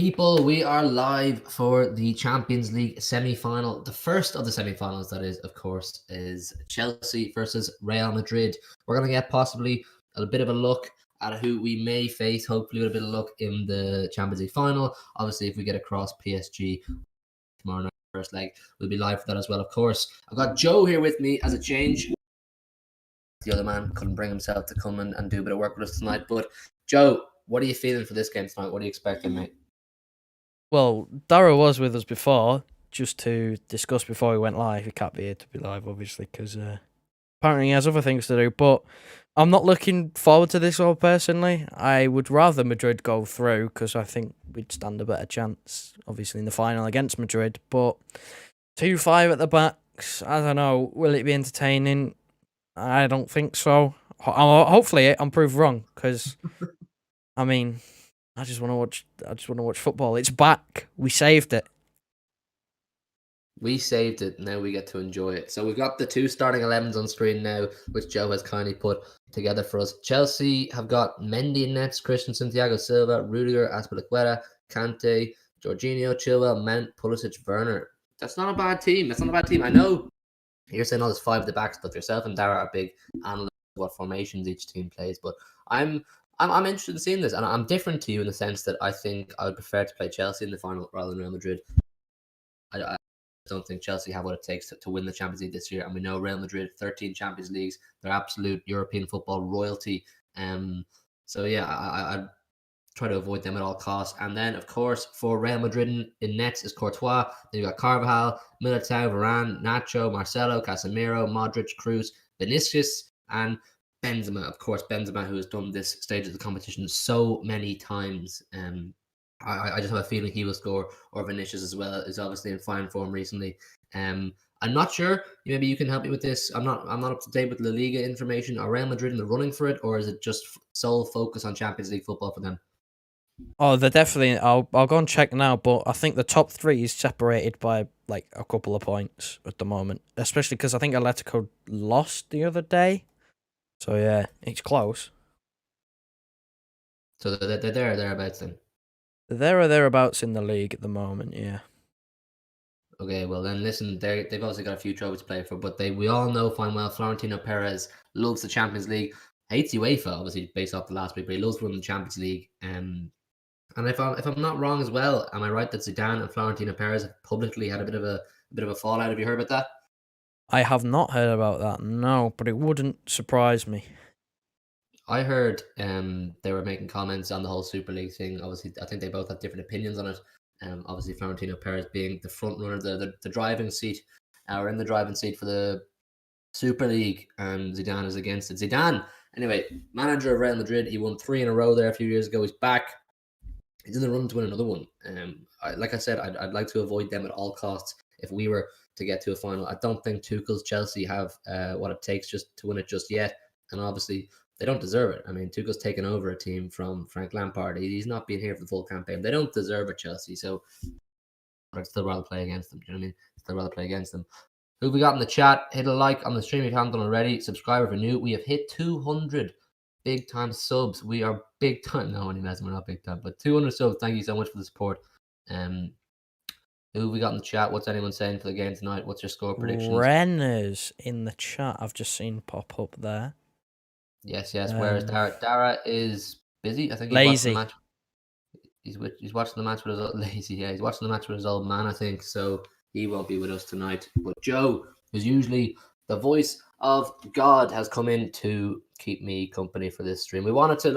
People, we are live for the Champions League semi-final. The first of the semi-finals, that is, of course, is Chelsea versus Real Madrid. We're going to get possibly a bit of a look at who we may face, hopefully with a bit of luck in the Champions League final. Obviously, if we get across PSG tomorrow night, first leg, we'll be live for that as well, of course. I've got Joe here with me as a change. The other man couldn't bring himself to come and do a bit of work with us tonight. But, Joe, what are you feeling for this game tonight? What are you expecting, mate? Well, Dara was with us before, just to discuss before we went live. He can't be here to be live, obviously, because apparently he has other things to do. But I'm not looking forward to this all personally. I would rather Madrid go through, because I think we'd stand a better chance, obviously, in the final against Madrid. But 2-5 at the backs, I don't know. Will it be entertaining? I don't think so. Hopefully, I'm proved wrong, because, I mean, I just want to watch football. It's back. We saved it. We saved it. Now we get to enjoy it. So we've got the two starting 11s on screen now, which Joe has kindly put together for us. Chelsea have got Mendy in nets, Christensen, Thiago Silva, Rudiger, Azpilicueta, Kante, Jorginho, Chilwell, Mount, Pulisic, Werner. That's not a bad team. I know you're saying all this five at the backs, but yourself and Dara are big analysts of what formations each team plays. But I'm interested in seeing this, and I'm different to you in the sense that I think I would prefer to play Chelsea in the final rather than Real Madrid. I don't think Chelsea have what it takes to win the Champions League this year, and we know Real Madrid, 13 Champions Leagues, they're absolute European football royalty. So yeah, I'd try to avoid them at all costs. And then, of course, for Real Madrid in nets is Courtois. Then you've got Carvajal, Militao, Varane, Nacho, Marcelo, Casemiro, Modric, Cruz, Vinicius, and Benzema. Of course, Benzema, who has done this stage of the competition so many times. I just have a feeling he will score, or Vinicius as well is obviously in fine form recently. I'm not sure. Maybe you can help me with this. I'm not up to date with La Liga information. Are Real Madrid in the running for it, or is it just sole focus on Champions League football for them? Oh, they're definitely. I'll go and check now, but I think the top three is separated by like a couple of points at the moment, especially because I think Atletico lost the other day. So yeah, it's close. So they're thereabouts then. They're there or thereabouts in the league at the moment. Yeah. Okay, well then listen, they've obviously got a few trophies to play for, but we all know fine well Florentino Perez loves the Champions League, hates UEFA obviously based off the last week, but he loves winning the Champions League. And if I'm not wrong as well, am I right that Zidane and Florentino Perez have publicly had a bit of a fallout? Have you heard about that? I have not heard about that, no, but it wouldn't surprise me. I heard they were making comments on the whole Super League thing. Obviously, I think they both have different opinions on it. Obviously, Florentino Perez being the front runner, the driving seat, or in the driving seat for the Super League, and Zidane is against it. Zidane, anyway, manager of Real Madrid, he won 3 in a row there a few years ago. He's back. He's in the run to win another one. Like I said, I'd like to avoid them at all costs if we were to get to a final. I don't think Tuchel's Chelsea have what it takes just to win it just yet, and obviously they don't deserve it. I mean, Tuchel's taken over a team from Frank Lampard. He's not been here for the full campaign. They don't deserve it, Chelsea. So I'd still rather play against them. Do you know what I mean? Still rather play against them. Who we got in the chat? Hit a like on the stream if you haven't done already. Subscribe if you're new. We have hit 200 big time subs. We are big time. No, only messing. We're not big time, but 200 subs. Thank you so much for the support. Who we got in the chat? What's anyone saying for the game tonight? What's your score predictions? Renner's in the chat. I've just seen pop up there. Yes. Where is Dara? Dara is busy. I think he's lazy. watching the match. He's watching the match with his lazy. Yeah, he's watching the match with his old man. I think so. He won't be with us tonight. But Joe, who's usually the voice of God, has come in to keep me company for this stream. We weren't sure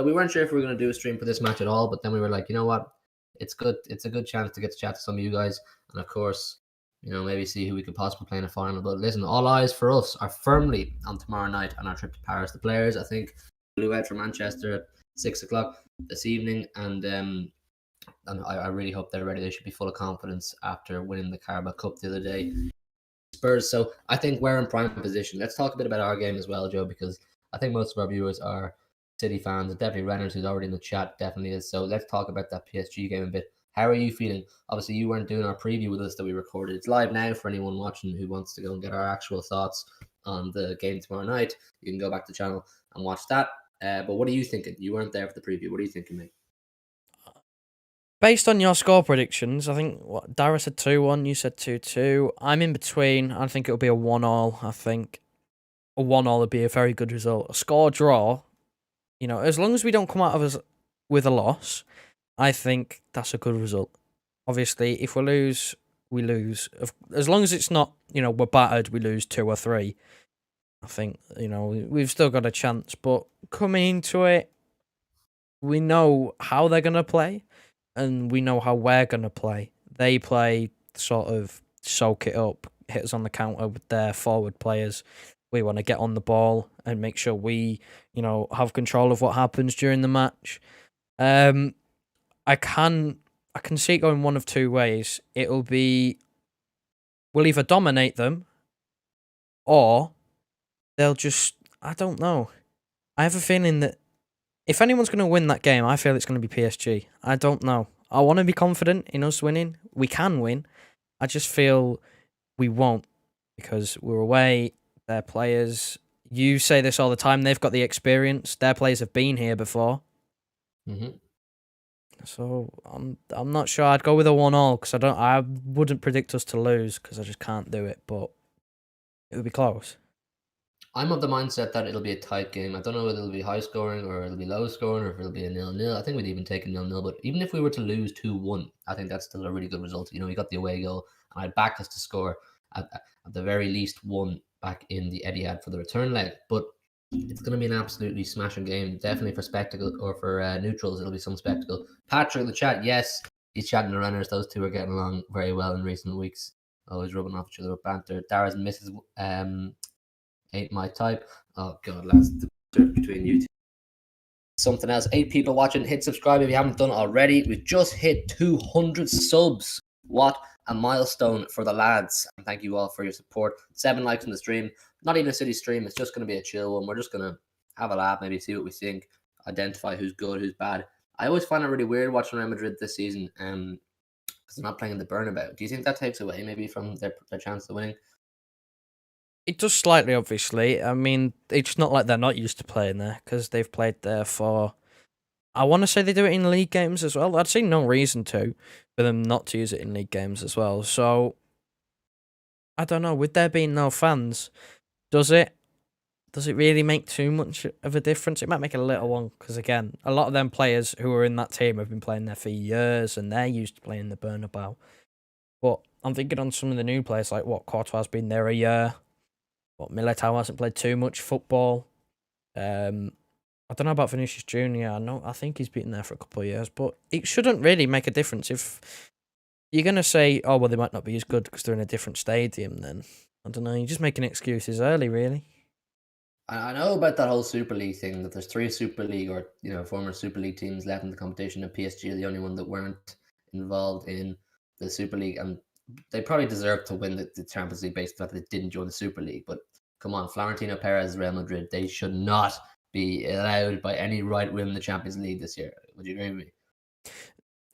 if we were going to do a stream for this match at all, but then we were like, you know what? It's good. It's a good chance to get to chat to some of you guys, and of course, maybe see who we could possibly play in a final. But listen, all eyes for us are firmly on tomorrow night on our trip to Paris. The players, I think, flew out from Manchester at 6:00 this evening, and I really hope they're ready. They should be full of confidence after winning the Carabao Cup the other day. Spurs. So I think we're in prime position. Let's talk a bit about our game as well, Joe, because I think most of our viewers are City fans. Definitely Renners, who's already in the chat, definitely is. So let's talk about that PSG game a bit. How are you feeling? Obviously, you weren't doing our preview with us that we recorded. It's live now for anyone watching who wants to go and get our actual thoughts on the game tomorrow night. You can go back to the channel and watch that. But what are you thinking? You weren't there for the preview. What are you thinking, mate? Based on your score predictions, I think what Dara said 2-1, you said 2-2. I'm in between. I think it'll be a 1-all. I think a 1-all would be a very good result. A score draw, as long as we don't come out of us with a loss, I think that's a good result. Obviously, if we lose, we lose. As long as it's not, we're battered, we lose 2 or 3. I think, we've still got a chance. But coming into it, we know how they're going to play and we know how we're going to play. They play sort of soak it up, hit us on the counter with their forward players. We want to get on the ball and make sure we, have control of what happens during the match. I can see it going one of two ways. We'll either dominate them or they'll just, I don't know. I have a feeling that if anyone's going to win that game, I feel it's going to be PSG. I don't know. I want to be confident in us winning. We can win. I just feel we won't because we're away. Their players, you say this all the time, they've got the experience. Their players have been here before. Mm-hmm. So I'm not sure. I'd go with a 1-all because I wouldn't predict us to lose because I just can't do it. But it would be close. I'm of the mindset that it'll be a tight game. I don't know whether it'll be high scoring or it'll be low scoring or if it'll be a 0-0. I think we'd even take a 0-0. But even if we were to lose 2-1, I think that's still a really good result. We got the away goal, and I'd back us to score at the very least one back in the Etihad for the return leg. But it's going to be an absolutely smashing game. Definitely for spectacle or for neutrals, it'll be some spectacle. Patrick in the chat, yes, he's chatting to runners. Those two are getting along very well in recent weeks. Always rubbing off each other with banter. Dara's misses ain't my type. Oh god, lads, the between you two. Something else. 8 people watching. Hit subscribe if you haven't done already. We've just hit 200 subs. What a milestone for the lads. And thank you all for your support. 7 likes in the stream. Not even a city stream. It's just going to be a chill one. We're just going to have a laugh, maybe see what we think, identify who's good, who's bad. I always find it really weird watching Real Madrid this season because they're not playing in the Bernabeu. Do you think that takes away maybe from their chance of winning? It does slightly, obviously. I mean, it's not like they're not used to playing there because they've played there for. I want to say they do it in league games as well. I'd see no reason for them not to use it in league games as well. So, I don't know. With there being no fans, does it really make too much of a difference? It might make a little one because, again, a lot of them players who are in that team have been playing there for years and they're used to playing the Bernabeu. But I'm thinking on some of the new players, like Courtois has been there a year. Militao hasn't played too much football. I don't know about Vinicius Junior. I think he's been there for a couple of years, but it shouldn't really make a difference if you're gonna say, "Oh, well, they might not be as good because they're in a different stadium." Then I don't know. You're just making excuses early, really. I know about that whole Super League thing, that there's 3 Super League or former Super League teams left in the competition, and PSG are the only one that weren't involved in the Super League, and they probably deserve to win the Champions League based on the fact that they didn't join the Super League. But come on, Florentino Perez, Real Madrid, they should not be allowed by any right win the Champions League this year. Would you agree with me?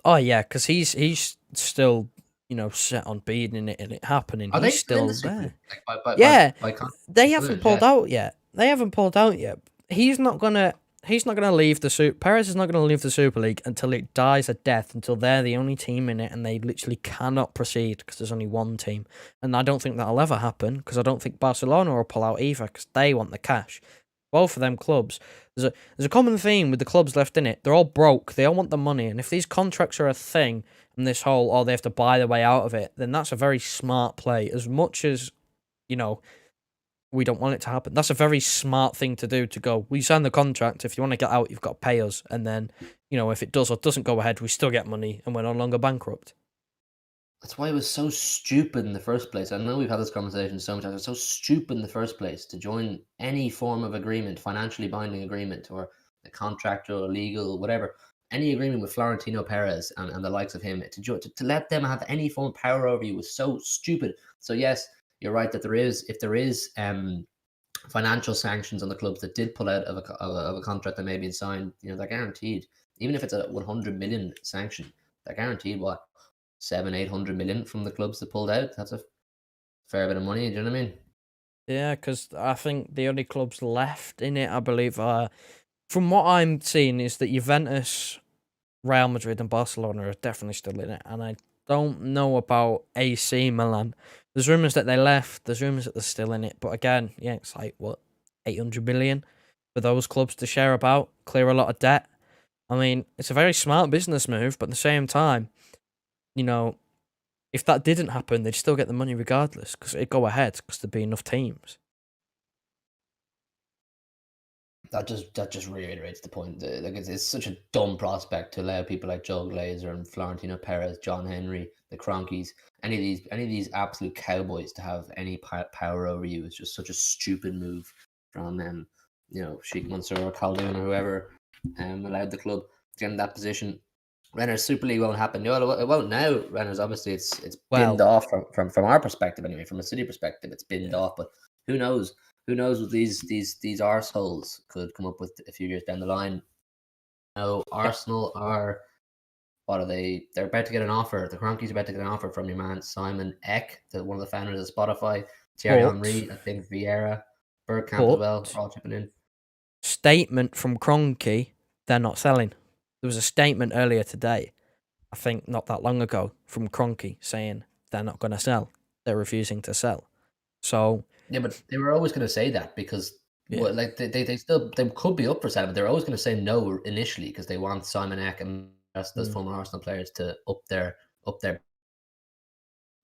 Oh yeah, because he's still set on being it and it happening. Are He's they still in still the Super there. League? Like Yeah, they still haven't is, pulled yeah. out yet. They haven't pulled out yet. He's not gonna leave the Super. Perez is not gonna leave the Super League until it dies a death. Until they're the only team in it, and they literally cannot proceed because there's only one team. And I don't think that'll ever happen because I don't think Barcelona will pull out either because they want the cash. Both of them clubs. There's a common theme with the clubs left in it. They're all broke. They all want the money, and if these contracts are a thing, and this whole they have to buy their way out of it, then that's a very smart play. As much as we don't want it to happen. That's a very smart thing to do, to go, we sign the contract. If you want to get out, you've got to pay us. And then, if it does or doesn't go ahead, we still get money and we're no longer bankrupt. That's why it was so stupid in the first place. I know we've had this conversation so much times. It's so stupid in the first place to join any form of agreement, financially binding agreement, or a contract or legal, whatever, any agreement with Florentino Perez and the likes of him, to let them have any form of power over you was so stupid. So yes, you're right that if there is financial sanctions on the clubs that did pull out of a contract that may be signed, they're guaranteed. Even if it's a 100 million sanction, they're guaranteed what, 700-800 million from the clubs that pulled out. That's a fair bit of money. Do you know what I mean? Yeah, because I think the only clubs left in it, I believe, are, from what I'm seeing, is that Juventus Real Madrid and Barcelona are definitely still in it, and I don't know about AC Milan. There's rumours that they left. There's rumours that they're still in it, but again, yeah, it's like what 800 million for those clubs to share about, clear a lot of debt. I mean, it's a very smart business move, but at the same time, you know, if that didn't happen, they'd still get the money regardless because it'd go ahead because there'd be enough teams. That just reiterates the point. Like it's such a dumb prospect to allow people like Joe Glazer and Florentino Perez, John Henry, the Cronkies, any of these absolute cowboys to have any power over you. It's just such a stupid move from Sheikh Mansour or Khaldoon or whoever allowed the club to get in that position. Renner's Super League won't happen. No, it won't now. Renner's obviously it's binned Well, off from our perspective anyway, from a City perspective, it's binned yeah. off. But who knows? Who knows what these arseholes could come up with a few years down the line. Now Arsenal are what are they? They're about to get an offer. The Cronkies are about to get an offer from your man Simon Eck, one of the founders of Spotify, Thierry Henry, I think Vieira, Bergkamp as well, But all chipping in. statement from Kroenke, they're not selling. There was a statement earlier today, I think not that long ago, from Kroenke saying they're not going to sell. They're refusing to sell. So Yeah, but they were always going to say that because yeah. well, like they could be up for selling, but they're always going to say no initially because they want Simon Eck and those former Arsenal players to up their. I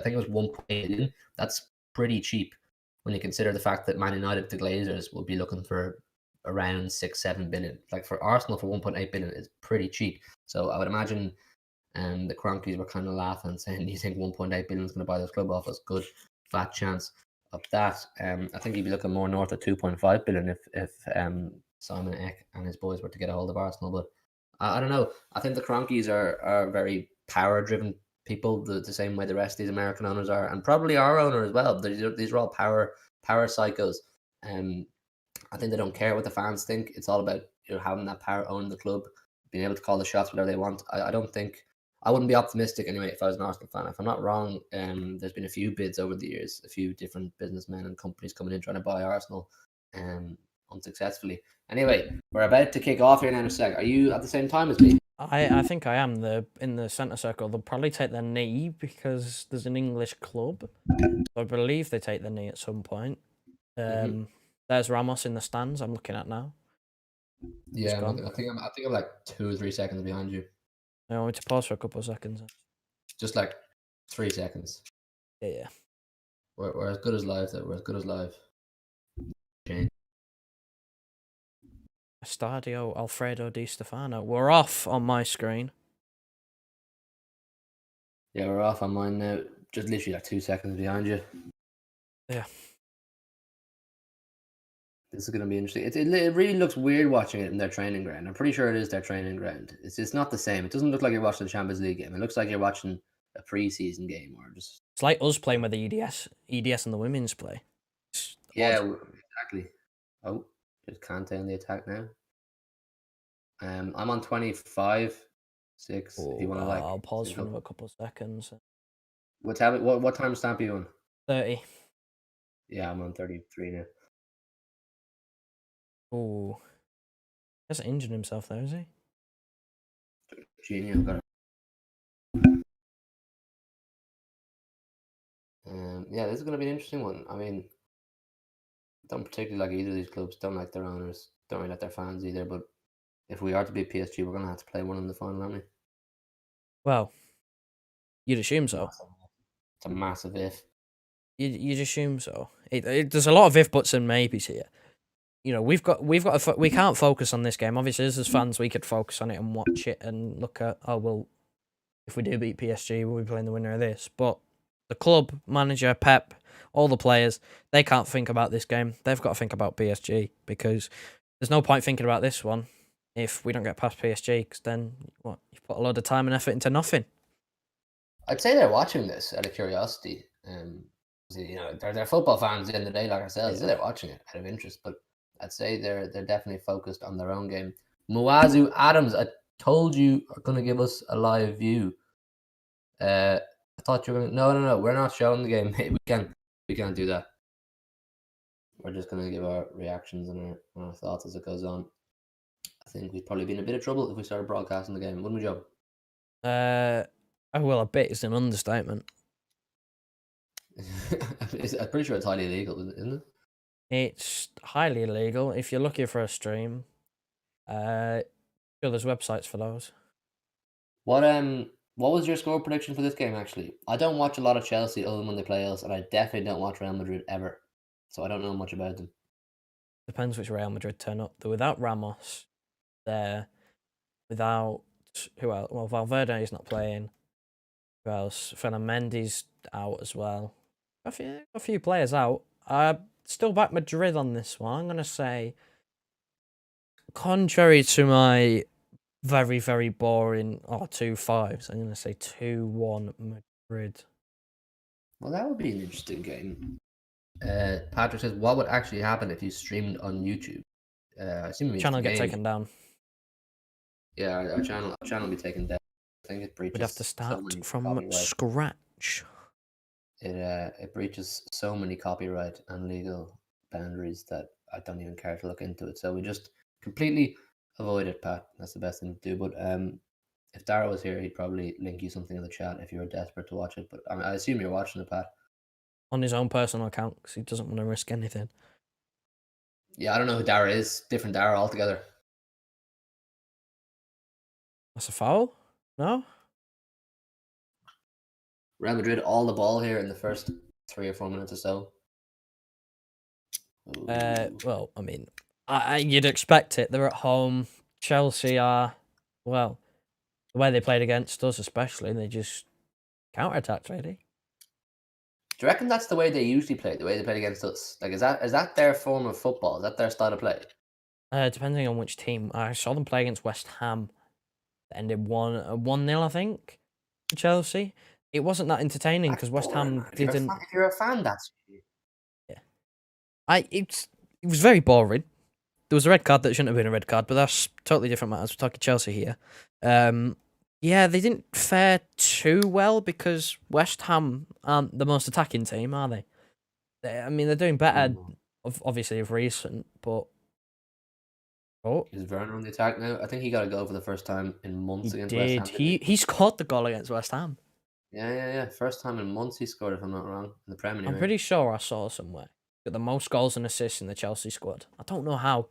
think it was 1.8 million. That's pretty cheap when you consider the fact that Man United, the Glazers, will be looking for around 6-7 billion. Like for Arsenal, for 1.8 billion is pretty cheap. So I would imagine the Cronkies were kind of laughing, saying, "Do you think 1.8 billion is going to buy this club off us?" Good, fat chance of that. I think you'd be looking more north of 2.5 billion if Simon Eck and his boys were to get a hold of Arsenal. But I don't know. I think the Cronkies are very power driven people, the same way the rest of these American owners are, and probably our owner as well. These are all power psychos. I think they don't care what the fans think. It's all about having that power, owning the club, being able to call the shots whatever they want. I don't think I wouldn't be optimistic anyway if I was an Arsenal fan. If I'm not wrong, there's been a few bids over the years, a few different businessmen and companies coming in trying to buy Arsenal, unsuccessfully. Anyway, we're about to kick off here in a sec. Are you at the same time as me? I think I am in the centre circle. They'll probably take their knee because there's an English club. So I believe they take their knee at some point. There's Ramos in the stands. I'm looking at now. Yeah, I think I'm like 2 or 3 seconds behind you. I want me to pause for a couple of seconds. Just like 3 seconds. Yeah. We're as good as live though. We're as good as live. Estadio Alfredo Di Stefano. We're off on my screen. Yeah, we're off on mine now. Just literally like 2 seconds behind you. Yeah. This is going to be interesting. It really looks weird watching it in their training ground. I'm pretty sure it is their training ground. It's not the same. It doesn't look like you're watching the Champions League game. It looks like you're watching a preseason game or just. It's like us playing with the EDS and the women's play. Yeah, exactly. Oh, there's Kante in the attack now. I'm on 25, 6. If you want to like, I'll pause for another couple of seconds. What time stamp are you on? 30. Yeah, I'm on 33 now. Oh, he hasn't injured himself though, is he? Genius, got it. Yeah, this is going to be an interesting one. I mean, don't particularly like either of these clubs. Don't like their owners. Don't really like their fans either. But if we are to beat PSG, we're going to have to play one in the final, aren't we? Well, you'd assume so. It's a massive if. You'd assume so. There's a lot of if, buts, and maybes here. We can't focus on this game. Obviously, as fans, we could focus on it and watch it and look at, if we do beat PSG, we'll be playing the winner of this. But the club, manager, Pep, all the players, they can't think about this game. They've got to think about PSG because there's no point thinking about this one if we don't get past PSG because then, you put a lot of time and effort into nothing. I'd say they're watching this out of curiosity. They're football fans at the end of the day like ourselves. Yeah. So they're watching it out of interest, but I'd say they're definitely focused on their own game. Muazu Adams, I told you are going to give us a live view. I thought you were going to... No. We're not showing the game. We can't do that. We're just going to give our reactions and our thoughts as it goes on. I think we'd probably be in a bit of trouble if we started broadcasting the game, wouldn't we, Joe? Well, a bit is an understatement. I'm pretty sure it's highly illegal, isn't it? It's highly illegal. If you're looking for a stream, sure, there's websites for those. What was your score prediction for this game? Actually, I don't watch a lot of Chelsea other than when they play us, and I definitely don't watch Real Madrid ever, so I don't know much about them. Depends which Real Madrid turn up. They're without Ramos. They're without who else? Well, Valverde is not playing. Who else? Mendy's out as well. A few players out. Still back Madrid on this one. I'm gonna say, contrary to my very, very boring 2-5s, I'm gonna say 2-1 Madrid. Well, that would be an interesting game. Patrick says, "What would actually happen if you streamed on YouTube?" I assume Channel get taken down. Yeah, our channel will be taken down. I think it breaches. We'd have to start from scratch. It breaches so many copyright and legal boundaries that I don't even care to look into it. So we just completely avoid it, Pat. That's the best thing to do. But if Dara was here, he'd probably link you something in the chat if you were desperate to watch it. But I assume you're watching it, Pat. On his own personal account, because he doesn't want to risk anything. Yeah, I don't know who Dara is. Different Dara altogether. That's a foul? No? Real Madrid all the ball here in the first 3 or 4 minutes or so. Well, I mean, you'd expect it. They're at home. Chelsea are, well, the way they played against us, especially, they just counter-attacked, really. Do you reckon that's the way they usually play? The way they played against us? Like, is that their form of football? Is that their style of play? Depending on which team. I saw them play against West Ham. It ended 1-0, I think, for Chelsea. It wasn't that entertaining because West Ham didn't. If you're a fan, that's yeah. It was very boring. There was a red card that shouldn't have been a red card, but that's totally different matters. We're talking Chelsea here. Yeah, they didn't fare too well because West Ham aren't the most attacking team, are they? I mean, they're doing better, obviously, of recent, but. Oh, is Werner on the attack now? I think he got a goal for the first time in months against West Ham. He scored the goal against West Ham. Yeah. First time in months he scored, if I'm not wrong, in the Premier League. I'm pretty sure I saw somewhere. Got the most goals and assists in the Chelsea squad. I don't know how.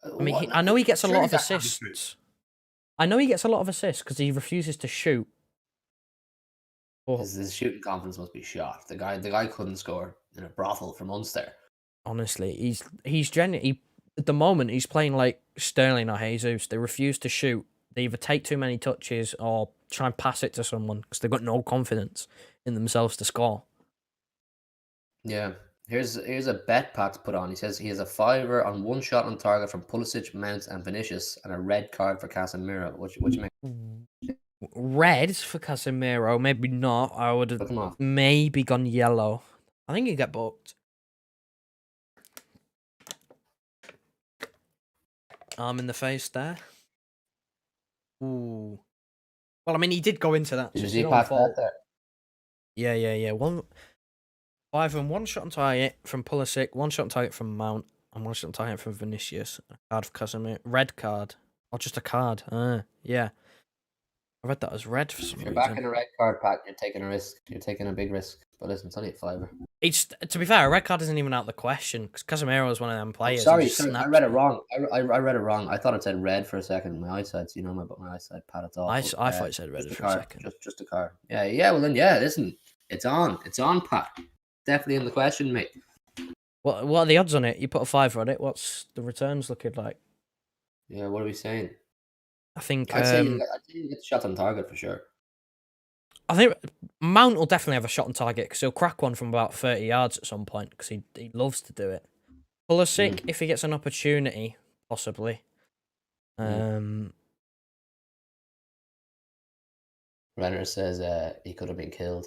I mean, I know he gets a lot of assists. I know he gets a lot of assists because he refuses to shoot. His shooting confidence must be shot. The guy couldn't score in a brothel for months there. Honestly, he's genuinely, at the moment he's playing like Sterling or Jesus. They refuse to shoot. They either take too many touches or try and pass it to someone because they've got no confidence in themselves to score. Yeah. Here's a bet Pat's put on. He says he has a fiver on one shot on target from Pulisic, Mount, and Vinicius, and a red card for Casemiro. Which makes red for Casemiro? Maybe not. I would have maybe gone yellow. I think he'd get booked. Arm in the face there. Ooh. Well, I mean, he did go into that. Did you see Pat there? Yeah. 5 and 1 shot on target from Pulisic, 1 shot on target from Mount, and 1 shot on target from Vinicius. A card for Casemiro. Red card. Or just a card. Yeah. I read that as red for some reason. If you're back in a red card, Pat, you're taking a risk. You're taking a big risk. But listen, it's only a fiver. To be fair, a red card isn't even out of the question because Casemiro is one of them players. Sorry, I read it wrong. I read it wrong. I thought it said red for a second. My eyesight's, my eyesight, Pat, it's off. I thought it said red for a second. Just a card. Yeah. Well then, listen, it's on, Pat. Definitely in the question, mate. What are the odds on it? You put a fiver on it. What's the returns looking like? Yeah, what are we saying? I think I'd say you get the shot on target for sure. I think Mount will definitely have a shot on target because he'll crack one from about 30 yards at some point because he loves to do it. Pulisic, if he gets an opportunity, possibly. Renner says he could have been killed.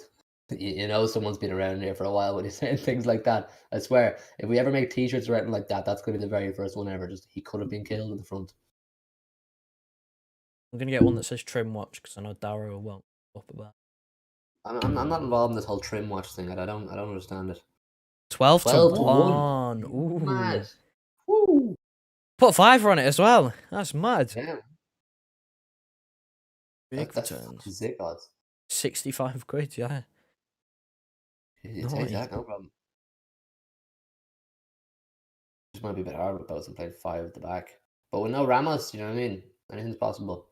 Someone's been around here for a while when he's saying things like that. I swear, if we ever make t-shirts or anything like that, that's going to be the very first one ever. Just he could have been killed in the front. I'm going to get one that says trim watch because I know Darrow won't up about. I'm not involved in this whole trim watch thing. I don't understand it. 12 to 1. Ooh. Mad. Woo. Put a fiver on it as well. That's mad. Yeah, Big that's fucking returns. sick odds. 65 quid, yeah. You take Nice. that, no problem. Just might be a bit hard with both and playing 5 at the back. But with no Ramos, you know what I mean? Anything's possible.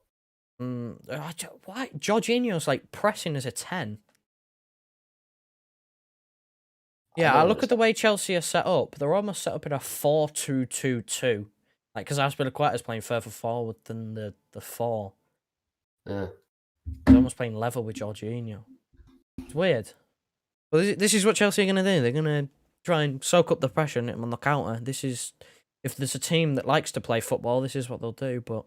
Why? Jorginho's like pressing as a 10. Yeah, I don't look at the understand. way Chelsea are set up. They're almost set up in a 4-2-2-2. Like, because Azpilicueta's playing further forward than the 4. Yeah. He's almost playing level with Jorginho. It's weird. Well, this is what Chelsea are going to do. They're going to try and soak up the pressure and hit them on the counter. This is... If there's a team that likes to play football, this is what they'll do, but...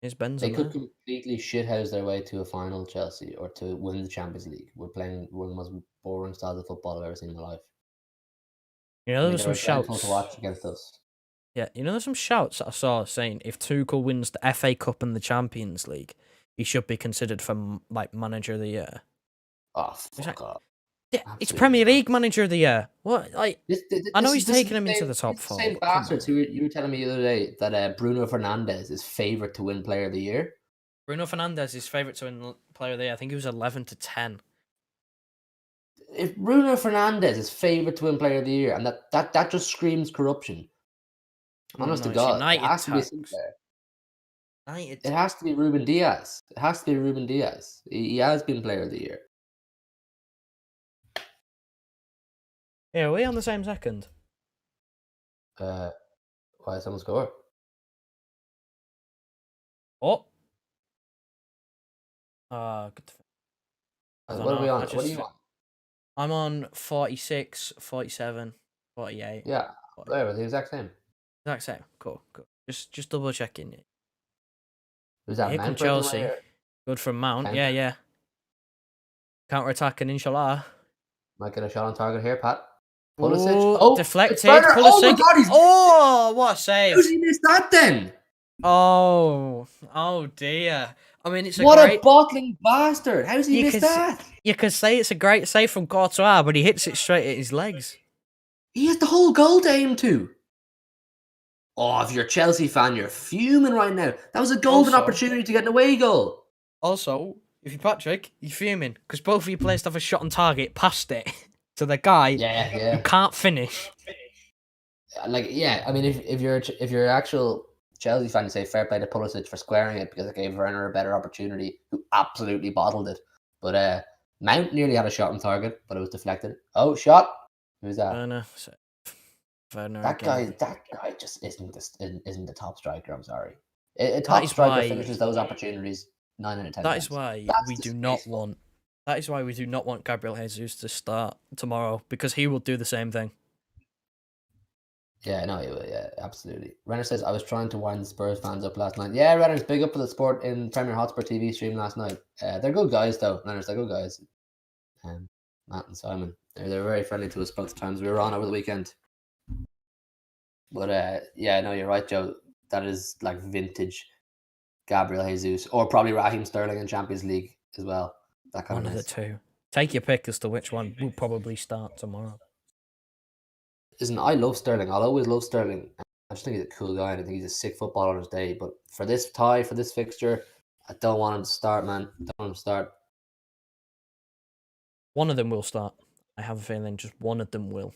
It's They Benzema. could completely shithouse their way to a final, Chelsea, or to win the Champions League. We're playing one of the most boring styles of football I've ever seen in my life. You know, I mean, there's they some were dreadful shouts... to watch against us. Yeah, you know, there's some shouts that I saw saying if Tuchel wins the FA Cup and the Champions League, he should be considered for, like, Manager of the Year. Oh, It's like, fuck off. yeah, it's Absolutely Premier not. League Manager of the Year. What? Like, I know he's taking him into the top It's the 4, same but come bastards on. you were telling me the other day that Bruno Fernandes is favourite to win Player of the Year. Bruno Fernandes is favourite to win Player of the Year. I think he was 11-10. If Bruno Fernandes is favourite to win Player of the Year, and that just screams corruption. Honest No, to it's God, it United has to be tax. Sinclair. United. It has to be Ruben Diaz. It has to be Ruben Diaz. He has been Player of the Year. Yeah, are we on the same second? Why did someone score? Oh. Good. I don't What are we know. on? What are you on? I'm on 46, 47, 48. Yeah, 40. we're the exact same. Exact same. Cool. Just double checking it. Who's that? Here come Mount breaking away Chelsea. or Good from Mount. counter? Yeah. Counter attacking, inshallah. Might get a shot on target here, Pat. Pulisic. Oh, Oh, deflected. it's Werner. Oh my Pulisic. God, he's. Oh, what a save. How did he miss that then? Oh dear. I mean, it's a What great. a bottling bastard! How does he miss that? You could say it's a great save from Courtois, but he hits it straight at his legs. He has the whole goal to aim to. Oh, if you're a Chelsea fan, you're fuming right now. That was a golden Also- opportunity to get an away goal. Also, if you're Patrick, you're fuming because both of you players have a shot on target past it to the guy who can't finish. Yeah. I mean, if you're an actual Chelsea fan, you say fair play to Pulisic for squaring it because it gave Werner a better opportunity, who absolutely bottled it. But Mount nearly had a shot on target, but it was deflected. Oh, shot! Who's that? Werner That again. guy just isn't the top striker. I'm sorry. A That top is striker why- finishes those opportunities 9 out of 10 That times. is why That's we do not disgraceful. want. That is why we do not want Gabriel Jesus to start tomorrow because he will do the same thing. Yeah, no, yeah, absolutely. Renner says, I was trying to wind the Spurs fans up last night. Yeah, Renner's big up for the sport in Premier Hotspur TV stream last night. They're good guys, though. Renner's, they're good guys. Matt and Simon. They're very friendly to us both times we were on over the weekend. But yeah, no, you're right, Joe. That is like vintage Gabriel Jesus, or probably Raheem Sterling in Champions League as well. That kind One of of the miss. two. Take your pick as to which one will probably start tomorrow. Listen, I love Sterling. I'll always love Sterling. I just think he's a cool guy and I think he's a sick footballer on his day. But for this tie, for this fixture, I don't want him to start, man. Don't want him to start. One of them will start. I have a feeling just one of them will.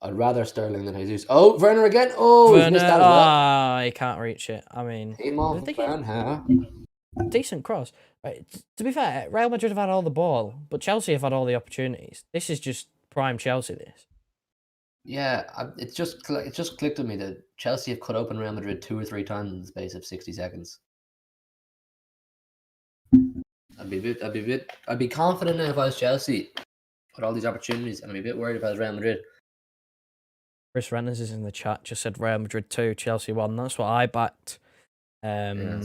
I'd rather Sterling than Jesus. Oh, Werner again. Oh, he's Werner, missed that as well. he can't reach it. I mean, Team I off think Werner. decent cross. Right, to be fair, Real Madrid have had all the ball, but Chelsea have had all the opportunities. This is just prime Chelsea. This. Yeah, it just clicked with me that Chelsea have cut open Real Madrid 2 or 3 times in the space of 60 seconds. I'd be confident now if I was Chelsea with all these opportunities, and I'd be a bit worried if I was Real Madrid. Chris Reynolds is in the chat. Just said Real Madrid 2, Chelsea 1. That's what I backed. Yeah,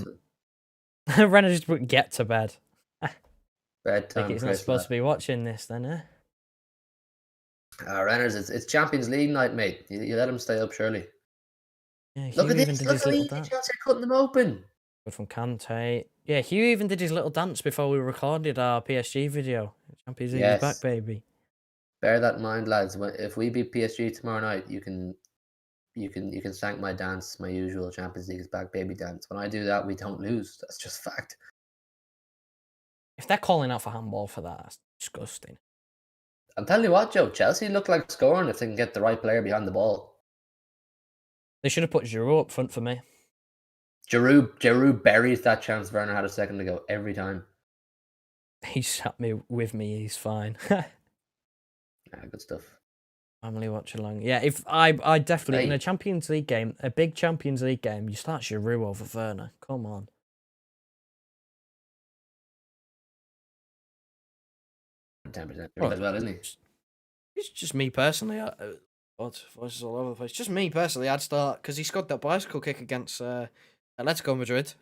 Reynolds just put get to bed. bedtime. He's not supposed to be watching this, then, eh? Renners, it's Champions League night, mate. You let him stay up, surely. Yeah, Look at Hugh even this. did Look his how little easy dance. Chelsea are cutting them open. Good from Kante. Yeah, Hugh even did his little dance before we recorded our PSG video. Champions League is back, baby. Bear that in mind, lads. If we beat PSG tomorrow night, you can you can thank my dance, my usual Champions League is back baby dance. When I do that, we don't lose. That's just fact. If they're calling out for handball for that, that's disgusting. I'm telling you what, Joe. Chelsea look like scoring if they can get the right player behind the ball. They should have put Giroud up front for me. Giroud buries that chance Werner had a second ago every time. He sat me with me. He's fine. Good stuff. Family watching along. Yeah, if I definitely in Hey. a Champions League game, a big Champions League game, you start Giroud over Werner. Come on. 10% Well, as well, isn't he? It's just me personally. Voices all over the place. Just me personally. I'd start because he scored that bicycle kick against Atletico Madrid.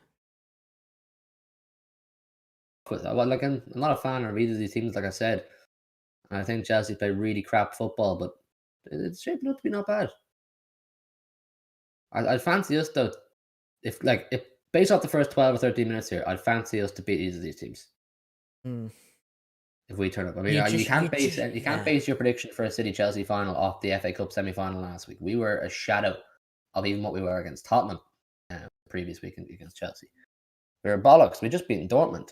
Well, like I'm not a fan of either of these teams, like I said. And I think Chelsea play really crap football, but it's shaping up to be not bad. I'd fancy us though, if based off the first 12 or 13 minutes here, I'd fancy us to beat either of these teams. Hmm. If we turn up, I mean, you can't base your prediction for a City Chelsea final off the FA Cup semi final last week. We were a shadow of even what we were against Tottenham previous week against Chelsea. We were bollocks. We just beaten Dortmund.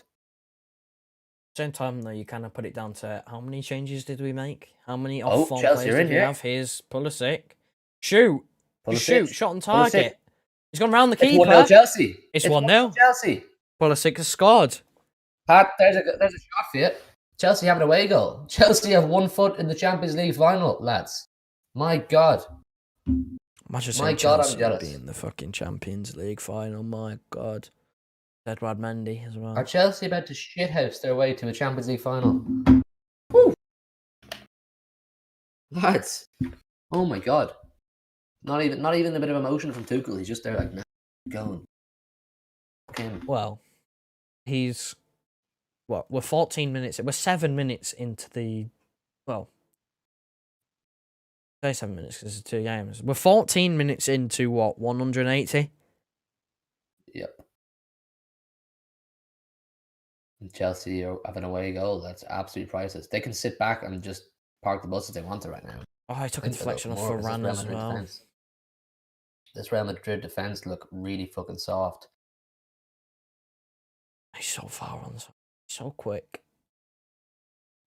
Same time though, you kind of put it down to how many changes did we make? How many Oh, off-form Chelsea players are in did we here. have? Here's Pulisic. Shoot! Pulisic. Shot on Pulisic. target. He's gone round the It's keeper. 1-0 Chelsea. It's 1-0. Chelsea. Pulisic has scored. Pat, there's a shot for you. Chelsea have an away goal. Chelsea have 1 foot in the Champions League final, lads. My God. Imagine My saying God, I'm Chelsea jealous. be in the fucking Champions League final. My God. Edward Mendy as well. Are Chelsea about to shithouse their way to a Champions League final? Woo. Lads. Oh my God. Not even a bit of emotion from Tuchel. He's just there like, nah, going. Well, he's what? We're 14 minutes. We're 7 minutes into the. Well, 37 minutes because it's 2 games. We're 14 minutes into what? 180. Yep. And Chelsea have an away goal. That's absolutely priceless. They can sit back and just park the bus if they want to right now. Oh, I took a deflection off Varane as well. Defense. This Real Madrid defense look really fucking soft. He's so far on, so quick.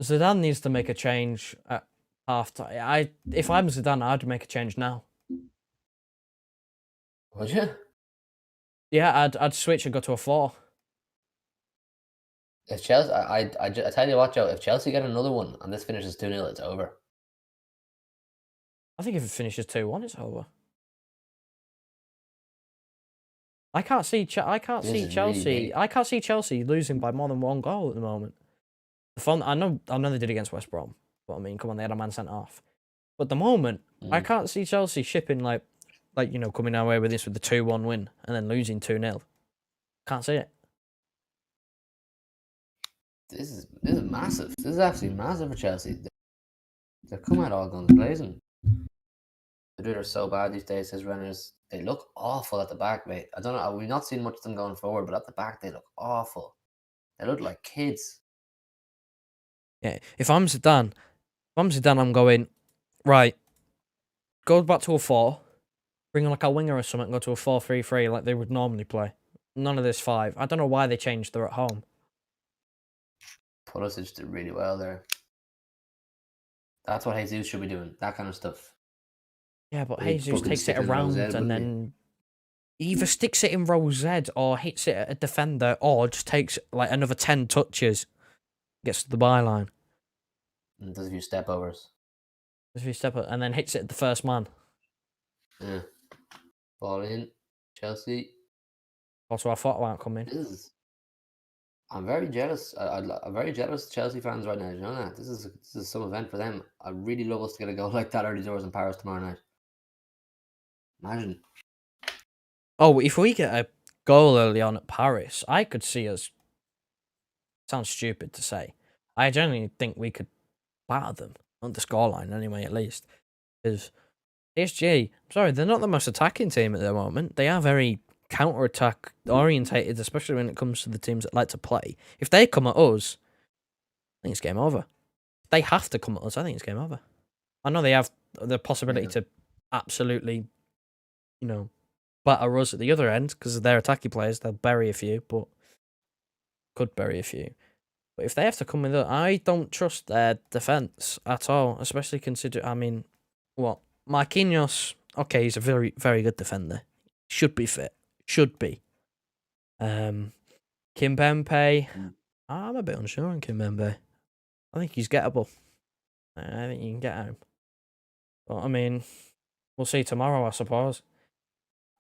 Zidane needs to make a change at half time. If I'm Zidane, I'd make a change now. Would you? Yeah, I'd switch and go to a 4. If Chelsea, I tell you what, Joe. If Chelsea get another one and this finishes 2-0, it's over. I think if it finishes 2-1, it's over. I can't see Chelsea. I can't see Chelsea losing by more than 1 goal at the moment. I know they did against West Brom, but I mean, come on, they had a man sent off. But at the moment, I can't see Chelsea shipping like coming our way with the 2-1 win and then losing 2-0. Can't see it. This is massive. This is absolutely massive for Chelsea. They're coming out all guns blazing. Madrid are so bad these days. His runners, they look awful at the back, mate. I don't know. We've not seen much of them going forward, but at the back they look awful. They look like kids. Yeah, if I'm Zidane, I'm going right. Go back to a 4, bring in like a winger or something, and go to a 4-3-3 like they would normally play. None of this 5. I don't know why they changed. They're at home. Pulisic did really well there. That's what Jesus should be doing. That kind of stuff. Yeah, but Jesus takes it around and then he either sticks it in row Z or hits it at a defender or just takes like another 10 touches, gets to the byline. And does a few step overs. And then hits it at the first man. Yeah. Ball in. Chelsea. Also, I thought about coming. I'm very jealous. I'm very jealous of Chelsea fans right now. You know that? This is some event for them. I really love us to get a goal like that early doors in Paris tomorrow night. Imagine. Oh, if we get a goal early on at Paris, I could see us. Sounds stupid to say. I genuinely think we could batter them on the scoreline anyway, at least. Because PSG, I'm sorry, they're not the most attacking team at the moment. They are very counter-attack orientated, especially when it comes to the teams that like to play. If they come at us, I think it's game over. If they have to come at us, I think it's game over. I know they have the possibility to absolutely batter us at the other end because they're attacking players. They'll bury a few, but could bury a few. But if they have to come with it, I don't trust their defense at all, especially considering. I mean, what Marquinhos? Okay, he's a very very good defender. Should be fit. Should be. Kimpembe. I'm a bit unsure on Kimpembe. I think he's gettable. I think you can get him. But I mean, we'll see tomorrow, I suppose.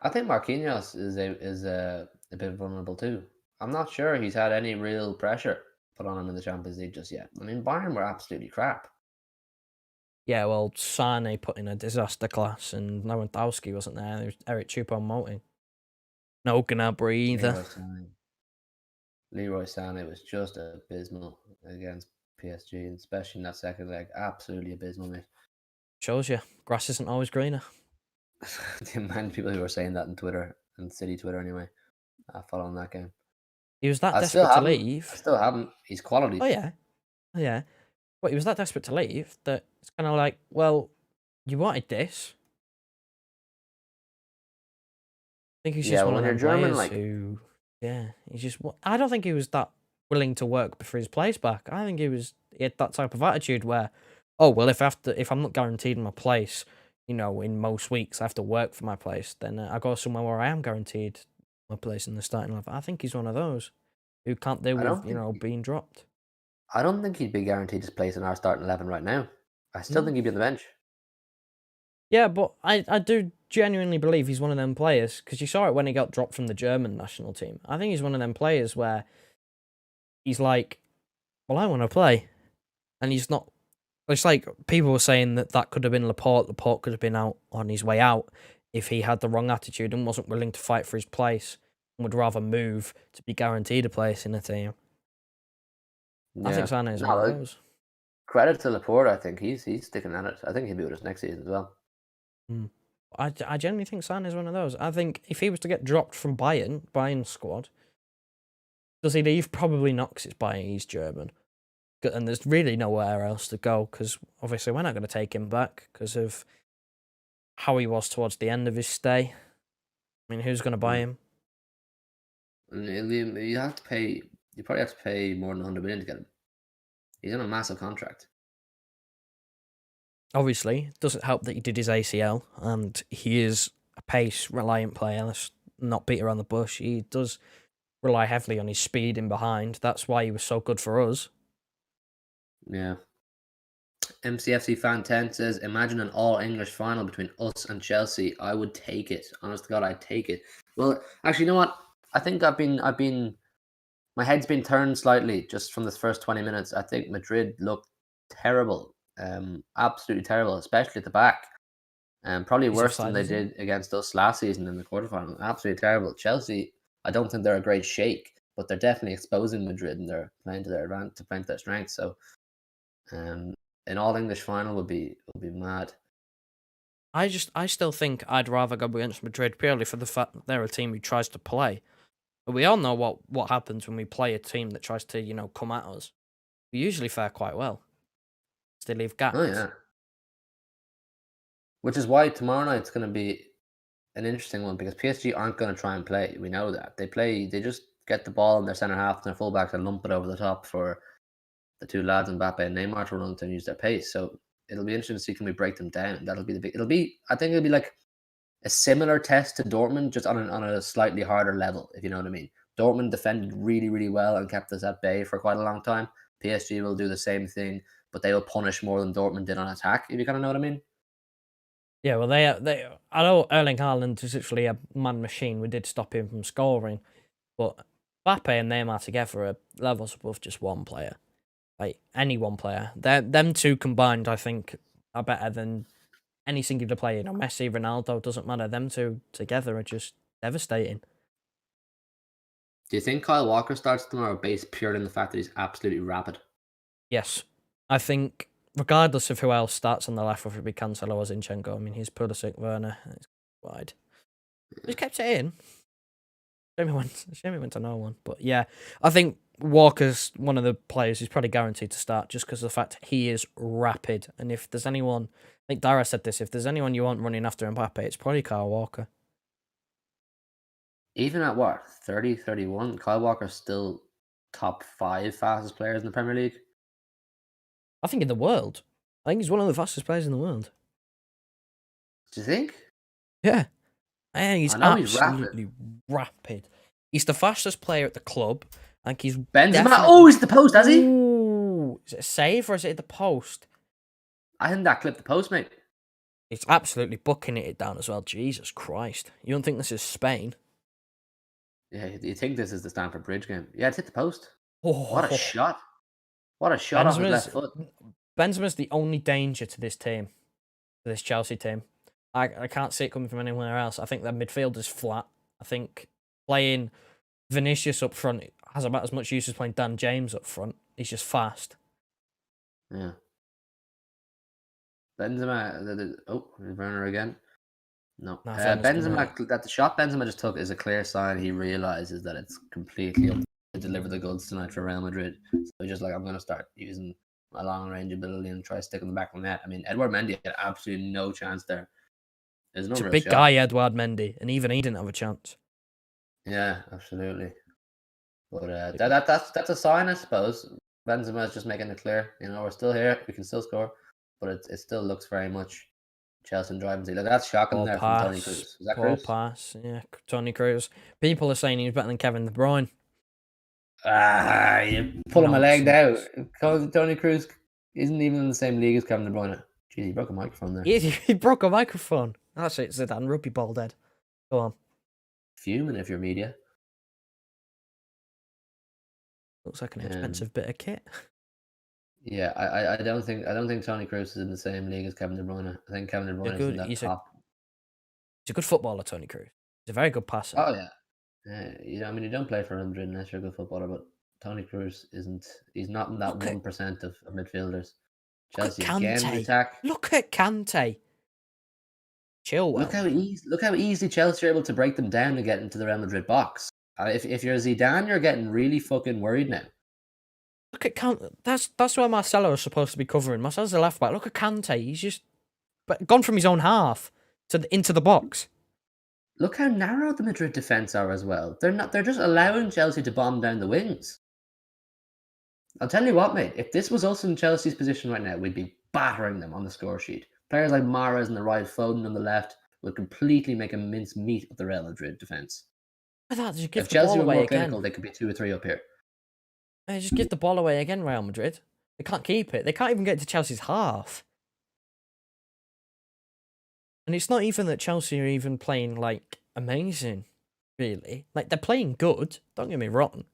I think Marquinhos is a bit vulnerable too. I'm not sure he's had any real pressure put on him in the Champions League just yet. I mean, Bayern were absolutely crap. Yeah, well, Sane put in a disaster class, and Lewandowski wasn't there. There was Eric Choupo-Moting. No Gnabry either. Leroy Sané was just abysmal against PSG, and especially in that second leg. Absolutely abysmal, mate. Shows you, grass isn't always greener. The amount of people who were saying that on Twitter, and City Twitter anyway, following that game. He was that desperate to leave. I still haven't. He's quality. Oh, yeah. But he was that desperate to leave that it's kind of like, well, you wanted this. I think he's just one of them players who, he's just. I don't think he was that willing to work for his place back. I think he had that type of attitude where, oh well, if I'm not guaranteed my place, in most weeks I have to work for my place, then I go somewhere where I am guaranteed my place in the starting lineup. I think he's one of those who can't deal with being dropped. I don't think he'd be guaranteed his place in our starting 11 right now. I still think he'd be on the bench. Yeah, but I do genuinely believe he's one of them players, because you saw it when he got dropped from the German national team. I think he's one of them players where he's like, well, I want to play. And he's not. It's like people were saying that could have been Laporte. Laporte could have been out on his way out if he had the wrong attitude and wasn't willing to fight for his place and would rather move to be guaranteed a place in a team. Yeah. I think Sané is one of those. Credit to Laporte, I think he's sticking at it. I think he'll be with us next season as well. I genuinely think Sané is one of those. I think if he was to get dropped from Bayern's squad, does he leave? Probably not, because it's Bayern, he's German. And there's really nowhere else to go, because obviously we're not going to take him back because of how he was towards the end of his stay. I mean, who's going to buy him? You have to pay. You probably have to pay more than 100 million to get him. He's on a massive contract. Obviously, it doesn't help that he did his ACL, and he is a pace-reliant player. Let's not beat around the bush. He does rely heavily on his speed in behind. That's why he was so good for us. Yeah. MCFC Fan 10 says, imagine an all-English final between us and Chelsea. I would take it. Honest to God, I'd take it. Well, actually, you know what? I think my head's been turned slightly just from this first 20 minutes. I think Madrid looked terrible. Absolutely terrible, especially at the back. Probably worse than they did against us last season in the quarterfinal. Absolutely terrible. Chelsea, I don't think they're a great shake, but they're definitely exposing Madrid and they're playing to their advantage, playing to their strength. So, an all-English final would be mad. I still think I'd rather go against Madrid purely for the fact that they're a team who tries to play. But we all know what happens when we play a team that tries to, come at us. We usually fare quite well. They leave gaps. Oh, yeah. Which is why tomorrow night's going to be an interesting one, because PSG aren't going to try and play. We know that. They just get the ball in their centre half and their fullbacks and lump it over the top for the two lads, Mbappe and Neymar, to run to and use their pace. So it'll be interesting to see, can we break them down. That'll be I think it'll be like a similar test to Dortmund, just on a slightly harder level, if you know what I mean. Dortmund defended really, really well and kept us at bay for quite a long time. PSG will do the same thing, but they will punish more than Dortmund did on attack, if you kind of know what I mean. Yeah, well, they I know Erling Haaland is literally a man machine. We did stop him from scoring, but Mbappe and Neymar together are levels above just one player. Like any one player, them two combined, I think, are better than any singular player. Messi, Ronaldo, doesn't matter. Them two together are just devastating. Do you think Kyle Walker starts tomorrow based purely on the fact that he's absolutely rapid? Yes, I think regardless of who else starts on the left, whether it be Cancelo or Zinchenko, I mean, he's Pulisic, Werner, it's wide. He's kept it in. Shame he went to no one. But yeah, I think Walker's one of the players who's probably guaranteed to start just because of the fact he is rapid. And if there's anyone, I think Dara said this, if there's anyone you want running after Mbappe, it's probably Kyle Walker. Even at what, 30, 31, Kyle Walker's still top 5 fastest players in the Premier League. I think in the world. I think he's one of the fastest players in the world. Do you think? Yeah. I think he's I know he's absolutely rapid. He's the fastest player at the club. I think he's Benzema. definitely... Oh, he's the post, has he? Ooh, is it a save or is it at the post? I think that clipped the post, mate. It's absolutely bucking it down as well. Jesus Christ. You don't think this is Spain? Yeah, you think this is the Stamford Bridge game? Yeah, it's hit the post. Oh, What a shot! What a shot off his left foot. Benzema's the only danger to this team, to this Chelsea team. I can't see it coming from anywhere else. I think their midfield is flat. I think playing Vinicius up front has about as much use as playing Dan James up front. He's just fast. Yeah. Benzema. Oh, Werner again. No. Benzema. That the shot Benzema just took is a clear sign he realizes that it's completely up to deliver the goods tonight for Real Madrid. So he's just like, I'm going to start using my long range ability and try to stick in the back of the net. I mean, Edouard Mendy had absolutely no chance there. He's a big guy, Edouard Mendy, and even he didn't have a chance. Yeah, absolutely. But that's a sign, I suppose. Benzema is just making it clear. You know, we're still here. We can still score, but it still looks very much Chelsea and driving seat. Like, that's shocking there from Toni Kroos. Is that Kroos? Pass, yeah, Toni Kroos. People are saying he's better than Kevin De Bruyne. You're pulling my leg down. Toni Kroos isn't even in the same league as Kevin De Bruyne. Jeez, he broke a microphone there. He broke a microphone. That's it, Zidane. Rugby ball dead. Go on. Fuming if you're media. Looks like an expensive bit of kit. Yeah, I don't think Toni Kroos is in the same league as Kevin De Bruyne. I think Kevin De Bruyne is in that top. He's a good footballer, Toni Kroos. He's a very good passer. Oh yeah. You know, I mean, you don't play for Real Madrid unless you're a good footballer, but Toni Kroos isn't. He's not in that 1% of midfielders. Chelsea again in attack. Look at Kante. Chill. Look how easy Chelsea are able to break them down and get into the Real Madrid box. If you're Zidane, you're getting really fucking worried now. Look at Kante. That's where Marcelo is supposed to be covering. Marcelo's the left back. Look at Kante. He's just gone from his own half into the box. Look how narrow the Madrid defense are as well. They're just allowing Chelsea to bomb down the wings. I'll tell you what, mate. If this was us in Chelsea's position right now, we'd be battering them on the score sheet. Players like Mahrez on the right, Foden on the left would completely make a mince meat of the Real Madrid defense. I thought they should give if the Chelsea ball were away more clinical, again. they could be 2 or 3 up here. Just give the ball away again, Real Madrid. They can't keep it. They can't even get to Chelsea's half. And it's not even that Chelsea are even playing, like, amazing, really. Like, they're playing good, don't get me wrong.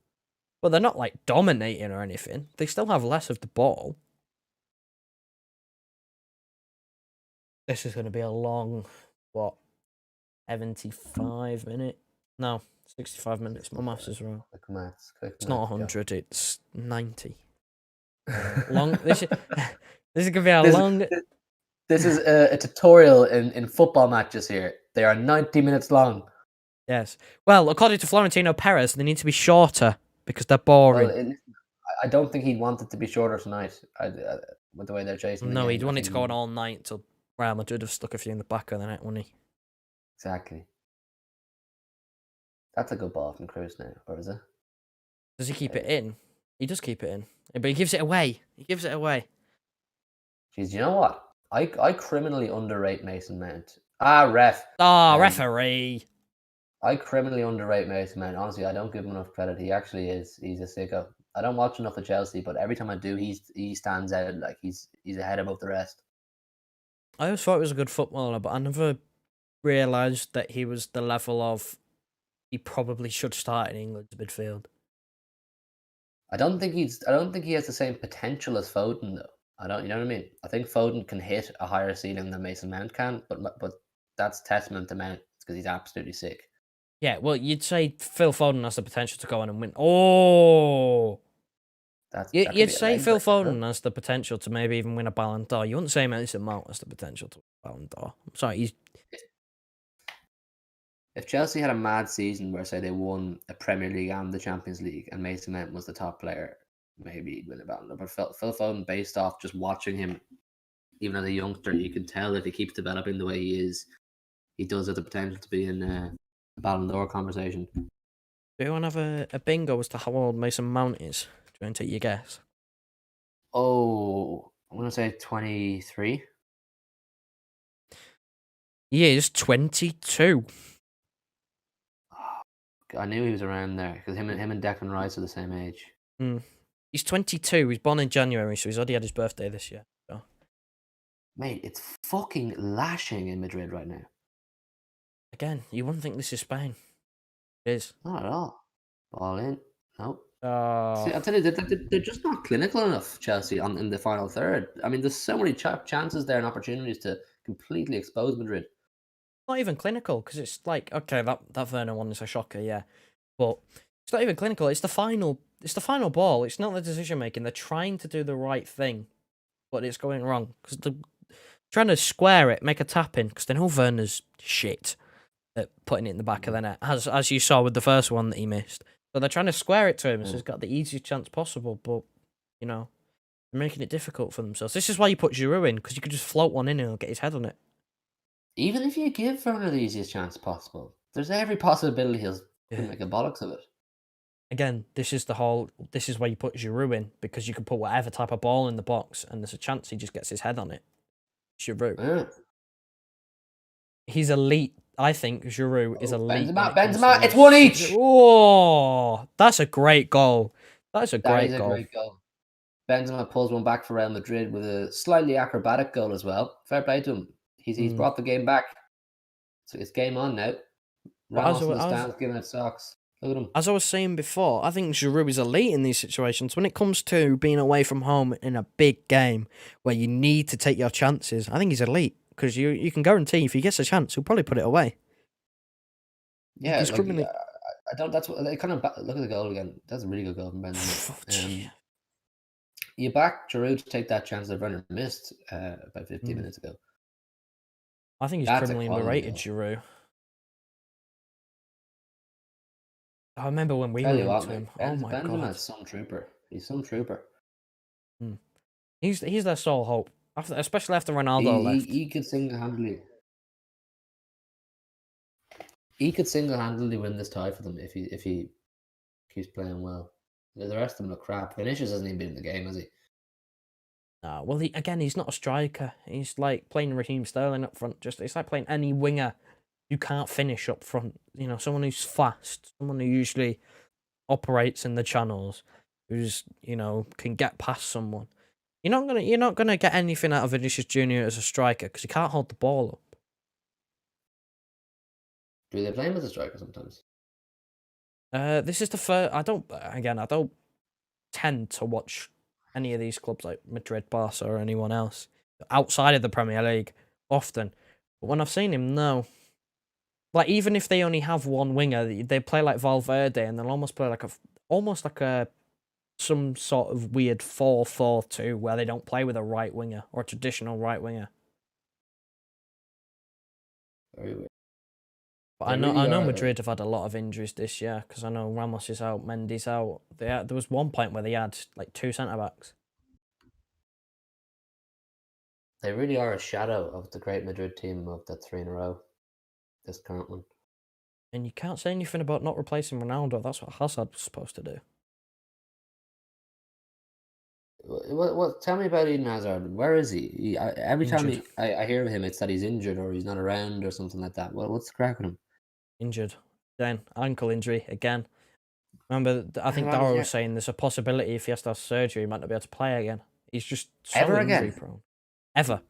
But they're not, like, dominating or anything. They still have less of the ball. This is going to be a long, 75 minute? No, 65 minutes. My maths is wrong. It's not 100, it's 90. Long. This is going to be a long... This is a tutorial in football matches here. They are 90 minutes long. Yes. Well, according to Florentino Perez, they need to be shorter because they're boring. Well, I don't think he'd want it to be shorter tonight with the way they're chasing. No, he'd want it to go on all night until Real Madrid have stuck a few in the back of the net, wouldn't he? Exactly. That's a good ball from Kroos now, or is it? Does he keep it in? He does keep it in. But he gives it away. Jeez, you know what? I criminally underrate Mason Mount. Ref. Referee. I criminally underrate Mason Mount. Honestly, I don't give him enough credit. He actually is. He's a sicko. I don't watch enough of Chelsea, but every time I do, he stands out like he's ahead above the rest. I always thought he was a good footballer, but I never realised that he was the level of he probably should start in England's midfield. I don't think he has the same potential as Foden though. You know what I mean? I think Foden can hit a higher ceiling than Mason Mount can, but that's testament to Mount because he's absolutely sick. Yeah, well, you'd say Phil Foden has the potential to go on and win. Oh, you'd say Phil Foden has the potential to maybe even win a Ballon d'Or. You wouldn't say Mason Mount has the potential to win a Ballon d'Or. I'm sorry, If Chelsea had a mad season where, say, they won a Premier League and the Champions League and Mason Mount was the top player, maybe he'd win a Ballon d'Or. But Phil Foden, based off just watching him, even as a youngster, you can tell if he keeps developing the way he is, he does have the potential to be in Ballon d'Or conversation. Do you want to have a bingo as to how old Mason Mount is? Do you want to take your guess? Oh, I'm gonna say 23. Yeah, he's 22. I knew he was around there because him and Declan Rice are the same age. He's 22. He's born in January, so he's already had his birthday this year. So. Mate, it's fucking lashing in Madrid right now. Again, you wouldn't think this is Spain. It is. Not at all. Ball in. Nope. Oh. See, I'll tell you, they're just not clinical enough, Chelsea, in the final third. I mean, there's so many chances there and opportunities to completely expose Madrid. Not even clinical, because it's like, okay, that Werner one is a shocker, yeah. But it's not even clinical. It's the final ball. It's not the decision making. They're trying to do the right thing, but it's going wrong. Because they're trying to square it, make a tap in, because they know Werner's shit at putting it in the back of the net, as you saw with the first one that he missed. So they're trying to square it to him, so he's got the easiest chance possible, but, you know, they're making it difficult for themselves. This is why you put Giroud in, because you could just float one in and he'll get his head on it. Even if you give Werner the easiest chance possible, there's every possibility he'll make a bollocks of it. Again, this is why you put Giroud in, because you can put whatever type of ball in the box, and there's a chance he just gets his head on it. Giroud. Yeah. He's elite. I think Giroud is elite. Benzema, it's one each! Oh, that's a great goal. That's a great goal. Benzema pulls one back for Real Madrid with a slightly acrobatic goal as well. Fair play to him. He's brought the game back. So it's game on now. Ramos in the stands giving out socks. Look at him. As I was saying before, I think Giroud is elite in these situations. When it comes to being away from home in a big game where you need to take your chances, I think he's elite. Because you can guarantee if he gets a chance, he'll probably put it away. Yeah, he's criminally. I don't. That's what they kind of look at the goal again. That's a really good goal from Benzema. You back Giroud to take that chance that Werner missed about 15 minutes ago. I think he's criminally underrated, Giroud. I remember when we were into him. Oh my god, Benzema's some trooper. He's some trooper. He's their sole hope. Especially after Ronaldo left. He could single-handedly. He could single-handedly win this tie for them if he keeps playing well. The rest of them look crap. Vinicius hasn't even been in the game, has he? Well, he's not a striker. He's like playing Raheem Sterling up front. It's like playing any winger you can't finish up front. You know, someone who's fast, someone who usually operates in the channels, who's, you know, can get past someone. You're not gonna get anything out of Vinicius Junior as a striker because he can't hold the ball up. Do they play him as a striker sometimes? This is the first. I don't tend to watch any of these clubs like Madrid, Barca, or anyone else outside of the Premier League often. But when I've seen him, no. Like, even if they only have one winger, they play like Valverde, and they'll almost play like some sort of weird 4-4-2 where they don't play with a right winger or a traditional right winger. Very weird. But I know Madrid have had a lot of injuries this year because I know Ramos is out, Mendy's out. There was one point where they had like 2 centre-backs. They really are a shadow of the great Madrid team of the 3 in a row. This current one. And you can't say anything about not replacing Ronaldo. That's what Hazard was supposed to do. What? Tell me about Eden Hazard. Where is he? Every time I hear of him, it's that he's injured or he's not around or something like that. What's the crack with him? Injured. Then ankle injury again. Remember, I think Darrow was saying there's a possibility if he has to have surgery, he might not be able to play again. He's just so injury prone. Ever.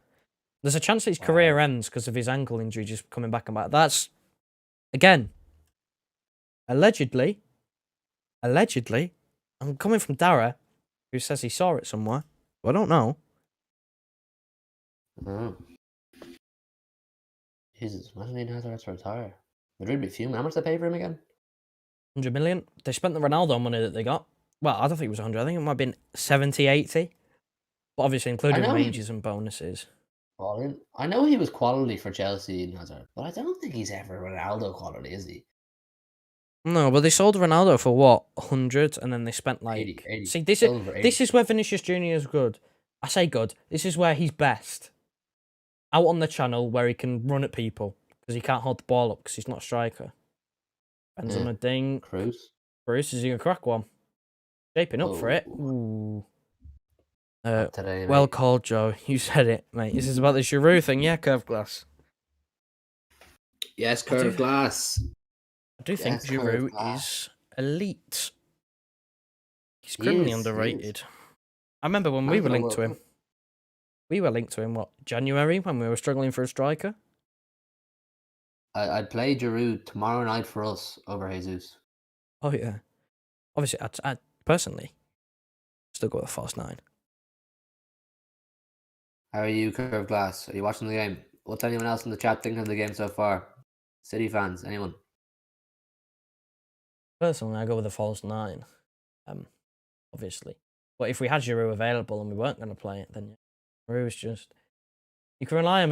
There's a chance that his career ends because of his ankle injury just coming back and back. That's, again, allegedly, I'm coming from Dara, who says he saw it somewhere. But I don't know. Oh. Jesus, imagine Eden Hazard to retire. Madrid be fuming. How much they pay for him again? 100 million. They spent the Ronaldo money that they got. Well, I don't think it was 100. I think it might have been 70, 80. But obviously including wages and bonuses. I know he was quality for Chelsea in Hazard, but I don't think he's ever Ronaldo quality, is he? No, but they sold Ronaldo for what? 100, and then they spent like 80. See, this is where Vinicius Junior is good. I say good. This is where he's best. Out on the channel where he can run at people because he can't hold the ball up because he's not a striker. Depends on the ding. Cruz. Bruce, is he gonna crack one? Shaping up for it. Oh, Ooh. not today, Well mate. called, Joe. You said it, mate. This is about the Giroud thing, yeah, curved glass. Yes, I do, curved glass. I do think Yes, curved Giroud glass. is elite. He's He criminally is, he is. underrated. I remember when we Man's were got a linked World to him. Cup. We were linked to him, what, January, when we were struggling for a striker? I'd play Giroud tomorrow night for us over Jesus. Oh, yeah. Obviously, I'd personally still go with a false 9. How are you, curved glass? Are you watching the game? What's anyone else in the chat thinking of the game so far? City fans, anyone? Personally, I go with a false 9. Obviously. But if we had Giroud available and we weren't going to play it, then yeah. Giroud's just... You can rely on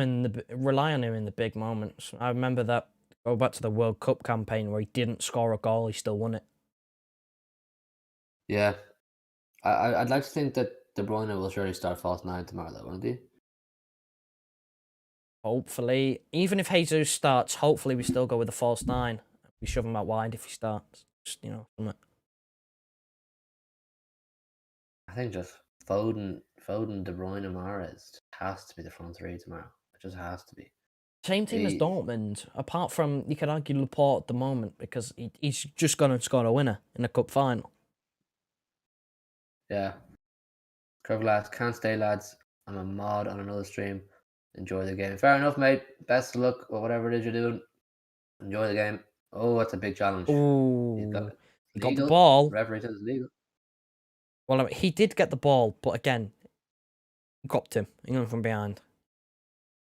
him in the big moments. I remember that, go back to the World Cup campaign where he didn't score a goal, he still won it. Yeah. I'd like to think that De Bruyne will surely start false 9 tomorrow, though, won't he? Hopefully. Even if Jesus starts, hopefully we still go with the false 9. We shove him out wide if he starts. Just, something. I think just Foden, De Bruyne, and Mahrez has to be the front three tomorrow. It just has to be. Same team as Dortmund, apart from, you could argue Laporte at the moment, because he's just gone and scored a winner in a cup final. Yeah. Curve lads, can't stay, lads. I'm a mod on another stream. Enjoy the game. Fair enough, mate. Best of luck or whatever it is you're doing. Enjoy the game. Oh, that's a big challenge. Ooh. He got the legal. ball. Referee says it's legal. Well, I mean, he did get the ball, but again, he copped him. He got him from behind.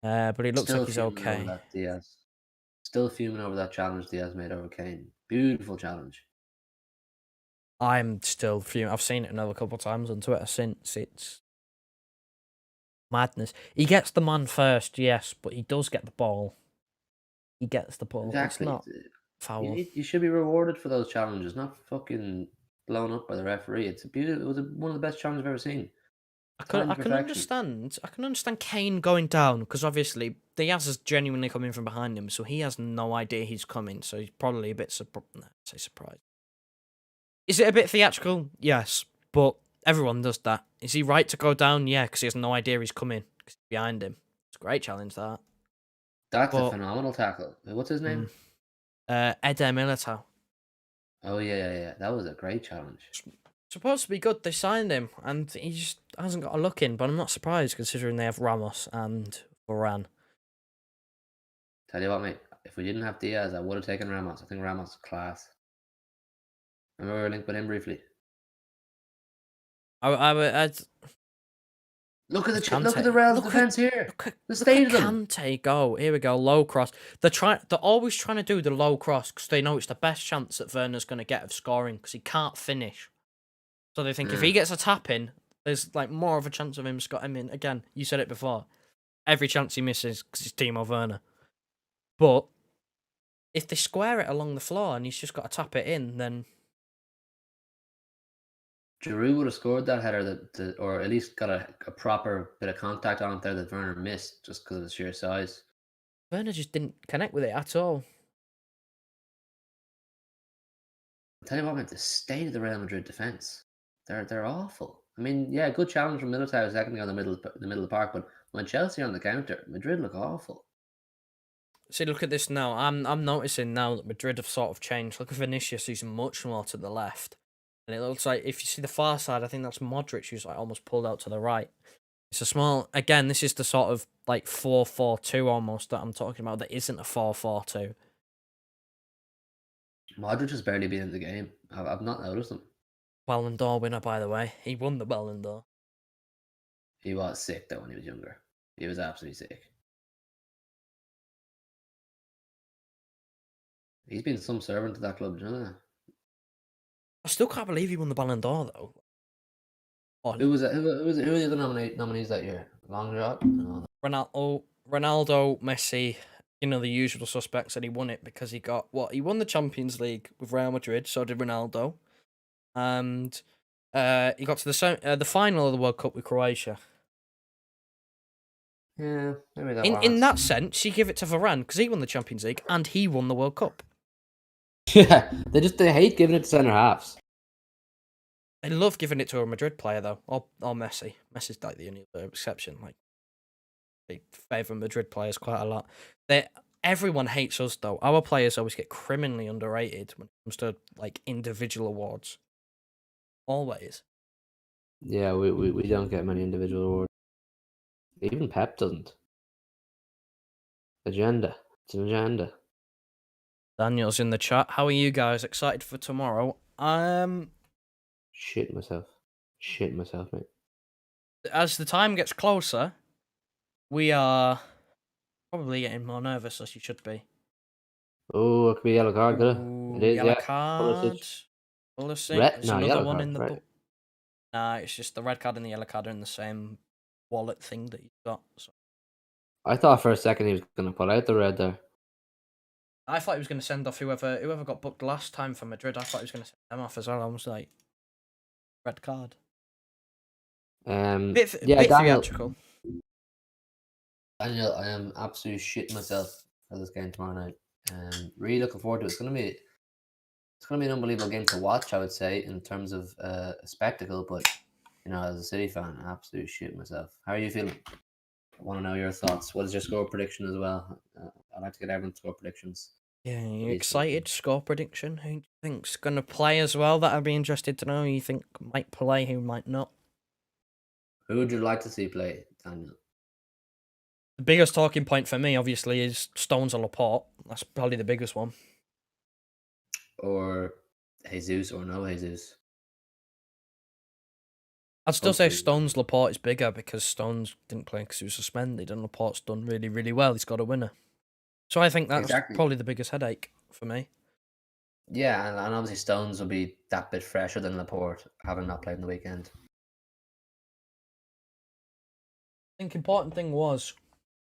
But he looks Still like he's fuming okay. over that, Diaz. Still fuming over that challenge Diaz made over Kane. Beautiful challenge. I'm still fuming. I've seen it another couple of times on Twitter since. It's madness. He gets the man first, yes, but he does get the ball. He gets the ball. Exactly. It's not foul. You should be rewarded for those challenges, not fucking blown up by the referee. It's a beautiful. It was one of the best challenges I've ever seen. I can understand Kane going down because obviously Diaz is genuinely coming from behind him, so he has no idea he's coming. So he's probably a bit surprised. Is it a bit theatrical? Yes, but everyone does that. Is he right to go down? Yeah, because he has no idea he's coming because he's behind him. It's a great challenge that. That's a phenomenal tackle. What's his name? Eder Militao. Oh yeah. That was a great challenge. Supposed to be good. They signed him, and he just hasn't got a look in. But I'm not surprised considering they have Ramos and Varane. Tell you what, mate. If we didn't have Diaz, I would have taken Ramos. I think Ramos is class. Remember we were linked with him briefly. I'd look at the Real defense here. The state of them. Kante go. Here we go. Low cross. They're always trying to do the low cross because they know it's the best chance that Werner's going to get of scoring because he can't finish. So they think if he gets a tap in, there's like more of a chance of him I mean, again, you said it before. Every chance he misses because it's Timo Werner. But if they square it along the floor and he's just got to tap it in, then Giroud would have scored that header or at least got a proper bit of contact on it there that Werner missed just because of the sheer size. Werner just didn't connect with it at all. I'll tell you what, mate, the state of the Real Madrid defense. They're awful. I mean, yeah, good challenge from Militao secondly on the middle of the park, but when Chelsea are on the counter, Madrid look awful. See, look at this now. I'm noticing now that Madrid have sort of changed. Look at Vinicius, he's much more to the left. And it looks like, if you see the far side, I think that's Modric who's like almost pulled out to the right. It's a small... Again, this is the sort of like 4-4-2 almost that I'm talking about that isn't a 4-4-2. Modric has barely been in the game. I've not noticed him. Ballon d'Or winner, by the way. He won the Ballon d'Or. He was sick, though, when he was younger. He was absolutely sick. He's been some servant to that club, do you know that? I still can't believe he won the Ballon d'Or, though. Who were the other nominees that year? Long shot? Ronaldo, Messi, the usual suspects, and he won it because he won the Champions League with Real Madrid, so did Ronaldo. And he got to the final of the World Cup with Croatia. Yeah, maybe that in that sense, you give it to Varane because he won the Champions League and he won the World Cup. Yeah, they hate giving it to centre halves. I love giving it to a Madrid player though, or Messi. Messi's like the only exception. Like they favour Madrid players quite a lot. Everyone hates us though. Our players always get criminally underrated when it comes to like individual awards. Always. Yeah, we don't get many individual awards. Even Pep doesn't. Agenda. It's an agenda. Daniel's in the chat. How are you guys? Excited for tomorrow? Shit myself, mate. As the time gets closer, we are probably getting more nervous as you should be. Oh, it could be yellow card, could it? It is, Yellow yeah. card. Pulisic. Red? There's No, another yellow one card, in the right. book. Nah, it's just the red card and the yellow card are in the same wallet thing that you've got. So. I thought for a second he was going to pull out the red there. I thought he was going to send off whoever got booked last time for Madrid. I thought he was going to send them off as well. I was like, red card. Bit Daniel, theatrical. Daniel, I am absolutely shitting myself for this game tomorrow night. Really looking forward to it. It's gonna be an unbelievable game to watch, I would say, in terms of a spectacle. But as a City fan, I'm absolutely shitting myself. How are you feeling? I want to know your thoughts. What is your score prediction as well? I'd like to get everyone's score predictions. Yeah, you excited? Score prediction? Who do you think's going to play as well? That I'd be interested to know. Who you think might play, who might not? Who would you like to see play, Daniel? The biggest talking point for me, obviously, is Stones or Laporte. That's probably the biggest one. Or Jesus or no Jesus? I'd still say Stones Laporte is bigger because Stones didn't play because he was suspended, and Laporte's done really, really well. He's got a winner. So I think that's probably the biggest headache for me. Yeah, and obviously Stones will be that bit fresher than Laporte, having not played in the weekend. I think important thing was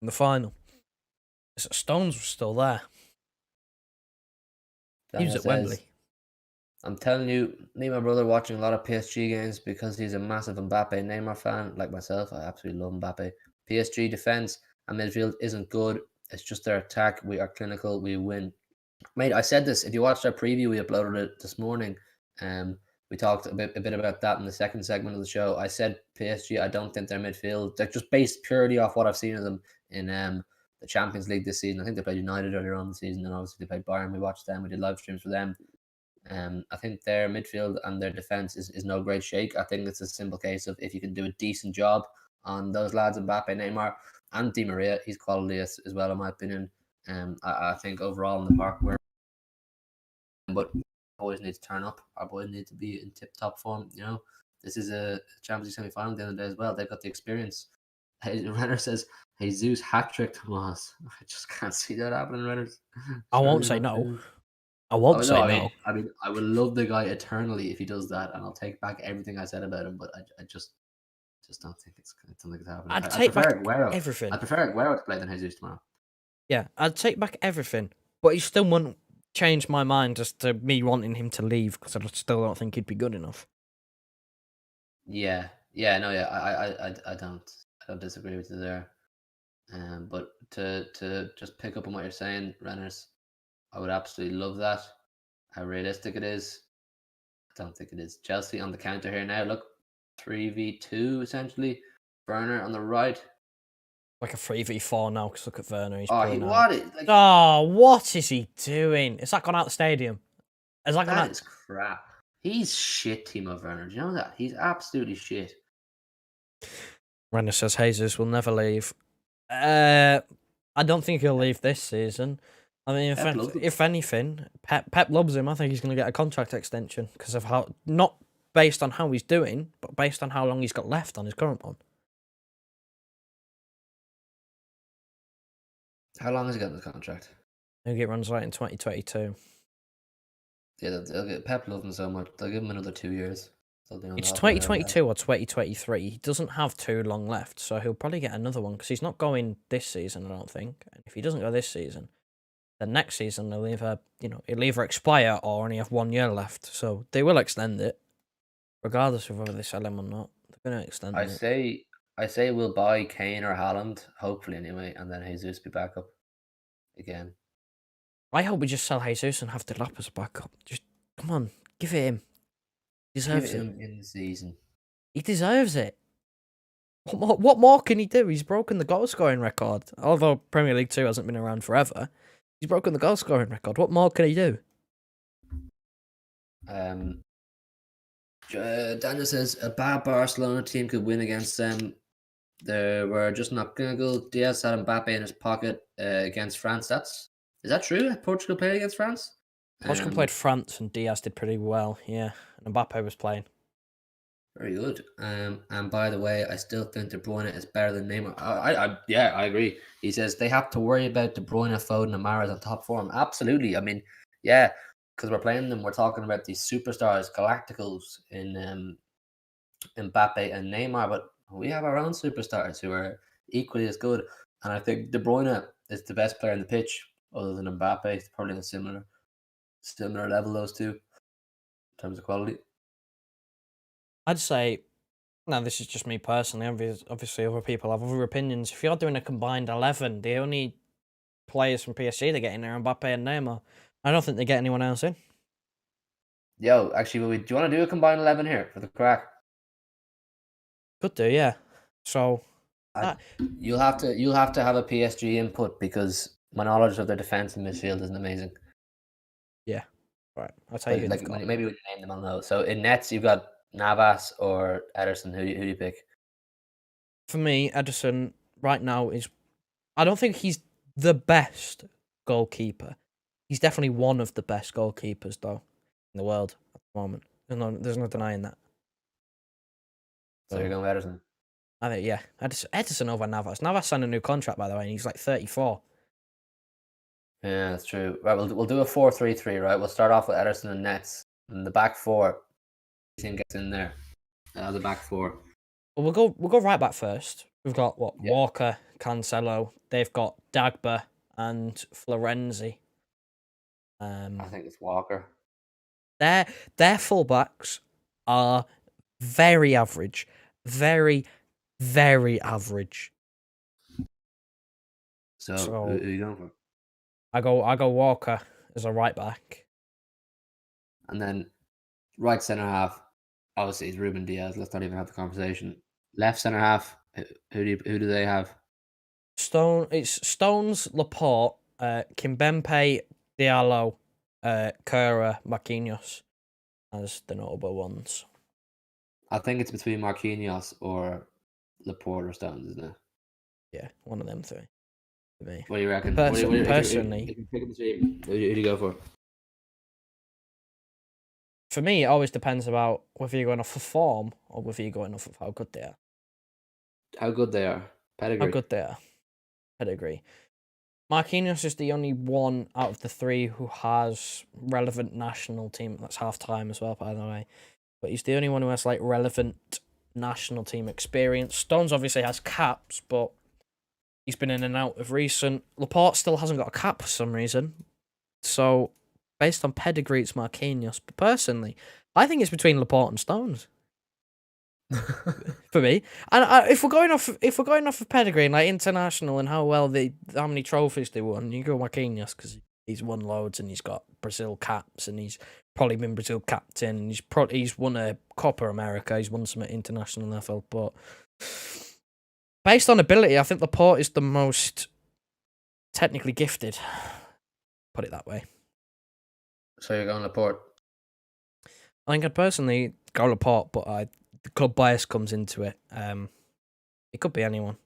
in the final is that Stones was still there. He was at Wembley. I'm telling you, me and my brother watching a lot of PSG games because he's a massive Mbappe Neymar fan, like myself. I absolutely love Mbappe. PSG defense and midfield isn't good. It's just their attack. We are clinical. We win. Mate, I said this. If you watched our preview, we uploaded it this morning. We talked a bit about that in the second segment of the show. I said PSG. I don't think their midfield. They're just based purely off what I've seen of them in the Champions League this season. I think they played United earlier on the season, and obviously they played Bayern. We watched them. We did live streams for them. I think their midfield and their defense is no great shake. I think it's a simple case of if you can do a decent job on those lads, Mbappe, Neymar, and Di Maria, he's quality as well, in my opinion. I think overall in the park, but boys need to turn up. Our boys need to be in tip-top form. This is a Champions League semi-final at the end of the day as well. They've got the experience. Renner says, Jesus hat-trick Tomas. I just can't see that happening, Renner. I won't say no. I won't say no. I mean, I would love the guy eternally if he does that, and I'll take back everything I said about him. But I just don't think it's happening. I'd take back everything. I prefer Aguero to play than Jesus tomorrow. Yeah, I'd take back everything, but he still wouldn't change my mind as to me wanting him to leave because I still don't think he'd be good enough. Yeah, I don't disagree with you there. But to just pick up on what you're saying, Renners, I would absolutely love that. How realistic it is, I don't think it is. Chelsea on the counter here now. Look, 3v2 essentially. Werner on the right. Like a 3v4 now, because look at Werner. He's what is he doing? Is that gone out the stadium? That is crap. He's shit, Timo Werner. Do you know that? He's absolutely shit. Renner says Jesus will never leave. I don't think he'll leave this season. I mean, if anything, Pep loves him. I think he's going to get a contract extension because of how, not based on how he's doing, but based on how long he's got left on his current one. How long has he got the contract? I think it runs out in 2022. Yeah, they'll get Pep loves him so much. They'll give him another 2 years. It's 2022 or 2023. He doesn't have too long left, so he'll probably get another one because he's not going this season, I don't think. And if he doesn't go this season, then next season he'll either expire or only have 1 year left. So they will extend it, regardless of whether they sell him or not. They're going to extend it. I say we'll buy Kane or Haaland, hopefully anyway, and then Jesus be back up again. I hope we just sell Jesus and have Delap as a backup. Just come on, give it him. He Give it deserves it. him in the season. He deserves it. What more can he do? He's broken the goal scoring record. Although Premier League 2 hasn't been around forever, he's broken the goal scoring record. What more can he do? Daniel says a bad Barcelona team could win against them. They were just not going to go. Diaz had Mbappe in his pocket against France. Is that true? Portugal played against France? Portugal played France and Diaz did pretty well, yeah. And Mbappe was playing. Very good. And by the way, I still think De Bruyne is better than Neymar. I agree. He says they have to worry about De Bruyne, Foden, and Mahrez on top form. Absolutely. I mean, yeah, because we're playing them. We're talking about these superstars, Galacticals in Mbappe and Neymar, but we have our own superstars who are equally as good. And I think De Bruyne is the best player in the pitch, other than Mbappe. It's probably a similar level, those two, in terms of quality. I'd say, now this is just me personally, obviously other people have other opinions. If you're doing a combined 11, the only players from PSG that get in there are Mbappe and Neymar. I don't think they get anyone else in. Yo, actually, do you want to do a combined 11 here for the crack? Could do, yeah. So you'll have to have a PSG input because my knowledge of their defense and midfield isn't amazing. Yeah, right. I'll tell you. Like maybe we can name them. I'll know. So in nets, you've got Navas or Ederson. Who do you pick? For me, Ederson right now is. I don't think he's the best goalkeeper. He's definitely one of the best goalkeepers, though, in the world at the moment. There's no denying that. So you're going with Ederson? I think, yeah. Ederson over Navas. Navas signed a new contract, by the way, and he's like 34. Yeah, that's true. Right, we'll do a 4-3-3. Right, we'll start off with Ederson and nets, and the back four. Team gets in there. The back four. Well, we'll go right back first. We've got Walker, Cancelo. They've got Dagba and Florenzi. I think it's Walker. Their fullbacks are very average, very, very average. So who are you going for? I go Walker as a right back, and then right centre half. Obviously, it's Ruben Diaz. Let's not even have the conversation. Left centre half. Who do they have? It's Stones, Laporte, Kimpembe, Diallo, Kura, Marquinhos as the notable ones. I think it's between Marquinhos or Laporte or Stones, isn't it? Yeah, one of them three. For me. What do you reckon? Personally, if you pick between, who do you go for? For me, it always depends about whether you're going off of form or whether you're going off of how good they are. How good they are. Pedigree. How good they are. Pedigree. Marquinhos is the only one out of the three who has relevant national team. That's half time as well, by the way. But he's the only one who has like relevant national team experience. Stones obviously has caps, but he's been in and out of recent. Laporte still hasn't got a cap for some reason. So, based on pedigree, it's Marquinhos. But personally, I think it's between Laporte and Stones. For me, and if we're going off of pedigree and like international and how many trophies they won, you go Marquinhos because he's won loads and he's got Brazil caps and he's probably been Brazil captain and he's won a Copa America, he's won some at international level. But based on ability, I think Laporte is the most technically gifted. Put it that way. So you're going Laporte? I think I'd personally go Laporte, but the club bias comes into it. It could be anyone.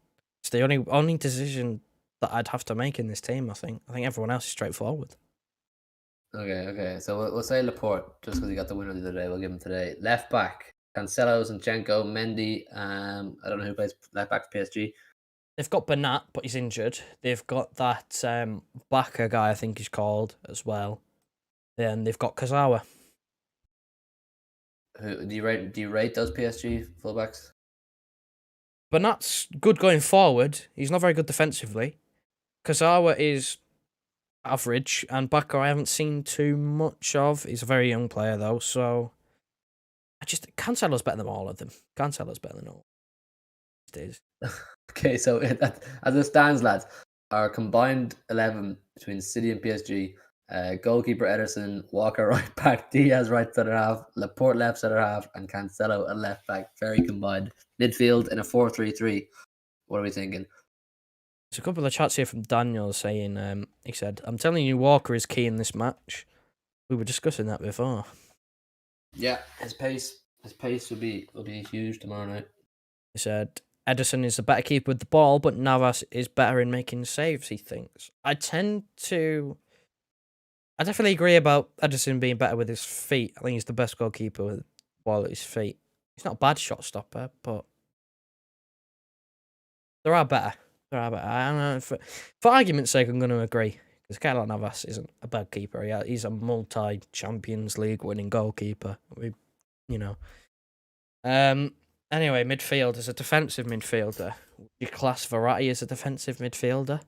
It's the only decision that I'd have to make in this team. I think everyone else is straightforward. Okay. So we'll say Laporte just because he got the winner the other day. We'll give him today. Left back: Cancelo, Zinchenko, Mendy. I don't know who plays left back for PSG. They've got Bernat, but he's injured. They've got that Baka guy, I think he's called as well. Then they've got Kazawa. Who do you rate those PSG fullbacks? Bernat's good going forward. He's not very good defensively. Kazawa is average, and Baka I haven't seen too much of. He's a very young player though, so Cancelo's better than all of them. Cancelo's better than all. It is. Okay, so as it stands, lads, our combined 11 between City and PSG Goalkeeper Ederson, Walker right back, Diaz right centre half, Laporte left centre half, and Cancelo at left back. Very combined. Midfield in a 4-3-3. What are we thinking? There's a couple of chats here from Daniel saying, he said, I'm telling you, Walker is key in this match. We were discussing that before. Yeah, his pace will be huge tomorrow night. He said, Ederson is the better keeper with the ball, but Navas is better in making saves, he thinks. I definitely agree about Ederson being better with his feet. I think he's the best goalkeeper with the ball at his feet. He's not a bad shot stopper, but there are better. I don't know. For argument's sake, I'm going to agree. Because Keylor Navas isn't a bad keeper. He's a multi-Champions League winning goalkeeper. Anyway, midfield as a defensive midfielder. Would you class Verratti as a defensive midfielder?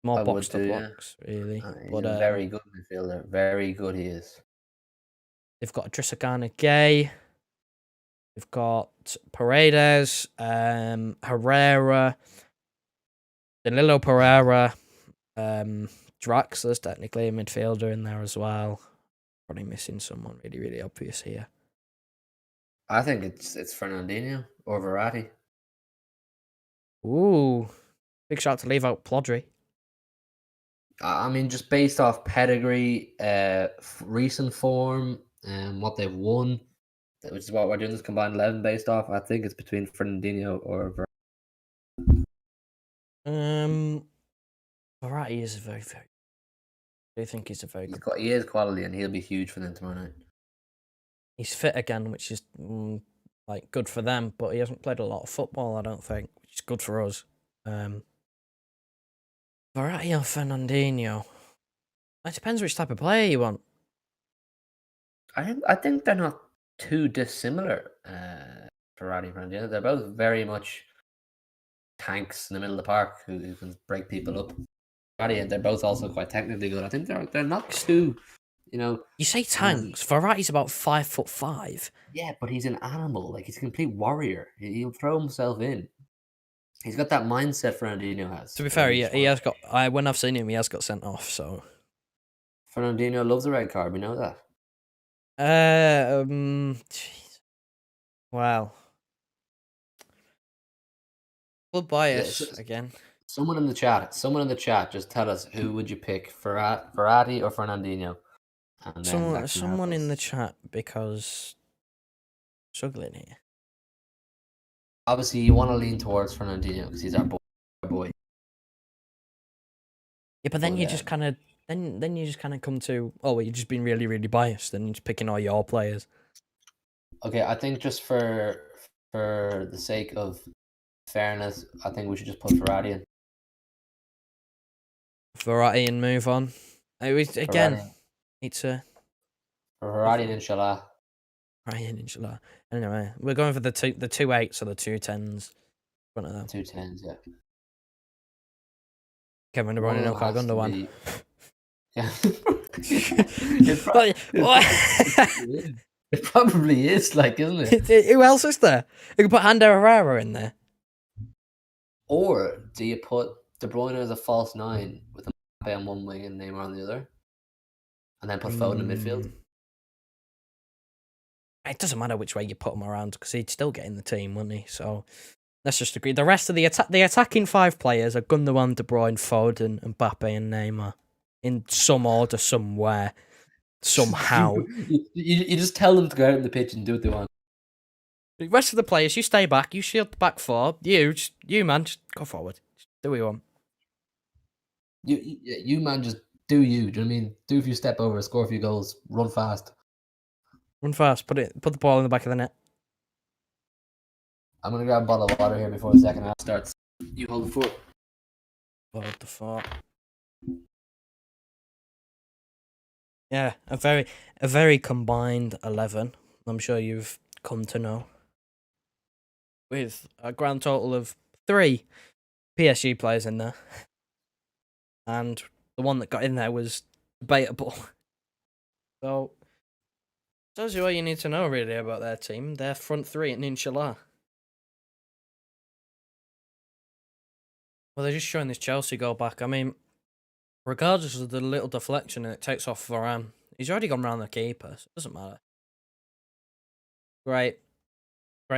More box to box, really. He's a very good midfielder. Very good he is. They've got Trisagana Gay. They've got Paredes, Herrera, Danilo Pereira, Draxler's technically a midfielder in there as well. Probably missing someone really, really obvious here. I think it's Fernandinho or Verratti. Ooh, big shout to leave out Plodry. I mean, just based off pedigree, recent form, and what they've won, which is what we're doing this combined 11 based off. I think it's between Fernandinho or Verratti. Verratti is a very, very. I do think he's a very good. He is quality, and he'll be huge for them tomorrow night. He's fit again, which is good for them, but he hasn't played a lot of football, I don't think, which is good for us. Verratti or Fernandinho. It depends which type of player you want. I think they're not too dissimilar. Verratti and Fernandinho, they're both very much tanks in the middle of the park who can break people up. Verratti, they're both also quite technically good. I think they're not too. You say tanks. Verratti's about 5'5". Yeah, but he's an animal. Like, he's a complete warrior. He'll throw himself in. He's got that mindset Fernandinho has. To be fair, he has got. When I've seen him, he has got sent off. So Fernandinho loves a red card. We know that. Wow. Full bias again. Someone in the chat, just tell us who would you pick, Verratti or Fernandinho? And someone in the chat, because I'm struggling here. Obviously, you want to lean towards Fernandinho because he's our boy. Yeah, but then you just kind of come to, you're just being really, really biased and you're just picking all your players. Okay, I think just for the sake of fairness, I think we should just put Verratti in. Verratti and move on. It's a Verratti and Inshallah. Ryan, inshallah. Anyway, we're going for the 2-8s or the 2-10s. Front of them. 2-10s, yeah. Kevin De Bruyne and Ilkay Gundogan. It probably is, isn't it? Who else is there? You can put Ander Herrera in there. Or do you put De Bruyne as a false 9 with Mbappe on one wing and Neymar on the other? And then put Foden in midfield? It doesn't matter which way you put him around because he'd still get in the team, wouldn't he? So let's just agree. The rest of the attacking 5 players are Gundogan, De Bruyne, Foden, Mbappe, and Neymar in some order, somewhere, somehow. you just tell them to go out on the pitch and do what they want. The rest of the players, you stay back. You shield the back 4. You man, just go forward. Just do what you want. You man, just do you. Do you know what I mean? Do a few step over, score a few goals, run fast. Run fast. Put the ball in the back of the net. I'm gonna grab a bottle of water here before the second half starts. You hold the fort. Hold the fort. Yeah, a very combined 11. I'm sure you've come to know. With a grand total of 3 PSG players in there. And the one that got in there was debatable. So, tells you what you need to know, really, about their team. Their front 3 and Inshallah. Well, they're just showing this Chelsea goal back. I mean, Regardless of the little deflection and it takes off Varane, he's already gone round the keeper, so it doesn't matter. Great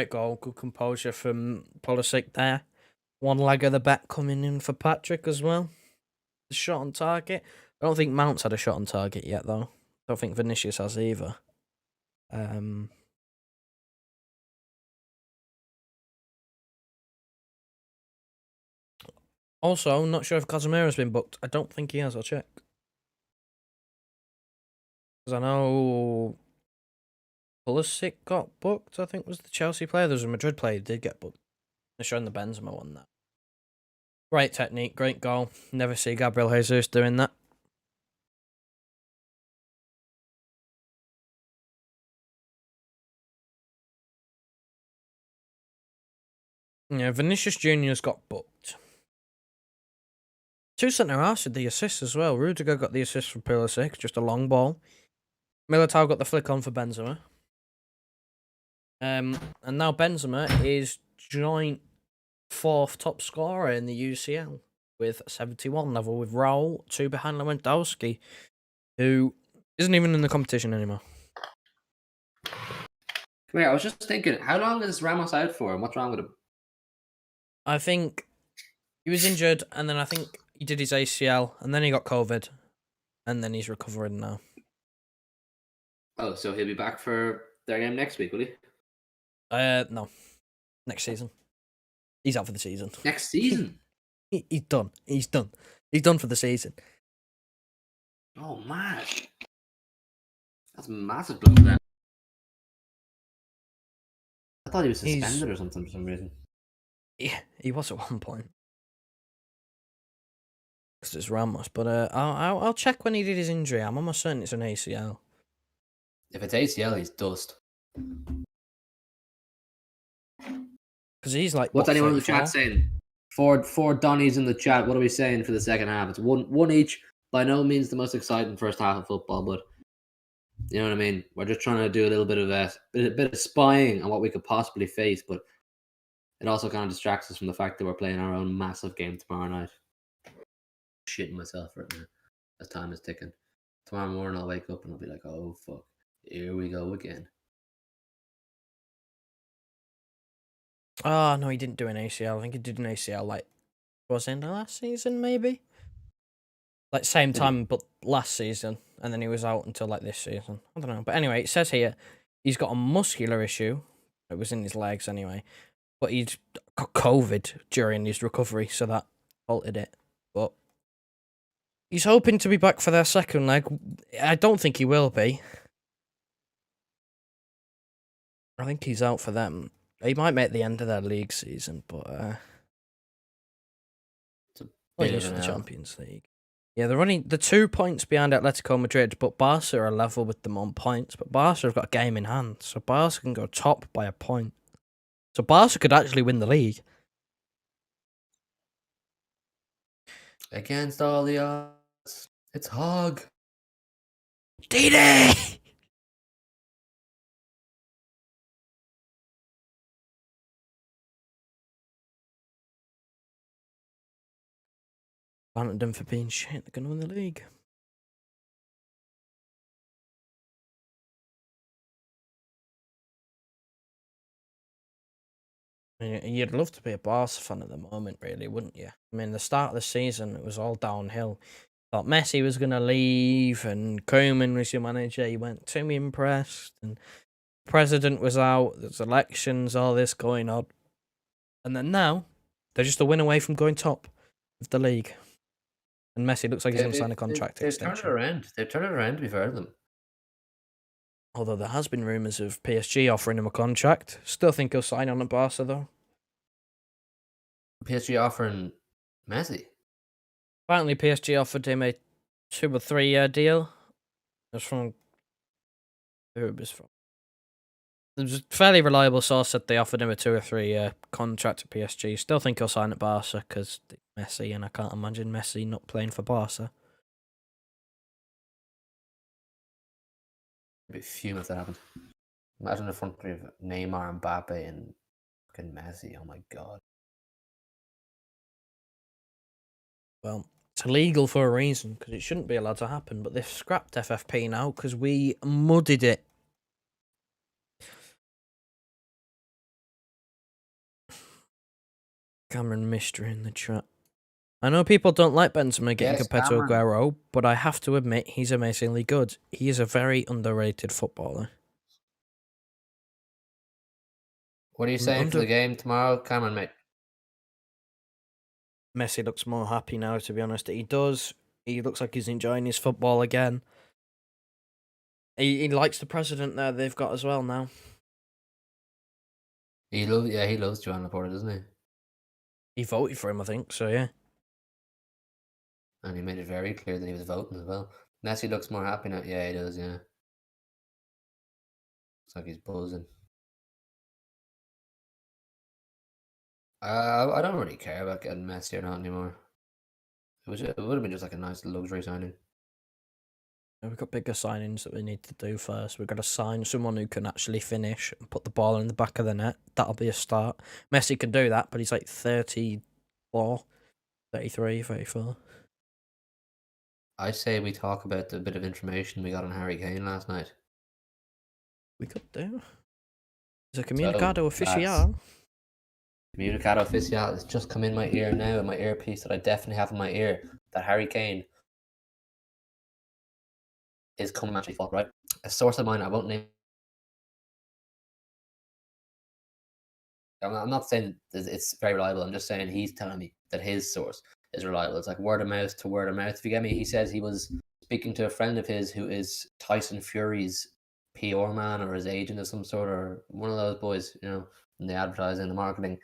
goal, good composure from Pulisic there. One leg of the bet coming in for Patrick as well. The shot on target. I don't think Mount's had a shot on target yet, though. I don't think Vinicius has either. Also, I'm not sure if Casemiro's been booked. I don't think he has. I'll check. Because I know Pulisic got booked, I think was the Chelsea player. There was a Madrid player who did get booked. They're showing the Benzema one there. Great technique, great goal. Never see Gabriel Jesus doing that. Yeah, Vinicius Junior's got booked. Two centre-halves with the assist as well. Rudiger got the assist from Pulisic, just a long ball. Militao got the flick on for Benzema. And now Benzema is joint 4th top scorer in the UCL with 71 level, with Raul 2 behind Lewandowski, who isn't even in the competition anymore. Come here, I was just thinking, how long is Ramos out for and what's wrong with him? I think he was injured, and then I think he did his ACL, and then he got COVID, and then he's recovering now. Oh, so he'll be back for their game next week, will he? No. Next season. He's out for the season. Next season? He's done. He's done. He's done for the season. Oh, man. That's a massive blow for them. I thought he was suspended or something for some reason. Yeah, he was at one point. Because it's Ramos, but I'll check when he did his injury. I'm almost certain it's an ACL. If it's ACL, he's dust. Because he's like, what's anyone in the chat saying? Four Donnies in the chat. What are we saying for the second half? It's one each. By no means the most exciting first half of football, but you know what I mean. We're just trying to do a little bit of a bit of spying on what we could possibly face, but it also kind of distracts us from the fact that we're playing our own massive game tomorrow night. Shitting myself right now as time is ticking. Tomorrow morning I'll wake up and I'll be like, oh fuck, here we go again. Oh no, he didn't do an ACL. I think he did an ACL like was in the last season, maybe. Like same time, but last season, and then he was out until like this season. I don't know, but anyway, it says here he's got a muscular issue. It was in his legs anyway, but he'd got COVID during his recovery, so that altered it. But he's hoping to be back for their second leg. I don't think he will be. I think he's out for them. He might make the end of their league season, but he's in the Champions League. Yeah, they're 2 points behind Atletico Madrid, but Barca are level with them on points. But Barca have got a game in hand, so Barca can go top by a point. So Barca could actually win the league. Against all the odds, it's Hog. DD! Planted them for being shit. They're going to win the league. You'd love to be a Barca fan at the moment, really, wouldn't you? I mean, the start of the season, it was all downhill. Thought Messi was going to leave, and Koeman was your manager. You weren't too impressed, and the president was out. There's elections, all this going on. And then now, they're just a win away from going top of the league. And Messi looks like he's going to sign a contract extension. They've turned it around. They've turned it around, to be fair to them. Although there has been rumours of PSG offering him a contract. Still think he'll sign on at Barca, though. PSG offering Messi? Apparently PSG offered him a 2 or 3 year deal. It was from... Who it was from? There was a fairly reliable source that they offered him a 2 or 3 year contract at PSG. Still think he'll sign at Barca because Messi, and I can't imagine Messi not playing for Barca. I'd be fuming if that happened. Imagine the front three of Neymar, Mbappe, and fucking Messi. Oh my god. Well, It's illegal for a reason because it shouldn't be allowed to happen. But they've scrapped FFP now because we muddied it. Cameron Mystery in the chat. I know people don't like Benzema getting Yes, compared to Cameron. Aguero, but I have to admit he's amazingly good. He is a very underrated footballer. What are you saying for the game tomorrow, Cameron, mate? Messi looks more happy now, to be honest. He does. He looks like he's enjoying his football again. He likes the president there they've got as well now. He loves Joan Laporta, doesn't he? He voted for him, I think, so yeah. And he made it very clear that he was voting as well. Messi looks more happy now. Yeah, he does, yeah. Looks like he's buzzing. I don't really care about getting Messi or not anymore. It would have been just like a nice luxury signing. We've got bigger signings that we need to do first. We've got to sign someone who can actually finish and put the ball in the back of the net. That'll be a start. Messi can do that, but he's like 34, 33, 34. I say we talk about the bit of information we got on Harry Kane last night. We could do. There's a comunicado oficial. Comunicado oficial has just come in my ear now, in my earpiece that I definitely have in my ear, that Harry Kane is coming actually fought, right? A source of mine, I won't name. I'm not saying it's very reliable. I'm just saying he's telling me that his source is reliable. It's like word of mouth to word of mouth. If you get me, he says he was speaking to a friend of his who is Tyson Fury's PR man or his agent of some sort, or one of those boys, you know, in the advertising, the marketing.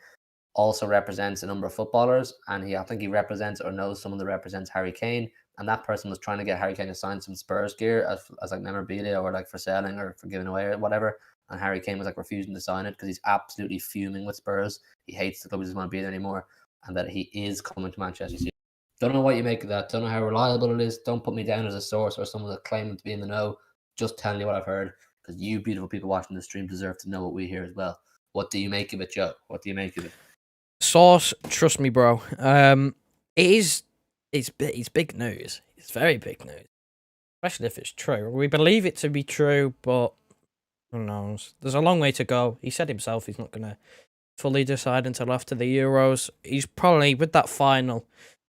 Also represents a number of footballers, and I think he represents or knows someone that represents Harry Kane, and that person was trying to get Harry Kane to sign some Spurs gear as like memorabilia or like for selling or for giving away or whatever, and Harry Kane was like refusing to sign it because he's absolutely fuming with Spurs. He hates the club, he doesn't want to be there anymore, and that he is coming to Manchester City. Don't know what you make of that, don't know how reliable it is, don't put me down as a source or someone that claiming to be in the know, just telling you what I've heard, because you beautiful people watching the stream deserve to know what we hear as well. What do you make of it, Joe? What do you make of it? Source, trust me, bro. It's big news. It's very big news, especially if it's true. We believe it to be true, but who knows? There's a long way to go. He said himself he's not gonna fully decide until after the Euros. He's probably with that final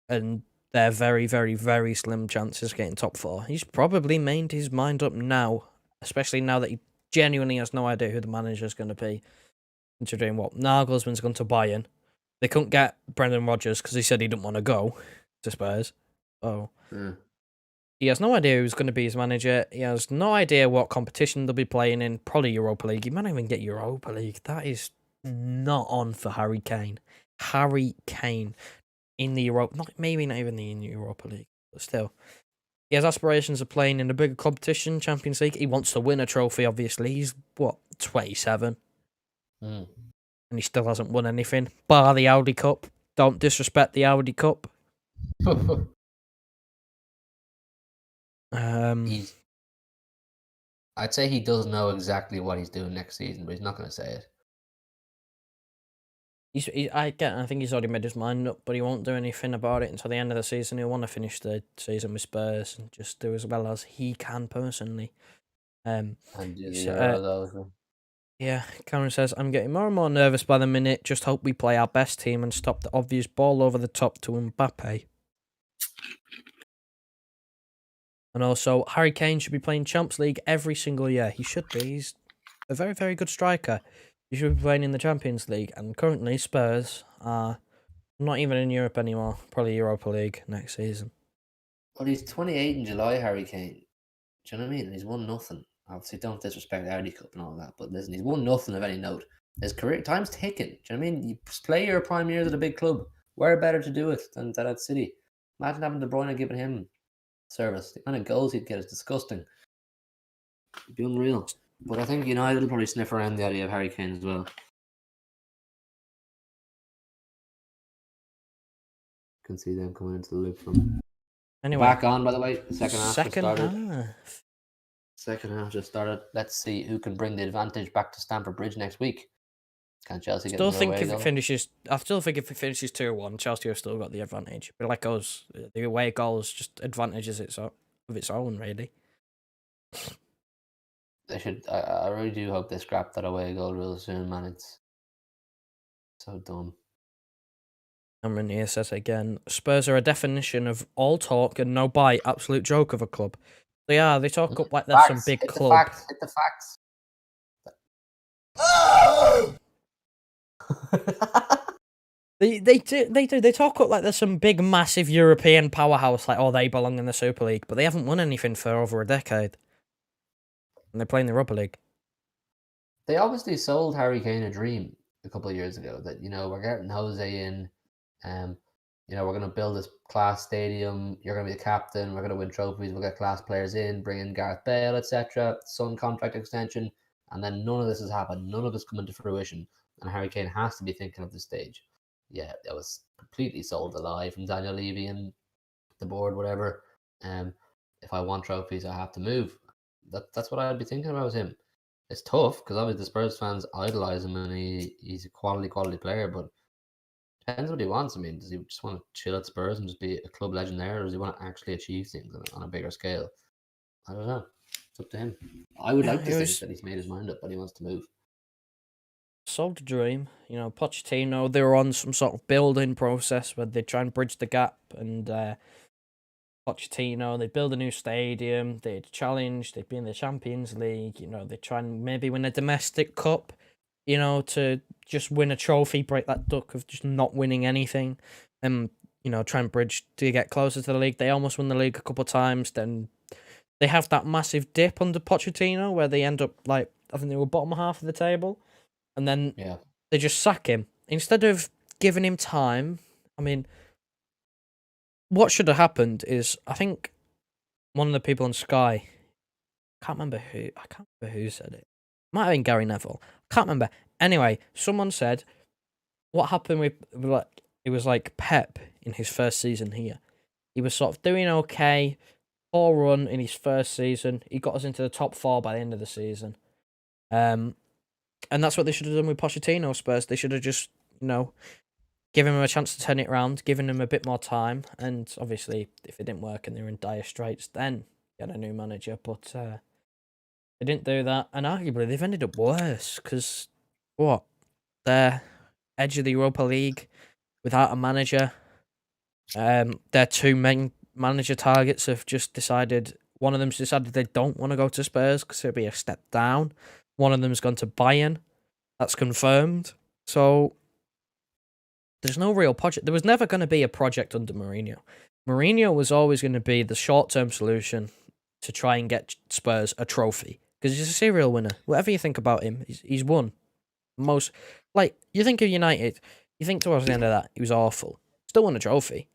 and their very, very, very slim chances getting top four. He's probably made his mind up now, especially now that he genuinely has no idea who the manager is going to be. Considering what Nagelsmann's gone to Bayern. They couldn't get Brendan Rodgers because he said he didn't want to go to Spurs. Oh. He has no idea who's going to be his manager. He has no idea what competition they'll be playing in. Probably Europa League. He might not even get Europa League. That is not on for Harry Kane. Harry Kane in the maybe not even in the Europa League, but still. He has aspirations of playing in a bigger competition, Champions League. He wants to win a trophy, obviously. He's, 27? And he still hasn't won anything, bar the Audi Cup. Don't disrespect the Audi Cup. I'd say he does know exactly what he's doing next season, but he's not going to say it. I think he's already made his mind up, but he won't do anything about it until the end of the season. He'll want to finish the season with Spurs and just do as well as he can personally. And do the Euros, yeah, Cameron says, I'm getting more and more nervous by the minute. Just hope we play our best team and stop the obvious ball over the top to Mbappe. And also, Harry Kane should be playing Champions League every single year. He should be. He's a very, very good striker. He should be playing in the Champions League. And currently, Spurs are not even in Europe anymore. Probably Europa League next season. Well, he's 28 in July, Harry Kane. Do you know what I mean? And he's won nothing. Obviously, don't disrespect the Audi Cup and all that, but listen, he's won nothing of any note. His career time's ticking. Do you know what I mean? You play your prime years at a big club. Where better to do it than at City? Imagine having De Bruyne giving him service. The kind of goals he'd get is disgusting. It'd be unreal. But I think United will probably sniff around the idea of Harry Kane as well. Can see them coming into the loop from. Anyway, back on, by the way. Second half just started. Half. Second half just started. Let's see who can bring the advantage back to Stamford Bridge next week. Can Chelsea get Still another think away if it goal? finishes, I still think if it finishes 2-1, Chelsea have still got the advantage. But like us, the away goal is just advantages of its own, really. They should. I really do hope they scrap that away goal real soon, man. It's so dumb. Cameron here says again, Spurs are a definition of all talk and no bite, absolute joke of a club. They are. They talk up like they're some Facts. big Hit the club. facts. Hit the facts. They do. They talk up like they're some big, massive European powerhouse. Like, oh, they belong in the Super League, but they haven't won anything for over a decade, and they're playing the Europa League. They obviously sold Harry Kane a dream a couple of years ago that we're getting Jose in, we're going to build this class stadium. You're going to be the captain. We're going to win trophies. We'll get class players in, bring in Gareth Bale, etc. Son contract extension, and then none of this has happened. None of it's come into fruition, and Harry Kane has to be thinking of this stage. Yeah, that was completely sold a lie from Daniel Levy and the board, whatever. If I want trophies, I have to move. That's what I'd be thinking about him. It's tough because obviously the Spurs fans idolize him and he's a quality player, but depends what he wants. I mean, does he just want to chill at Spurs and just be a club legend there, or does he want to actually achieve things on a bigger scale? I don't know. It's up to him. I would like to think that he's made his mind up, but he wants to move. Sold a dream. Pochettino, they were on some sort of building process where they try and bridge the gap, and Pochettino, they build a new stadium, they'd challenge, they'd be in the Champions League, they try and maybe win a domestic cup, to just win a trophy, break that duck of just not winning anything, and, try and bridge to get closer to the league. They almost won the league a couple of times, then they have that massive dip under Pochettino where they end up, like, I think they were bottom half of the table, and then they just sack him. Instead of giving him time, I mean, what should have happened is, I think one of the people on Sky, I can't remember who said it. Might have been Gary Neville. I can't remember. Anyway, someone said, what happened with like, it was like Pep in his first season here. He was sort of doing okay, poor run in his first season. He got us into the top 4 by the end of the season. And that's what they should have done with Pochettino Spurs. They should have just, given him a chance to turn it around, giving him a bit more time. And obviously, if it didn't work and they were in dire straits, then get a new manager. But they didn't do that. And arguably, they've ended up worse because, they're edge of the Europa League without a manager. Their 2 main manager targets have just decided, one of them's decided they don't want to go to Spurs because it'll be a step down. One of them's gone to Bayern. That's confirmed. So there's no real project. There was never going to be a project under Mourinho. Mourinho was always going to be the short-term solution to try and get Spurs a trophy because he's a serial winner. Whatever you think about him, he's won most. Like, you think of United, you think towards the end of that he was awful. Still won a trophy.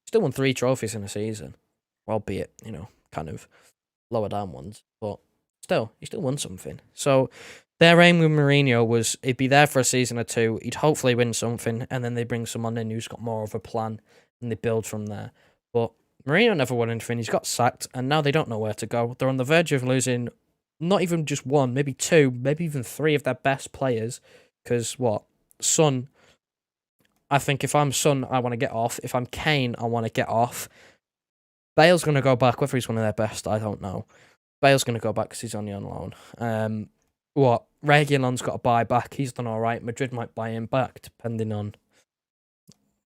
Still won 3 trophies in a season, albeit kind of lower down ones, but still he still won something. So their aim with Mourinho was he'd be there for a season or 2, he'd hopefully win something, and then they bring someone in who's got more of a plan, and they build from there. But Mourinho never won anything, he's got sacked, and now they don't know where to go. They're on the verge of losing not even just 1, maybe 2, maybe even 3 of their best players, because Son, I think if I'm Son, I want to get off. If I'm Kane, I want to get off. Bale's going to go back, whether he's one of their best, I don't know. Bale's going to go back because he's only on loan. Reguilon's got to buy back. He's done all right. Madrid might buy him back, depending on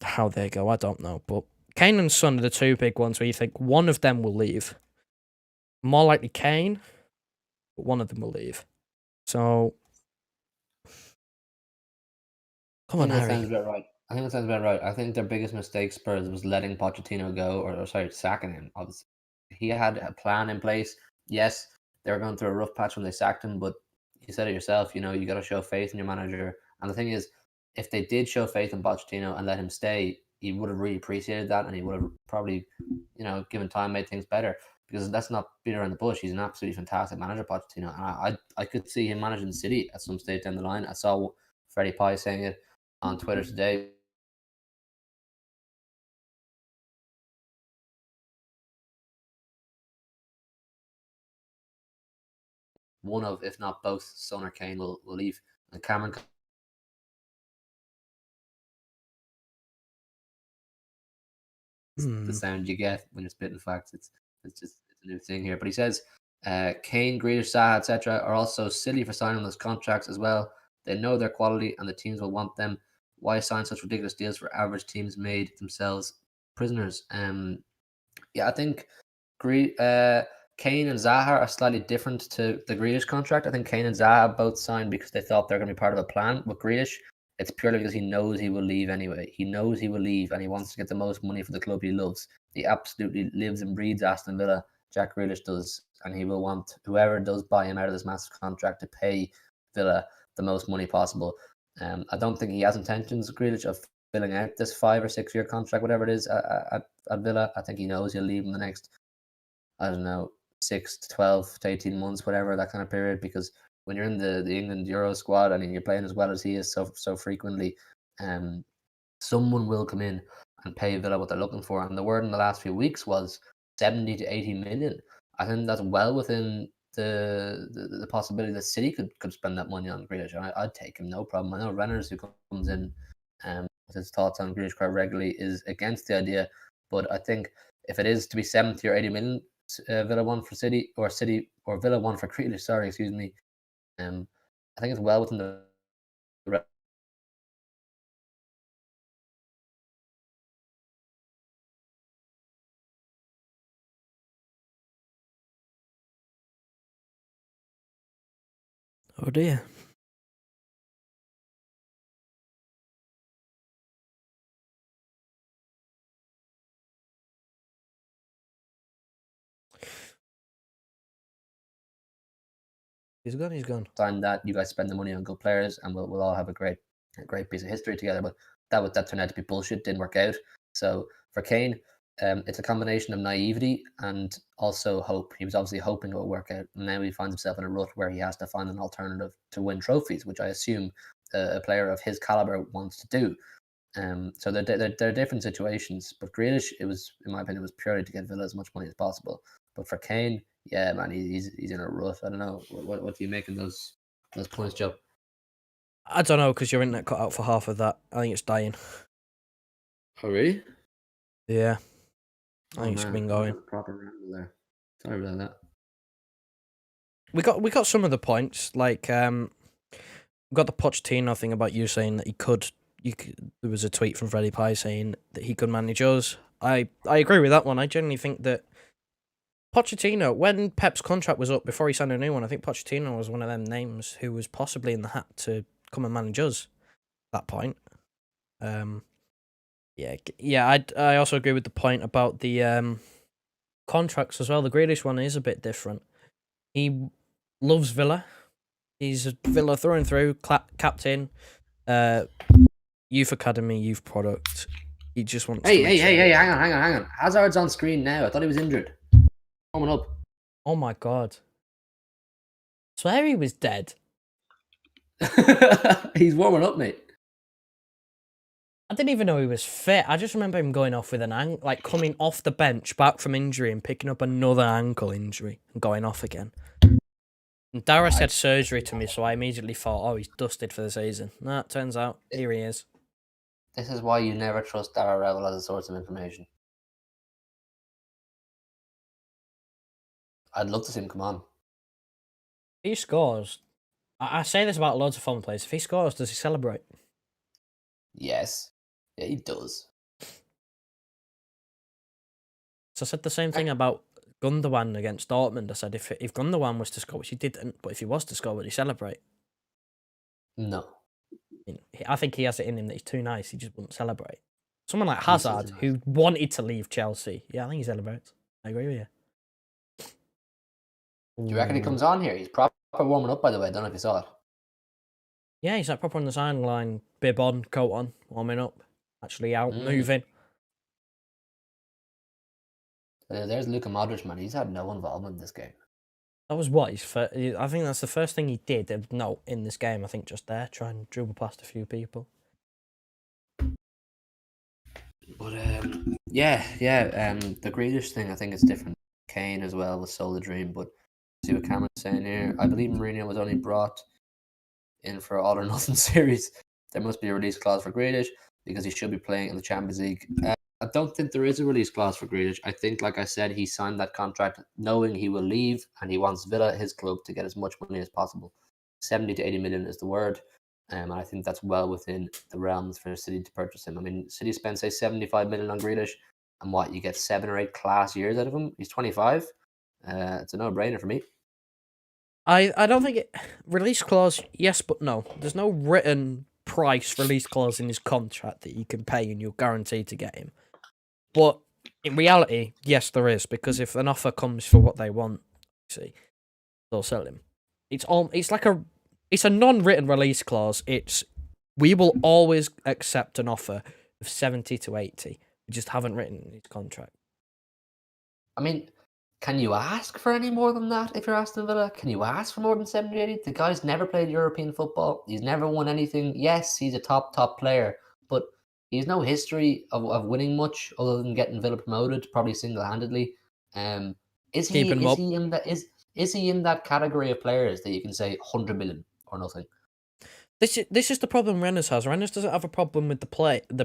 how they go. I don't know. But Kane and Son are the 2 big ones where you think one of them will leave. More likely Kane, but one of them will leave. So, come on, Harry. Sounds about right. I think that sounds about right. I think their biggest mistake, Spurs, was letting Pochettino go, or sorry, sacking him. Obviously, he had a plan in place. Yes, they were going through a rough patch when they sacked him, but you said it yourself. You got to show faith in your manager. And the thing is, if they did show faith in Pochettino and let him stay, he would have really appreciated that, and he would have probably, given time, made things better. Because let's not beat around the bush. He's an absolutely fantastic manager, Pochettino, and I could see him managing City at some stage down the line. I saw Freddie Pye saying it on Twitter today. One of, if not both, Son or Kane will leave. And Cameron the sound you get when you're spitting facts. It's a new thing here. But he says Kane, Grealish, Zaha, etc. are also silly for signing those contracts as well. They know their quality and the teams will want them. Why sign such ridiculous deals for average teams made themselves prisoners? Yeah, I think Kane and Zaha are slightly different to the Grealish contract. I think Kane and Zaha both signed because they thought they're going to be part of a plan. With Grealish, it's purely because he knows he will leave anyway. He knows he will leave and he wants to get the most money for the club he loves. He absolutely lives and breathes Aston Villa. Jack Grealish does, and he will want whoever does buy him out of this massive contract to pay Villa the most money possible. I don't think he has intentions, Grealish, of filling out this 5 or 6 year contract, whatever it is, at Villa. I think he knows he'll leave in the next, I don't know, 6 to 12 to 18 months, whatever, that kind of period. Because when you're in the England Euro squad and you're playing as well as he is so frequently, someone will come in and pay Villa what they're looking for. And the word in the last few weeks was 70 to 80 million. I think that's well within the possibility that City could spend that money on Grealish. I'd take him, no problem. I know Renners, who comes in with his thoughts on Grealish quite regularly, is against the idea. But I think if it is to be 70 or 80 million, Villa one for City, or Villa one for Grealish, sorry, excuse me. I think it's well within the Oh dear. He's gone. He's gone. Sign that, you guys spend the money on good players, and we'll all have a great piece of history together. But that turned out to be bullshit. Didn't work out. So for Kane, it's a combination of naivety and also hope. He was obviously hoping it would work out, and now he finds himself in a rut where he has to find an alternative to win trophies, which I assume a player of his caliber wants to do. So they're different situations. But Grealish, it was, in my opinion, it was purely to get Villa as much money as possible. But for Kane, yeah, man, he's in a rut. I don't know. What do you make of those points, Joe? I don't know, because your internet cut out for half of that. I think it's dying. Oh, really? Yeah. I think it's been going. Proper ramble there. Sorry about that. We got some of the points. Like we got the Pochettino thing about you saying that he could. There was a tweet from Freddie Pye saying that he could manage us. I agree with that one. I generally think that Pochettino, when Pep's contract was up before he signed a new one, I think Pochettino was one of them names who was possibly in the hat to come and manage us at that point. Yeah. I also agree with the point about the contracts as well. The Grealish one is a bit different. He loves Villa. He's a Villa through and through, captain, youth academy, youth product. He just wants. Hey! Hang on! Hazard's on screen now. I thought he was injured. Warming up. Oh my god! I swear he was dead. He's warming up, mate. I didn't even know he was fit. I just remember him going off with an ankle, like coming off the bench back from injury and picking up another ankle injury and going off again. And Dara said surgery to me, so I immediately thought, oh, he's dusted for the season. Nah, it turns out, here he is. This is why you never trust Dara Revel as a source of information. I'd love to see him come on. If he scores, I say this about loads of former players, if he scores, does he celebrate? Yes. Yeah, he does. So I said the same thing about Gundogan against Dortmund. I said if Gundogan was to score, which he didn't, but if he was to score, would he celebrate? No. I think he has it in him that he's too nice. He just wouldn't celebrate. Someone like Hazard, who wanted to leave Chelsea, yeah, I think he celebrates. I agree with you. Do you reckon he comes on here? He's proper warming up, by the way. I don't know if you saw it. Yeah, he's like proper on the sideline, bib on, coat on, warming up, actually out, moving. There's Luka Modric, man. He's had no involvement in this game. That was what his first. I think that's the first thing he did. In this game, I think just there, try and dribble past a few people. But the Grealish thing, I think it's different. Kane as well was sold a dream, but see what Cameron's saying here. I believe Mourinho was only brought in for all or nothing series. There must be a release clause for Grealish because he should be playing in the Champions League. I don't think there is a release clause for Grealish. I think, like I said, he signed that contract knowing he will leave, and he wants Villa, his club, to get as much money as possible. 70 to 80 million is the word. And I think that's well within the realms for City to purchase him. I mean, City spent, say, 75 million on Grealish, and what, you get 7 or 8 class years out of him? He's 25. It's a no-brainer for me. I don't think release clause, yes, but no. There's no written price release clause in his contract that you can pay and you're guaranteed to get him. But in reality, yes, there is, because if an offer comes for what they want, see, they'll sell him. It's a non-written release clause. It's we will always accept an offer of 70 to 80. We just haven't written in his contract. I mean, can you ask for any more than that if you're Aston Villa? Can you ask for more than 70, 80? The guy's never played European football. He's never won anything. Yes, he's a top player, but he's no history of winning much other than getting Villa promoted, probably single-handedly. Is he in that category of players that you can say 100 million or nothing? This is the problem Rennes has. Rennes doesn't have a problem with the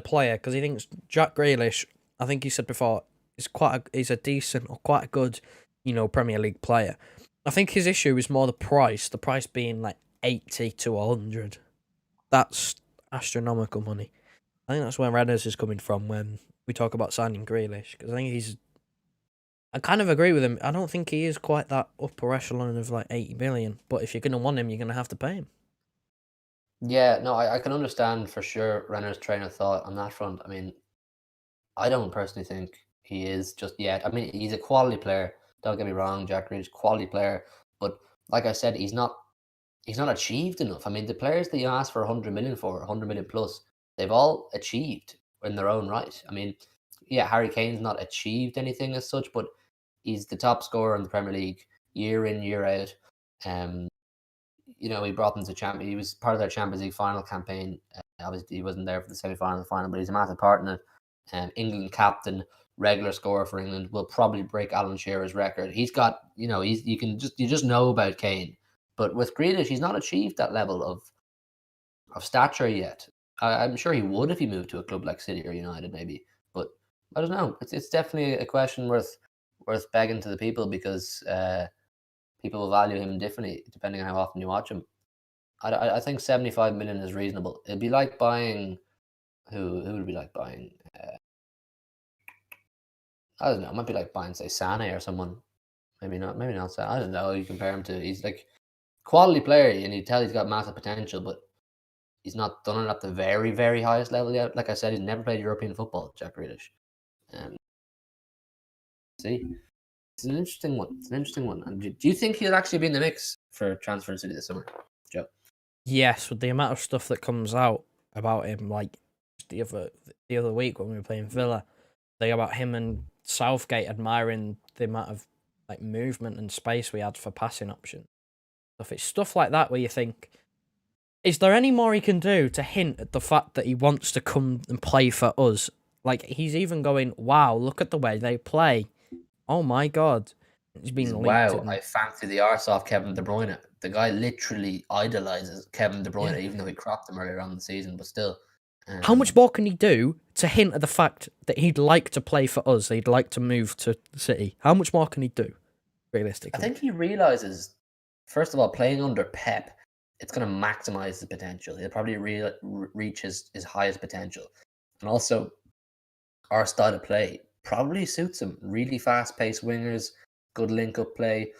player because he thinks Jack Grealish, I think he said before, he's a decent or quite a good, Premier League player. I think his issue is more the price being like 80 to 100. That's astronomical money. I think that's where Rennes is coming from when we talk about signing Grealish, because I kind of agree with him. I don't think he is quite that upper echelon of like 80 million, but if you're going to want him, you're going to have to pay him. Yeah, no, I can understand for sure Renner's train of thought on that front. I mean, I don't personally think he is just yet. I mean, he's a quality player. Don't get me wrong, Jack Grealish, quality player. But like I said, he's not achieved enough. I mean, the players that you ask for 100 million for, 100 million plus, they've all achieved in their own right. I mean, yeah, Harry Kane's not achieved anything as such, but he's the top scorer in the Premier League year in, year out. He brought them to champion. He was part of their Champions League final campaign. Obviously, he wasn't there for the semi-final and the final, but he's a massive part in it. England captain, regular scorer for England, will probably break Alan Shearer's record. He's got, you just know about Kane, but with Grealish, he's not achieved that level of stature yet. I'm sure he would if he moved to a club like City or United, maybe. But I don't know. It's definitely a question worth begging to the people, because people will value him differently depending on how often you watch him. I think 75 million is reasonable. It'd be like buying who would be like buying. I don't know. It might be like buying, say, Sané or someone. Maybe not. Maybe not Sané. I don't know. You compare him to. He's like quality player, and you tell he's got massive potential, but he's not done it at the very, very highest level yet. Like I said, he's never played European football. Jack Grealish. See, it's an interesting one. And do you think he'll actually be in the mix for transfer to City this summer, Joe? Yes, with the amount of stuff that comes out about him, like the other week when we were playing Villa, they about him and Southgate admiring the amount of like movement and space we had for passing options. It's stuff like that where you think, is there any more he can do to hint at the fact that he wants to come and play for us? Like, he's even going, wow, look at the way they play. Oh my God. He's being linked. Wow, I fancy the arse off Kevin De Bruyne. The guy literally idolizes Kevin De Bruyne, even though he cropped him earlier on in the season, but still. How much more can he do to hint at the fact that he'd like to play for us? He'd like to move to City. How much more can he do, realistically? I think he realizes, first of all, playing under Pep, it's going to maximize his potential. He'll probably reach his highest potential. And also, our style of play probably suits him. Really fast-paced wingers, good link-up play,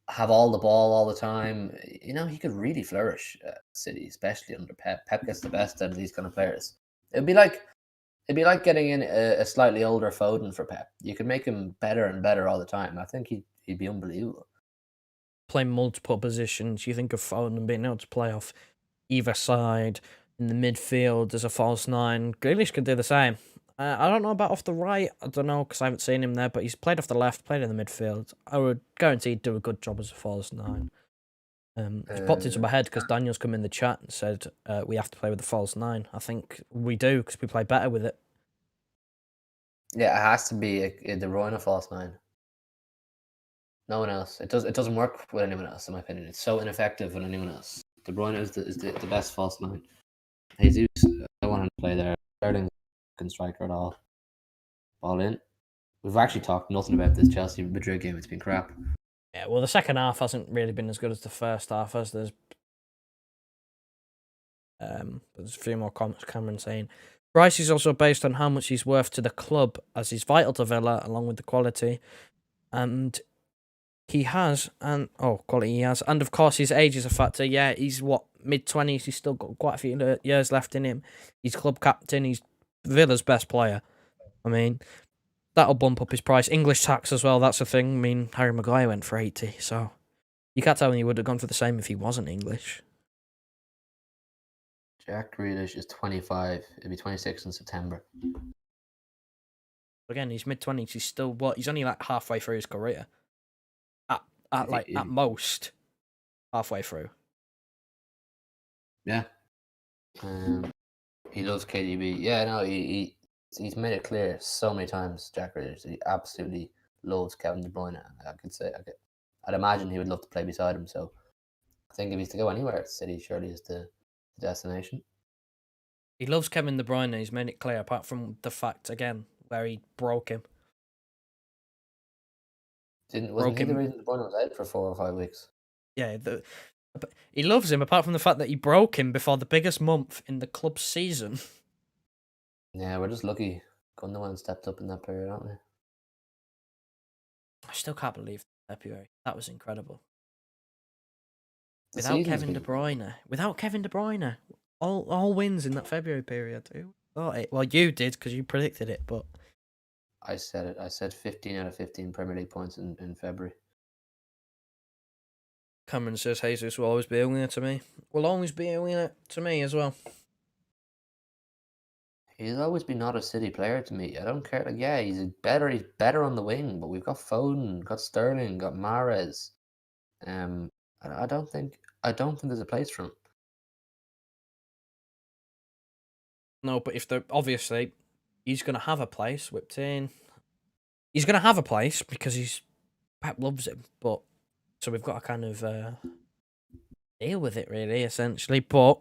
have all the ball all the time. He could really flourish at City, especially under Pep. Pep gets the best out of these kind of players. It'd be like getting in a slightly older Foden for Pep. You could make him better and better all the time. I think he'd be unbelievable. Play multiple positions. You think of Foden being able to play off either side in the midfield as a false nine. Grealish could do the same. I don't know about off the right. I don't know because I haven't seen him there, but he's played off the left, played in the midfield. I would guarantee he'd do a good job as a false nine. It's popped into my head because Daniel's come in the chat and said we have to play with the false nine. I think we do because we play better with it. Yeah, it has to be a De Bruyne false nine. No one else. It doesn't work with anyone else, in my opinion. It's so ineffective with anyone else. De Bruyne is the best false nine. Jesus, I want him to play there. Sterling striker at all. Ball in. We've actually talked nothing about this Chelsea Madrid game. It's been crap. Yeah, well, the second half hasn't really been as good as the first half, as there's a few more comments. Cameron saying price is also based on how much he's worth to the club, as he's vital to Villa along with the quality, and he has, and quality he has, and of course his age is a factor. Yeah, he's mid-20s. He's still got quite a few years left in him. He's club captain. He's Villa's best player. I mean, that'll bump up his price. English tax as well. That's a thing. I mean, Harry Maguire went for 80, so you can't tell me he would have gone for the same if he wasn't English. Jack Grealish is 25. It'll be 26 in September. Again, he's mid-20s. He's still he's only like halfway through his career. At most, halfway through. Yeah. He loves KDB. Yeah, no, he's made it clear so many times, Jack Grealish. He absolutely loves Kevin De Bruyne. I'd imagine he would love to play beside him. So I think if he's to go anywhere, City surely is the destination. He loves Kevin De Bruyne. He's made it clear, apart from the fact, again, where he broke him. Wasn't he the reason De Bruyne was out for 4 or 5 weeks? Yeah, he loves him, apart from the fact that he broke him before the biggest month in the club's season. Yeah, we're just lucky Gundogan stepped up in that period, aren't we? I still can't believe February. That was incredible. Without Kevin De Bruyne, all wins in that February period. Who thought it? Well, you did because you predicted it, but I said it. I said 15 out of 15 Premier League points in February. Cameron says Jesus will always be a winner to me. Will always be a winner to me as well. He's always been not a City player to me. I don't care. Like, yeah, he's better on the wing, but we've got Foden, got Sterling, got Mahrez. I don't think there's a place for him. No, but if they're obviously he's gonna have a place whipped in. He's gonna have a place because Pep loves him, but so we've got to kind of deal with it really, essentially. But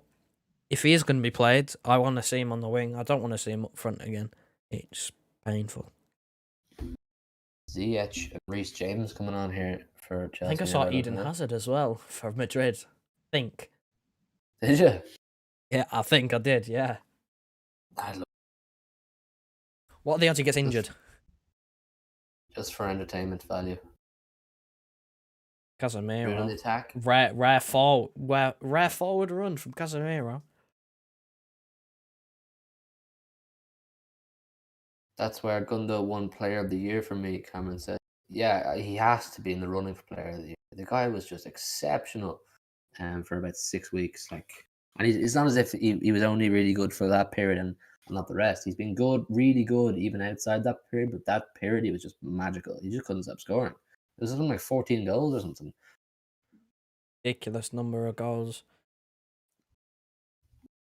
if he is going to be played, I want to see him on the wing. I don't want to see him up front again. It's painful. Ziyech and Reece James coming on here for Chelsea. I think I saw Eden Hazard as well for Madrid. I think. Did you? Yeah, I think I did, yeah. What are the odds he gets injured? Just for entertainment value. Casemiro. On the attack. Rare forward run from Casemiro. That's where Gundo won Player of the Year for me, Cameron said. Yeah, he has to be in the running for Player of the Year. The guy was just exceptional for about 6 weeks. And it's not as if he was only really good for that period and not the rest. He's been good, really good, even outside that period. But that period, he was just magical. He just couldn't stop scoring. It was something like 14 goals or something. Ridiculous number of goals.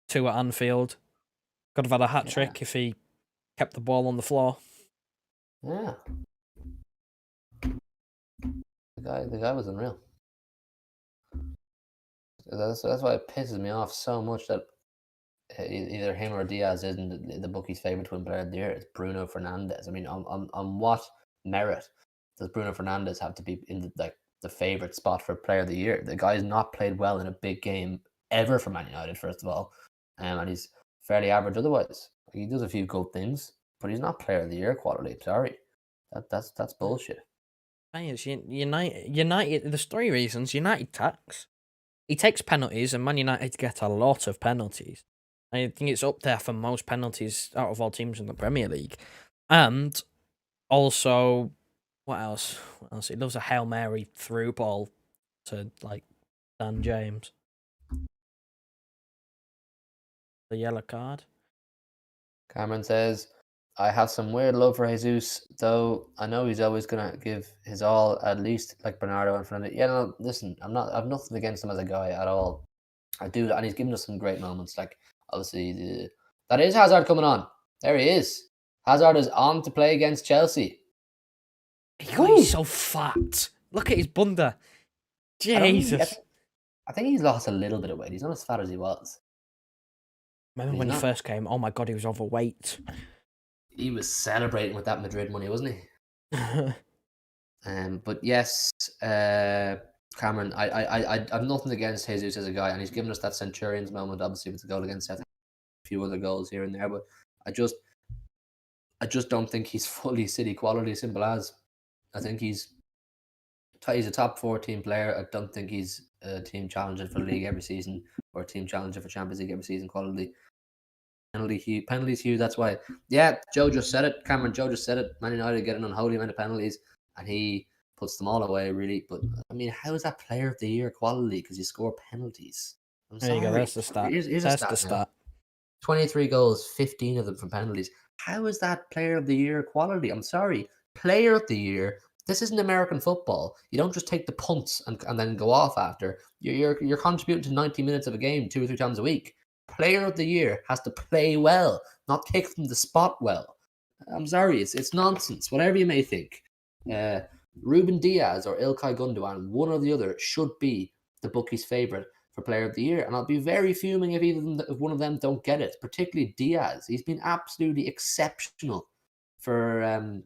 2 at Anfield. Could have had a hat trick if he kept the ball on the floor. Yeah. The guy was unreal. That's why it pisses me off so much that either him or Diaz isn't the bookie's favourite to win Player of the Year. It's Bruno Fernandes. I mean, on what merit does Bruno Fernandes have to be in the favourite spot for Player of the Year? The guy's not played well in a big game ever for Man United, first of all, and he's fairly average otherwise. He does a few good things, but he's not Player of the Year quality. Sorry, that's bullshit. United. There's 3 reasons. United tax. He takes penalties, and Man United get a lot of penalties. I think it's up there for most penalties out of all teams in the Premier League. And also, what else? He loves a Hail Mary through ball to Dan James. The yellow card. Cameron says, I have some weird love for Jesus, though I know he's always gonna give his all, at least like Bernardo and Fernandes. Yeah, no, listen, I've nothing against him as a guy at all. I do, and he's given us some great moments. Like obviously, that is Hazard coming on. There he is. Hazard is on to play against Chelsea. He's so fat. Look at his bunda. Jesus. I think he's lost a little bit of weight. He's not as fat as he was. Remember when he first came? Oh my god, he was overweight. He was celebrating with that Madrid money, wasn't he? But yes, Cameron, I've nothing against Jesus as a guy, and he's given us that Centurions moment, obviously with the goal against South, a few other goals here and there. But I just don't think he's fully City quality. Simple as. I think he's a top 14 player. I don't think he's a team challenging for the league every season or a team challenging for Champions League every season quality. Penalties huge. That's why. Yeah, Joe just said it. Joe just said it. Man United get an unholy amount of penalties, and he puts them all away, really. But I mean, how is that Player of the Year quality? Because you score penalties. I'm There you go. sorry. That's the stat. Here's That's a the stat now. stat. 23 goals, 15 of them from penalties. How is that Player of the Year quality? I'm sorry. Player of the Year. This isn't American football. You don't just take the punts and then go off after. You're contributing to 90 minutes of a game 2 or 3 times a week. Player of the Year has to play well, not kick from the spot well. I'm sorry, it's nonsense. Whatever you may think, Ruben Diaz or Ilkay Gundogan, one or the other, should be the bookies' favorite for Player of the Year, and I'll be very fuming if one of them don't get it. Particularly Diaz, he's been absolutely exceptional for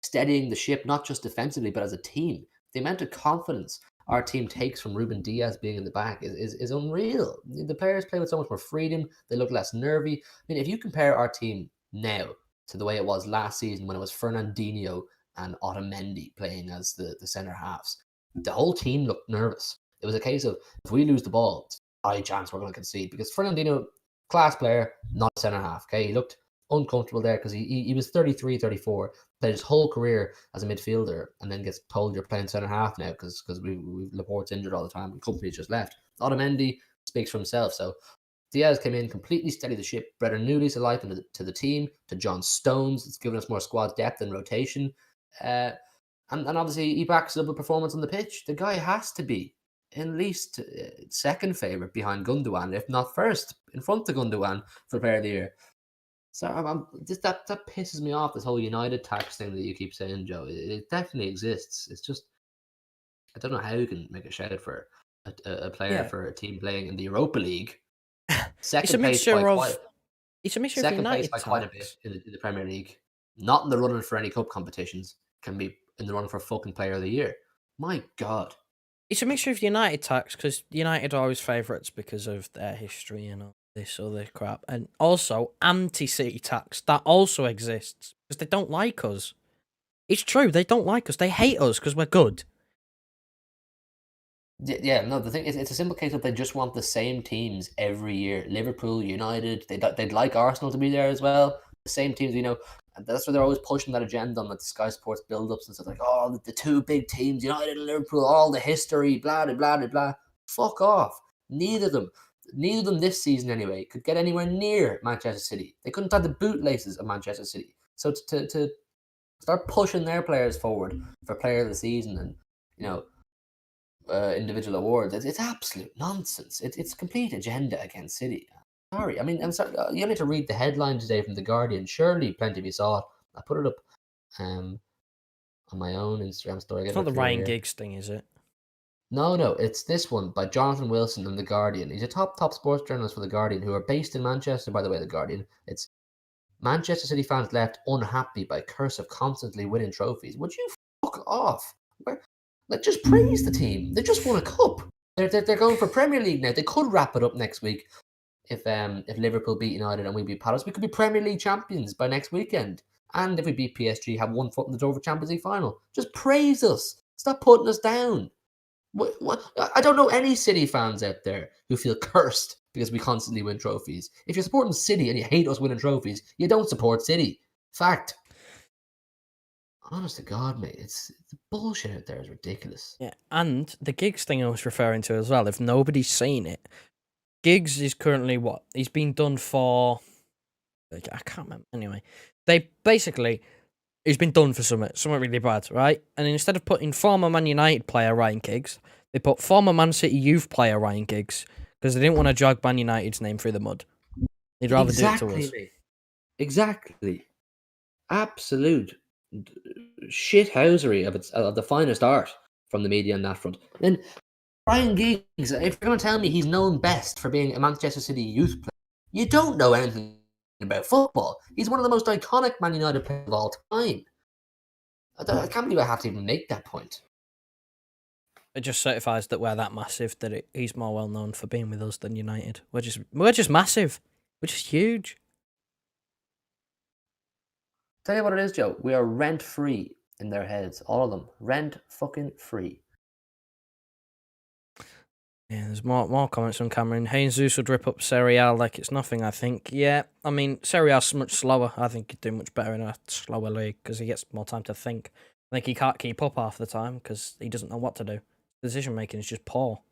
steadying the ship, not just defensively but as a team. The amount of confidence our team takes from Ruben Diaz being in the back is unreal. The players play with so much more freedom. They look less nervy. I mean, if you compare our team now to the way it was last season when it was Fernandinho and Otamendi playing as the centre halves, the whole team looked nervous. It was a case of, if we lose the ball, it's a high chance we're going to concede, because Fernandinho, class player, not centre half. Okay, he looked uncomfortable there because he was 33, 34, played his whole career as a midfielder, and then gets told you're playing centre half now because Laporte's injured all the time and Company's just left. Otamendi speaks for himself. So Diaz came in, completely steadied the ship, brought a new lease of life to the team, to John Stones. It's given us more squad depth and rotation. And obviously he backs up a performance on the pitch. The guy has to be at least second favourite behind Gundogan, if not first, in front of Gundogan for Player of the Year. So that pisses me off, this whole United tax thing that you keep saying, Joe. It definitely exists. It's just, I don't know how you can make a shout for a player for a team playing in the Europa League. It's a mixture of United quite a bit in the Premier League. Not in the running for any cup competitions. Can be in the running for fucking Player of the Year. My God. It's a mixture of United tax, because United are always favourites because of their history and all this other crap, and also anti-City tax that also exists because they don't like us. It's true, they don't like us. They hate us because we're good. Yeah, no, the thing is, it's a simple case of they just want the same teams every year. Liverpool, United, they'd like Arsenal to be there as well. The same teams, and that's why they're always pushing that agenda on the Sky Sports build-ups and stuff like, oh, the two big teams, United and Liverpool, all the history, blah, blah, blah, blah. Fuck off. Neither of them this season anyway could get anywhere near Manchester City. They couldn't have the bootlaces of Manchester City. So to start pushing their players forward for Player of the Season and, individual awards, it's absolute nonsense. It's complete agenda against City. Sorry, I mean, I'm sorry. You need to read the headline today from the Guardian. Surely, plenty of you saw it. I put it up on my own Instagram story. It's not the Ryan Giggs thing, is it? No, it's this one by Jonathan Wilson in the Guardian. He's a top sports journalist for the Guardian, who are based in Manchester, by the way. The Guardian. It's Manchester City fans left unhappy by curse of constantly winning trophies. Would you fuck off? Just praise the team. They just won a cup. They're going for Premier League now. They could wrap it up next week if Liverpool beat United and we beat Palace. We could be Premier League champions by next weekend. And if we beat PSG, have one foot in the door for Champions League final. Just praise us. Stop putting us down. I don't know any City fans out there who feel cursed because we constantly win trophies. If you're supporting City and you hate us winning trophies, you don't support City. Fact. Honest to God, mate, the bullshit out there is ridiculous. Yeah, and the Giggs thing I was referring to as well, if nobody's seen it, Giggs is currently what? He's been done for... I can't remember. Anyway, he's been done for something really bad, right? And instead of putting former Man United player Ryan Giggs, they put former Man City youth player Ryan Giggs, because they didn't want to drag Man United's name through the mud. They'd rather do it to us. Exactly. Absolute shithousery of the finest art from the media on that front. Then Ryan Giggs, if you're going to tell me he's known best for being a Manchester City youth player, You don't know anything about football. He's one of the most iconic Man United players of all time. I can't believe I have to even make that point. It just certifies that we're that massive that he's more well known for being with us than United. We're just massive. We're just huge. Tell you what it is, Joe. We are rent free in their heads, all of them. Rent fucking free. Yeah, there's more comments from Cameron. Jesus would rip up Serie A like it's nothing, I think. Yeah, I mean, Serie A's much slower. I think he'd do much better in a slower league because he gets more time to think. I think he can't keep up half the time because he doesn't know what to do. Decision making is just poor.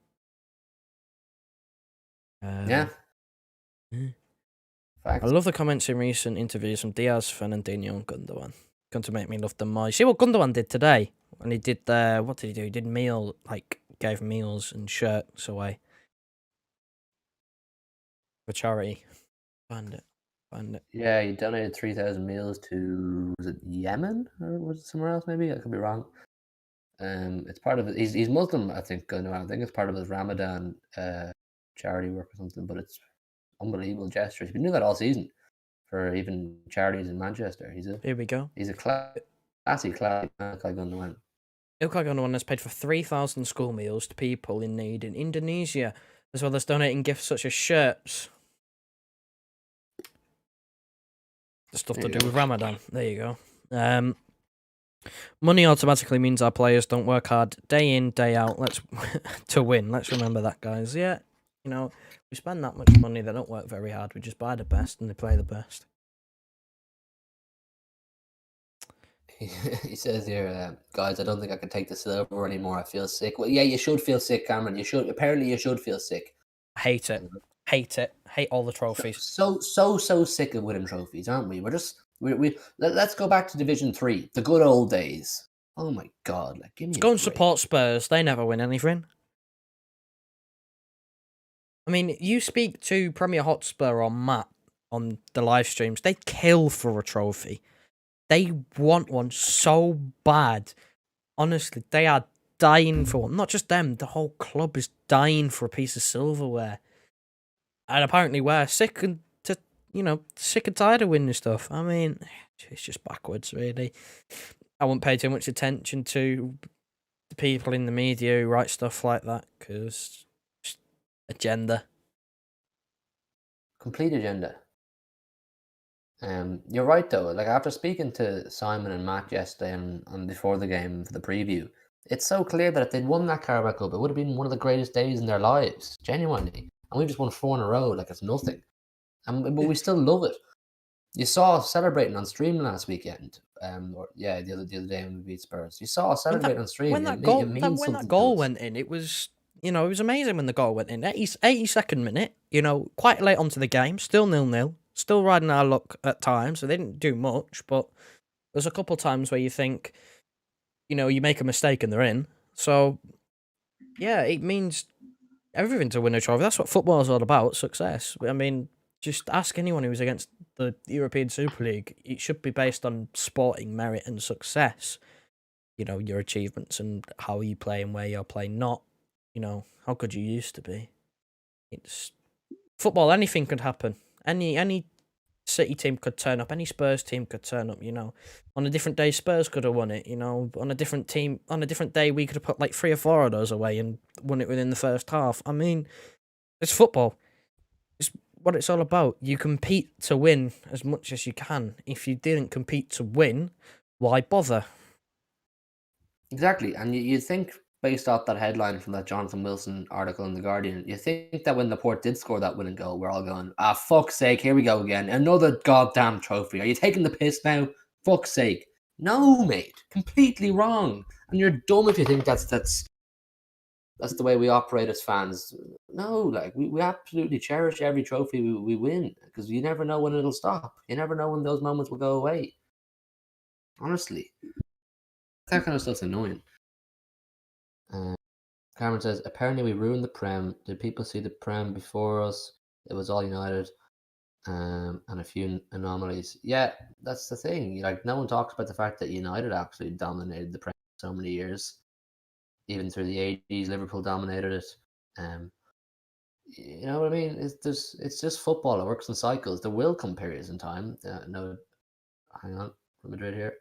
Yeah. I love the comments in recent interviews from Diaz, Fernandinho, and Gundogan. Going to make me love them more. You see what Gundogan did today? And he did what did he do? He did gave meals and shirts away for charity. Find it. Yeah, he donated 3,000 meals to, was it Yemen or was it somewhere else? Maybe I could be wrong. It's part of it. He's Muslim, I think. I think it's part of his Ramadan charity work or something. But it's unbelievable gesture. He's been doing that all season for even charities in Manchester. Here we go. He's a classy Ilkay Gundogan. Ilkay Gundogan has paid for 3,000 school meals to people in need in Indonesia, as well as donating gifts such as shirts. The stuff to do with Ramadan. There you go. Money automatically means our players don't work hard day in, day out. To win. Let's remember that, guys. Yeah, we spend that much money, they don't work very hard. We just buy the best and they play the best. He says here, guys, I don't think I can take the silver anymore. I feel sick. Well, yeah, you should feel sick, Cameron. You should. Apparently, you should feel sick. Hate it. Hate all the trophies. So sick of winning trophies, aren't we? Let's go back to Division 3, the good old days. Oh my God! Give me. Let's go and support Spurs. They never win anything. I mean, you speak to Premier Hotspur or Matt on the live streams, they kill for a trophy. They want one so bad. Honestly, they are dying for one. Not just them, the whole club is dying for a piece of silverware. And apparently we're sick and tired of winning stuff. I mean, it's just backwards, really. I wouldn't pay too much attention to the people in the media who write stuff like that, because agenda. Complete agenda. You're right though. Like, after speaking to Simon and Matt yesterday and before the game for the preview, it's so clear that if they'd won that Carabao Cup, it would have been one of the greatest days in their lives, genuinely. And we just won 4 in a row, like it's nothing. But we still love it. You saw us celebrating on stream last weekend. The other day when we beat Spurs. You saw us celebrating on stream. When that goal went in, it was it was amazing when the goal went in. 82nd minute, quite late onto the game, still 0-0, still riding our luck at times. So they didn't do much, but there's a couple times where you think, you make a mistake and they're in. So, yeah, it means everything to win a trophy. That's what football is all about, success. I mean, just ask anyone who's against the European Super League. It should be based on sporting merit and success. Your achievements and how you play and where you're playing, not, how good you used to be. It's football, anything could happen. Any City team could turn up, any Spurs team could turn up, On a different day, Spurs could have won it, On a different day, we could have put like 3 or 4 of those away and won it within the first half. I mean, it's football. It's what it's all about. You compete to win as much as you can. If you didn't compete to win, why bother? Exactly. And you think, based off that headline from that Jonathan Wilson article in The Guardian, you think that when Laporte did score that winning goal, we're all going, fuck's sake, here we go again. Another goddamn trophy. Are you taking the piss now? Fuck's sake. No, mate. Completely wrong. And you're dumb if you think that's the way we operate as fans. No, we absolutely cherish every trophy we win, because you never know when it'll stop. You never know when those moments will go away. Honestly. That kind of stuff's annoying. Cameron says, apparently we ruined the Prem. Did people see the Prem before us? It was all United and a few anomalies. Yeah, that's the thing. No one talks about the fact that United absolutely dominated the Prem for so many years. Even through the 80s, Liverpool dominated it. You know what I mean? It's just football. It works in cycles. There will come periods in time. No, hang on, Real Madrid here.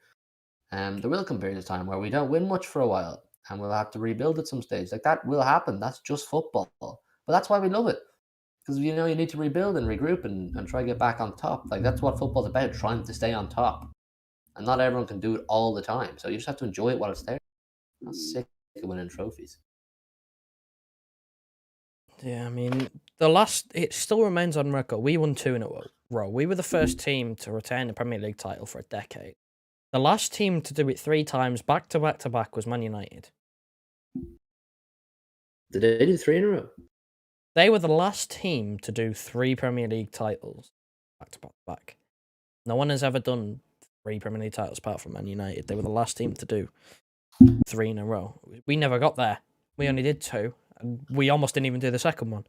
There will come periods of time where we don't win much for a while, and we'll have to rebuild at some stage. Like that will happen. That's just football. But that's why we love it, because you know you need to rebuild and regroup and try to get back on top. Like that's what football's about, trying to stay on top. And not everyone can do it all the time. So you just have to enjoy it while it's there. I'm sick of winning trophies. Yeah, I mean, it still remains on record. We won 2 in a row. We were the first team to retain the Premier League title for a decade. The last team to do it 3 times back to back to back was Man United. Did they do 3 in a row? They were the last team to do 3 Premier League titles back to back to back. No one has ever done 3 Premier League titles apart from Man United. They were the last team to do 3 in a row. We never got there. We only did 2, and we almost didn't even do the second one.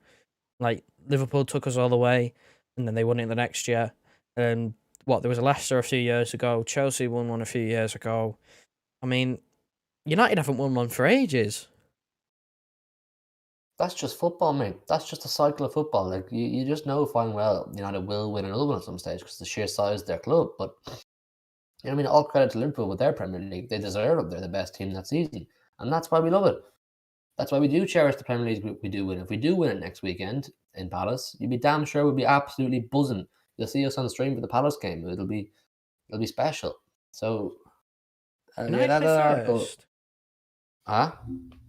Like, Liverpool took us all the way, and then they won it the next year. And there was a Leicester a few years ago. Chelsea won one a few years ago. I mean, United haven't won one for ages. That's just football, mate. That's just a cycle of football. Like you just know fine well United will win another one at some stage because the sheer size of their club. But you know what I mean, all credit to Liverpool with their Premier League. They deserve it. They're the best team that season, and that's why we love it. That's why we do cherish the Premier League we do win. If we do win it next weekend in Palace, you'd be damn sure we'll be absolutely buzzing. You'll see us on the stream for the Palace game. It'll be special. So United yeah, play first. Huh?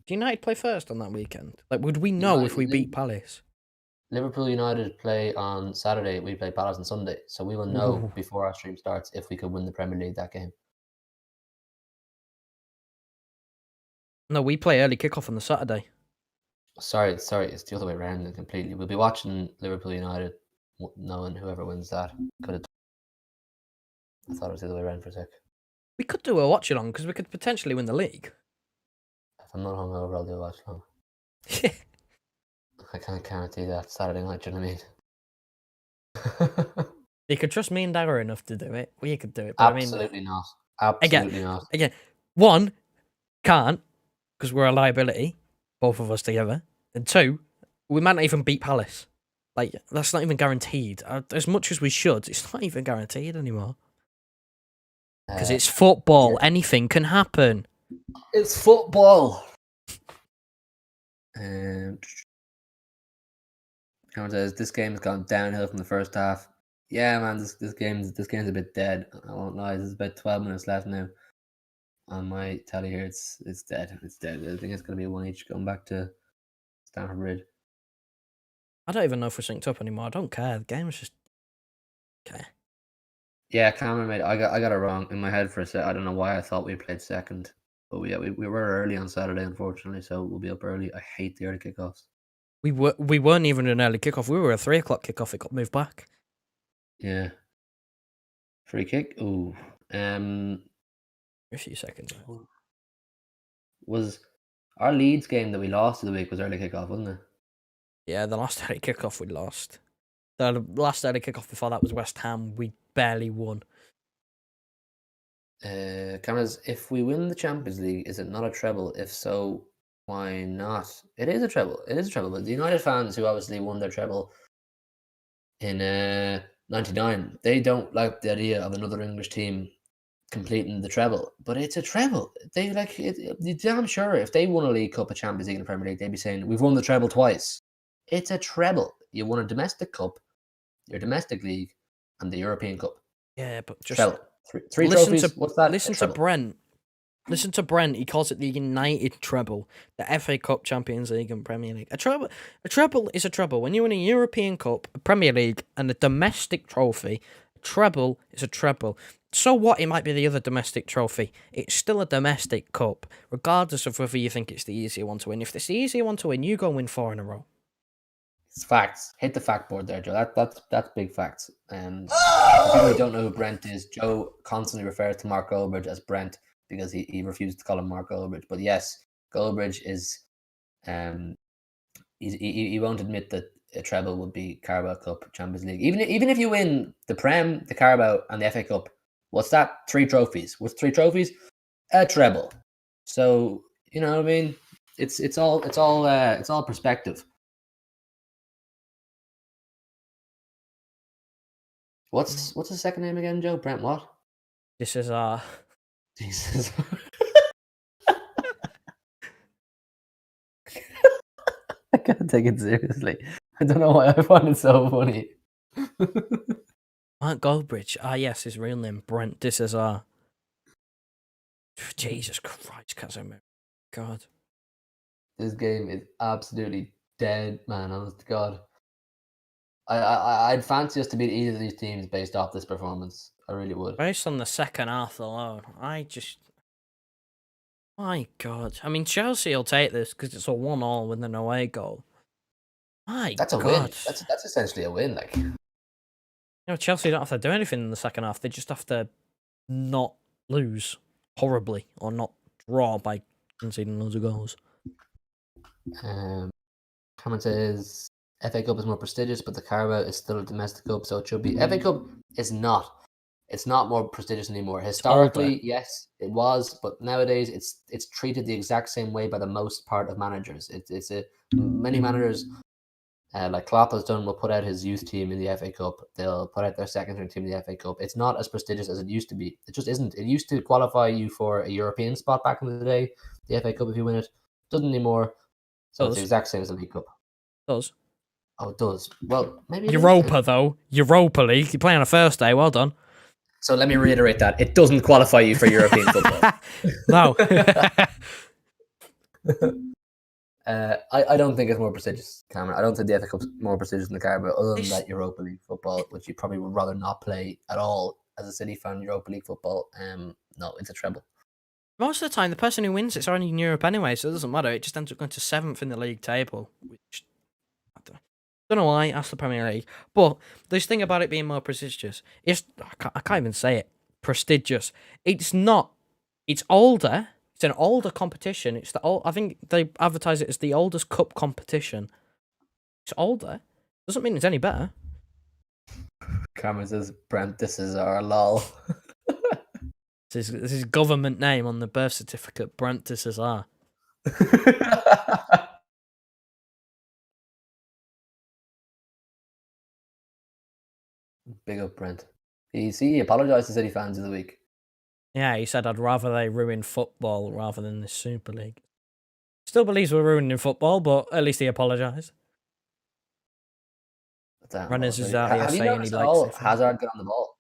Do United play first on that weekend? Like, would we know if we beat Palace? Liverpool United play on Saturday. We play Palace on Sunday, so we will know before our stream starts if we could win the Premier League that game. No, we play early kickoff on the Saturday. Sorry, it's the other way around completely. We'll be watching Liverpool United, knowing whoever wins that. I thought it was the other way around for a sec. We could do a watch along because we could potentially win the league. If I'm not hungover, I'll do a watch along. I can't guarantee that Saturday night. Do you know what I mean? You could trust me and Dara enough to do it. We could do it. But Absolutely not. Absolutely not. Again, one, can't, because we're a liability, both of us together. And 2, we might not even beat Palace. Like, that's not even guaranteed. As much as we should, it's not even guaranteed anymore. Because it's football. Yeah. Anything can happen. It's football. Cameron says this game has gone downhill from the first half. Yeah, man, this game's a bit dead. I won't lie. There's about 12 minutes left now. On my tally here, it's dead. It's dead. I think it's going to be 1 each going back to Stamford Bridge. I don't even know if we're synced up anymore. I don't care. The game's just okay. Yeah, Cameron mate, I got it wrong in my head for a sec. I don't know why I thought we played second, but we were early on Saturday, unfortunately, so we'll be up early. I hate the early kickoffs. We weren't even an early kickoff. We were a 3 o'clock kickoff. It got moved back. Yeah. Free kick. Ooh. A few seconds. Was our Leeds game that we lost of the week was early kickoff, wasn't it? Yeah, the last early kickoff we lost. The last early kickoff before that was West Ham. We barely won. Cameras, if we win the Champions League, is it not a treble? If so, why not? It is a treble. It is a treble. But the United fans who obviously won their treble in 99, they don't like the idea of another English team completing the treble. But it's a treble. They like it. Damn sure if they won a League Cup, a Champions League, and a Premier League, they'd be saying we've won the treble twice. It's a treble. You won a domestic cup, your domestic league, and the European Cup. Yeah, but just treble. Three trophies. What's that? Listen to Brent. Listen to Brent. He calls it the United treble, the FA Cup, Champions League, and Premier League. A treble is a treble. When you win a European Cup, a Premier League, and a domestic trophy, a treble is a treble. So what? It might be the other domestic trophy. It's still a domestic cup, regardless of whether you think it's the easier one to win. If it's the easier one to win, you go and win 4 in a row. It's facts. Hit the fact board there, Joe. That's big facts. And people who don't know who Brent is, Joe constantly refers to Mark Goldbridge as Brent because he refused to call him Mark Goldbridge. But yes, Goldbridge is he won't admit that a treble would be Carabao Cup, Champions League. Even if you win the Prem, the Carabao, and the FA Cup, what's that? 3 trophies. What's 3 trophies? A treble. So you know what I mean. It's all perspective. What's his second name again, Joe? Brent what? This is our. Jesus. I can't take it seriously. I don't know why I find it so funny. Mark Goldbridge. Ah, yes, his real name, Brent. This is our. Jesus Christ, Casemiro. God. This game is absolutely dead, man. Honest to God. I'd fancy us to beat either of these teams based off this performance. I really would. Based on the second half alone, my God. I mean, Chelsea will take this because it's a 1-1 with an away goal. My That's a God. win. That's essentially a win. Like, Chelsea don't have to do anything in the second half. They just have to not lose horribly or not draw by conceding loads of goals. comment says FA Cup is more prestigious, but the Carabao is still a domestic cup, so it should be. FA Cup is not. It's not more prestigious anymore. Historically, yes, it was, but nowadays it's treated the exact same way by the most part of managers. Many managers, like Klopp has done, will put out his youth team in the FA Cup. They'll put out their second team in the FA Cup. It's not as prestigious as it used to be. It just isn't. It used to qualify you for a European spot back in the day. The FA Cup, if you win it, doesn't anymore. So it's the exact same as the League Cup. Does. Oh, it does. Well, maybe Europa though. Europa League. You play on a first day. Well done. So let me reiterate that it doesn't qualify you for European football. No. I don't think it's more prestigious, Cameron. I don't think the FA Cup's more prestigious than the Carabao, other than that Europa League football, which you probably would rather not play at all as a City fan. Europa League football, no, it's a treble. Most of the time, the person who wins it's already in Europe anyway, so it doesn't matter. It just ends up going to 7th in the league table, which I don't know why. That's the Premier League. But this thing about it being more prestigious, I can't even say it. Prestigious. It's not. It's older. It's an older competition. I think they advertise it as the oldest cup competition. It's older. Doesn't mean it's any better. Cameron says, Brent, this is our lol. This is his government name on the birth certificate, Brent de Cesar. Big up, Brent. He apologised to City fans of the week. Yeah, he said, I'd rather they ruin football rather than the Super League. Still believes we're ruining football, but at least he apologised. Renners is out here saying he likes it. Hazard got on the ball?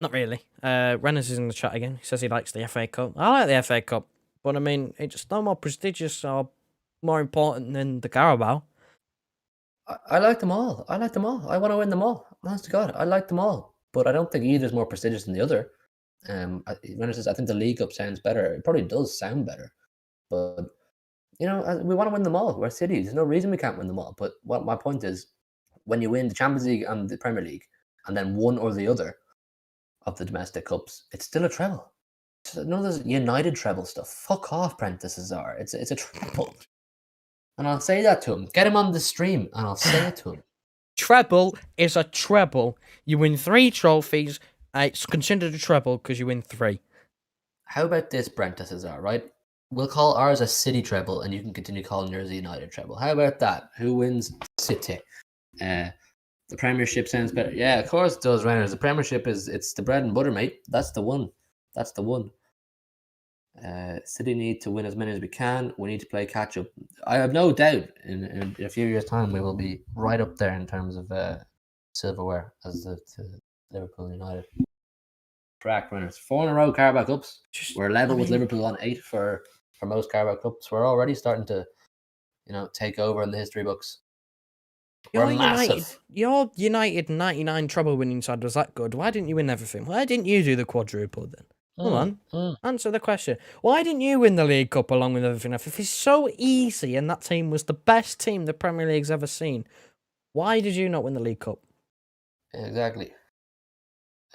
Not really. Renners is in the chat again. He says he likes the FA Cup. I like the FA Cup, but I mean, it's no more prestigious or more important than the Carabao. I like them all. I want to win them all. Honest to God, I like them all. But I don't think either is more prestigious than the other. Renners says, I think the League Cup sounds better. It probably does sound better. But, we want to win them all. We're City. There's no reason we can't win them all. But what my point is, when you win the Champions League and the Premier League, and then one or the other of the domestic cups, it's still a treble. None of this United treble stuff. Fuck off, Brent de Cesar. It's a treble. And I'll say that to him. Get him on the stream, and I'll say it to him. Treble is a treble. You win 3 trophies. It's considered a treble because you win 3. How about this, Brent de Cesar, right? We'll call ours a City treble, and you can continue calling yours a United treble. How about that? Who wins? City. The Premiership sounds better. Yeah, of course it does, Renners. The Premiership it's the bread and butter, mate. That's the one. City need to win as many as we can. We need to play catch up. I have no doubt in a few years' time we will be right up there in terms of silverware as the Liverpool United. Track Renners. 4 in a row Carabao Cups. We're level with Liverpool on 8 for most Carabao Cups. We're already starting to, take over in the history books. You're massive. Your United 99 treble winning side was that good. Why didn't you win everything? Why didn't you do the quadruple then? Come on, answer the question. Why didn't you win the League Cup along with everything else? If it's so easy and that team was the best team the Premier League's ever seen, why did you not win the League Cup? Exactly.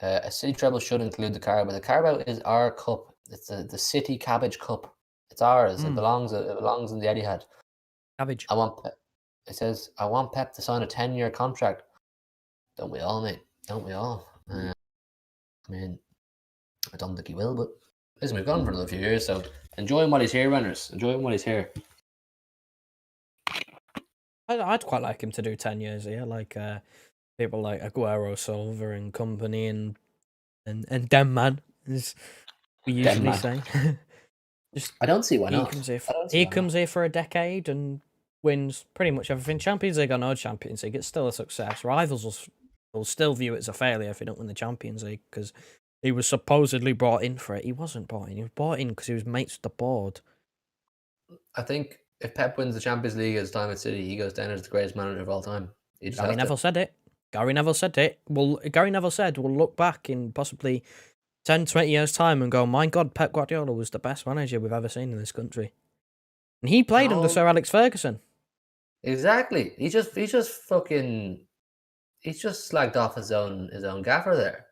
A City treble should include the Carabao. The Carabao is our cup. It's the City Cabbage Cup. It's ours. It belongs in the Etihad. Cabbage. It says, I want Pep to sign a 10-year contract. Don't we all, mate? Don't we all? I mean, I don't think he will, but listen, we've gone for another few years, so enjoy him while he's here, Renners. Enjoy him while he's here. I'd quite like him to do 10 years here. People like Aguero, Silva, and company, and Dem Man, as we usually Man. say. Just I don't see why he not. comes here. I don't see He why not. comes here for a decade and wins pretty much everything. Champions League or no Champions League, it's still a success. Rivals will still view it as a failure if he don't win the Champions League because he was supposedly brought in for it. He wasn't brought in. He was brought in because he was mates with the board. I think if Pep wins the Champions League at his time at City, he goes down as the greatest manager of all time. He just Gary has to. Neville said it. Gary Neville said it. Well, Gary Neville said we'll look back in possibly 10, 20 years' time and go, my God, Pep Guardiola was the best manager we've ever seen in this country. And he played under No, Sir Alex Ferguson. exactly. He's just slagged off his own gaffer there.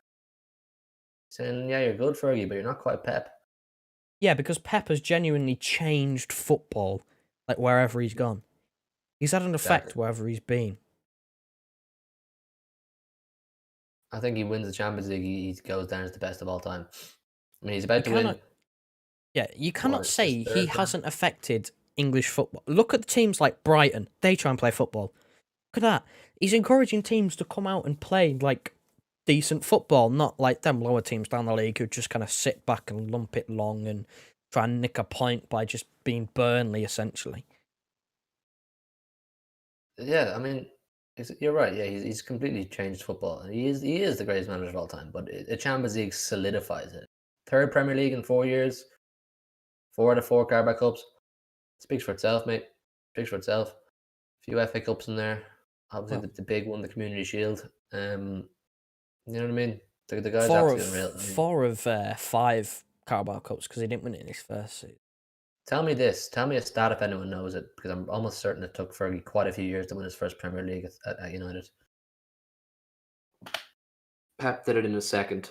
Saying, yeah, you're good, Fergie, but you're not quite Pep. Yeah, because Pep has genuinely changed football, like wherever he's gone. He's had an effect Exactly. wherever he's been. I think he wins the Champions League, he goes down as the best of all time. I mean, he's about to win. Yeah, you cannot His say he third time? hasn't affected English football. Look at the teams like Brighton. They try and play football. Look at that. He's encouraging teams to come out and play like decent football, not like them lower teams down the league who just kind of sit back and lump it long and try and nick a point by just being Burnley, essentially. Yeah, I mean, you're right. Yeah, he's completely changed football. And he is the greatest manager of all time, but the Champions League solidifies it. Third Premier League in 4 years, 4 out of 4 Carabao Cups. Speaks for itself, mate. Speaks for itself. A few FA Cups in there. Obviously, Well, the big one, the Community Shield. You know what I mean? The guy's four of absolutely unreal. I mean, 5 Carabao Cups because he didn't win it in his first season. tell me this. Tell me a stat if anyone knows it, because I'm almost certain it took Fergie quite a few years to win his first Premier League at United. Pep did it in his second,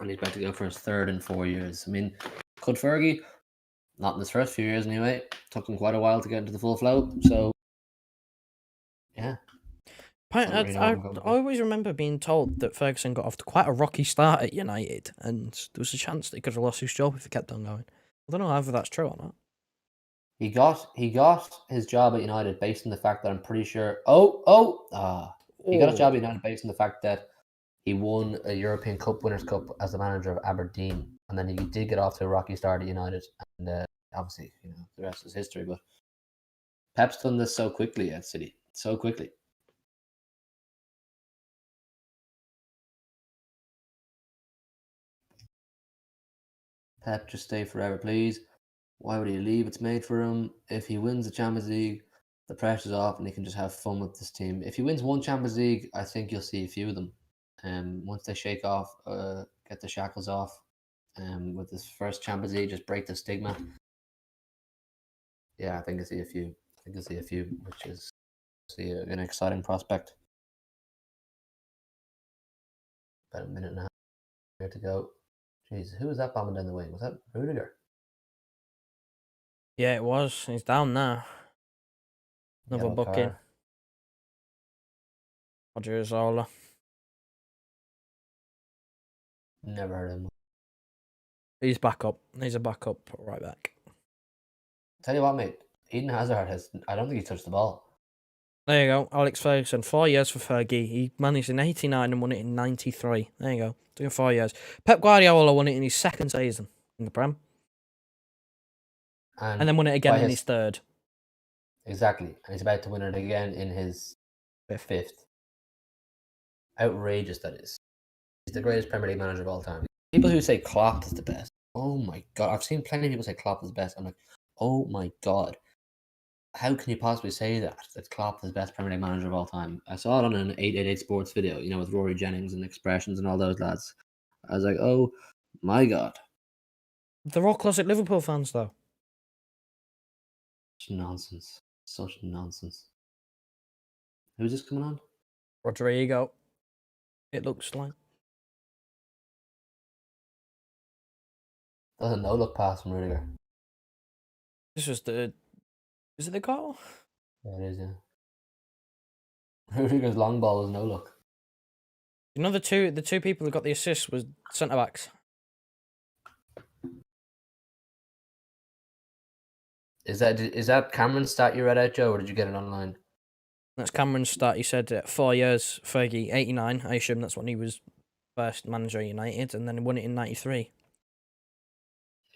and he's about to go for his third in 4 years. I mean, could Fergie? Not in his first few years, anyway. Took him quite a while to get into the full flow. So, yeah. I always remember being told that Ferguson got off to quite a rocky start at United, and there was a chance that he could have lost his job if he kept on going. I don't know whether that's true or not. He got his job at United based on the fact that I'm pretty sure. He got his job at United based on the fact that he won a European Cup Winners' Cup as the manager of Aberdeen, and then he did get off to a rocky start at United, and obviously, the rest is history. But Pep's done this so quickly at City, so quickly. Pep, just stay forever, please. Why would he leave? It's made for him. If he wins the Champions League, the pressure's off and he can just have fun with this team. If he wins one Champions League, I think you'll see a few of them. Once they shake off, get the shackles off, with this first Champions League, just break the stigma. Yeah, I think you'll see a few. Which is an exciting prospect. About a minute and a half here to go. Jeez, who was that bombing down the wing? Was that Rudiger? Yeah, it was. He's down now. Another Yellow booking. card. Roger Zola. Never heard of him. He's back up. He's a backup right back. Tell you what, mate. Eden Hazard I don't think he touched the ball. There you go. Alex Ferguson. 4 years for Fergie. He managed in 89 and won it in 93. There you go. Took 4 years. Pep Guardiola won it in his second season in the Prem. And then won it again in his third. Exactly. And he's about to win it again in his fifth. Outrageous, that is. He's the greatest Premier League manager of all time. People who say Klopp is the best. Oh my God. I've seen plenty of people say Klopp is the best. I'm like, oh my God. How can you possibly say that Klopp is the best Premier League manager of all time? I saw it on an 888 Sports video, with Rory Jennings and Expressions and all those lads. I was like, oh my God. They're all closet Liverpool fans, though. Such nonsense. Such nonsense. Who's this coming on? Rodrigo. It looks like. That's a no-look pass from Rudiger. This was the... Is it the goal? Yeah, it is, yeah. Rudiger's long ball was no-look. The two people who got the assist was centre-backs. Is that Cameron's stat you read out, Joe, or did you get it online? That's Cameron's stat. He said 4 years, Fergie, 89. I assume that's when he was first manager at United, and then he won it in 93.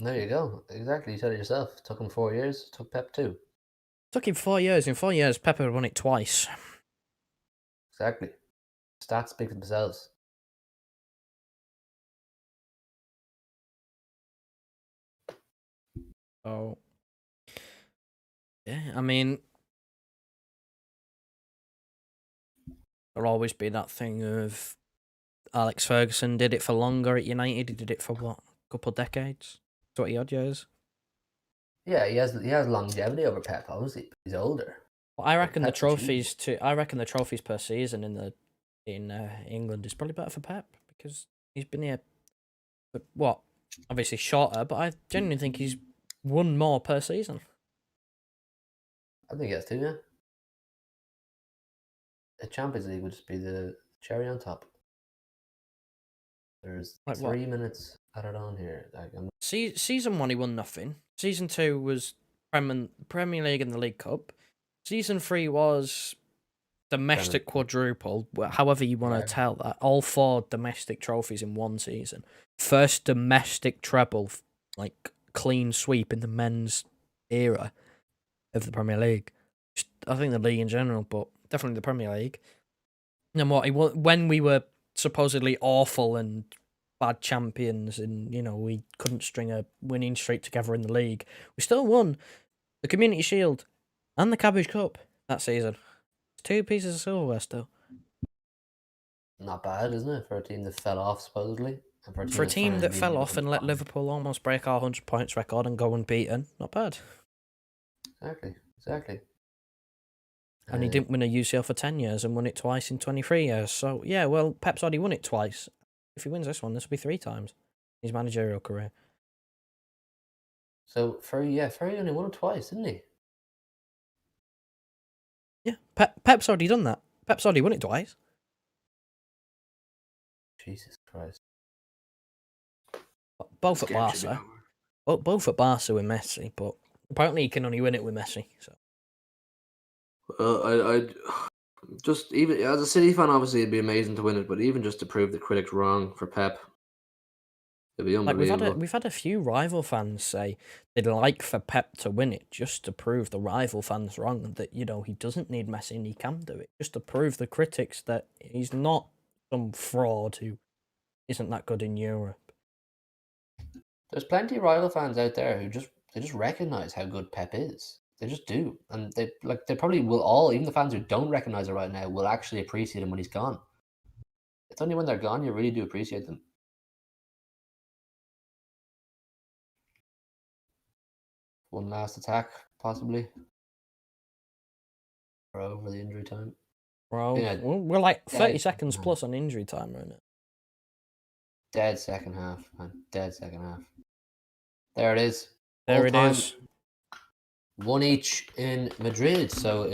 There you go. Exactly. You said it yourself. Took him 4 years. Took Pep 2. Took him 4 years. In 4 years, Pep had won it twice. Exactly. Stats speak for themselves. Oh, yeah. I mean, there'll always be that thing of Alex Ferguson did it for longer at United. He did it for what, a couple of decades, 20-odd years. Yeah, he has longevity over Pep. Obviously, he's older. Well, I reckon Pep's achieved. I reckon the trophies per season in England is probably better for Pep because he's been here. For, what? Obviously shorter, but I genuinely think he's won more per season. I think he has too. Yeah. The Champions League would just be the cherry on top. There's Like 3 minutes added on here. Season 1 he won nothing. Season 2 was Premier League and the League Cup. Season 3 was domestic quadruple, however you want to tell that. All 4 domestic trophies in one season. First domestic treble, like clean sweep in the men's era of the Premier League. I think the league in general, but definitely the Premier League. And when we were supposedly awful and bad champions, and we couldn't string a winning streak together in the league, we still won the Community Shield and the Cabbage Cup that season. 2 pieces of silverware still. Not bad, isn't it, for a team that fell off supposedly? And for a team that fell off and let Liverpool almost break our 100 points record and go unbeaten, not bad. Exactly. And he didn't win a UCL for 10 years and won it twice in 23 years. So, yeah, well, Pep's already won it twice. If he wins this one, this will be 3 times in his managerial career. So, Fergie only won it twice, didn't he? Yeah, Pep's already done that. Pep's already won it twice. Jesus Christ. Both at Barca. Both at Barca with Messi, but apparently he can only win it with Messi. So. I just, even as a City fan, obviously it'd be amazing to win it, but even just to prove the critics wrong for Pep, it'd be unbelievable. Like we've had a few rival fans say they'd like for Pep to win it just to prove the rival fans wrong, that he doesn't need Messi and he can do it, just to prove the critics that he's not some fraud who isn't that good in Europe. There's plenty of rival fans out there who just recognize how good Pep is. They just do, and they probably will all, even the fans who don't recognize it right now, will actually appreciate him when he's gone. It's only when they're gone you really do appreciate them. One last attack, possibly, or over the injury time. Well, yeah, we're like 30 seconds plus on injury time right now. Dead second half, man. Dead second half. There it is. There it is. 1 each in Madrid, so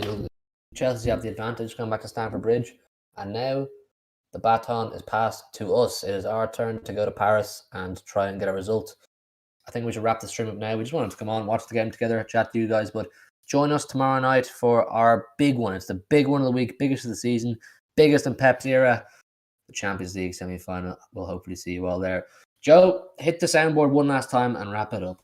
Chelsea have the advantage going back to Stamford Bridge, and now the baton is passed to us. It is our turn to go to Paris and try and get a result. I think we should wrap the stream up now. We just wanted to come on, watch the game together, chat to you guys, but join us tomorrow night for our big one. It's the big one of the week, biggest of the season, biggest in Pep's era, the Champions League semi-final. We'll hopefully see you all there. Joe, hit the soundboard one last time and wrap it up.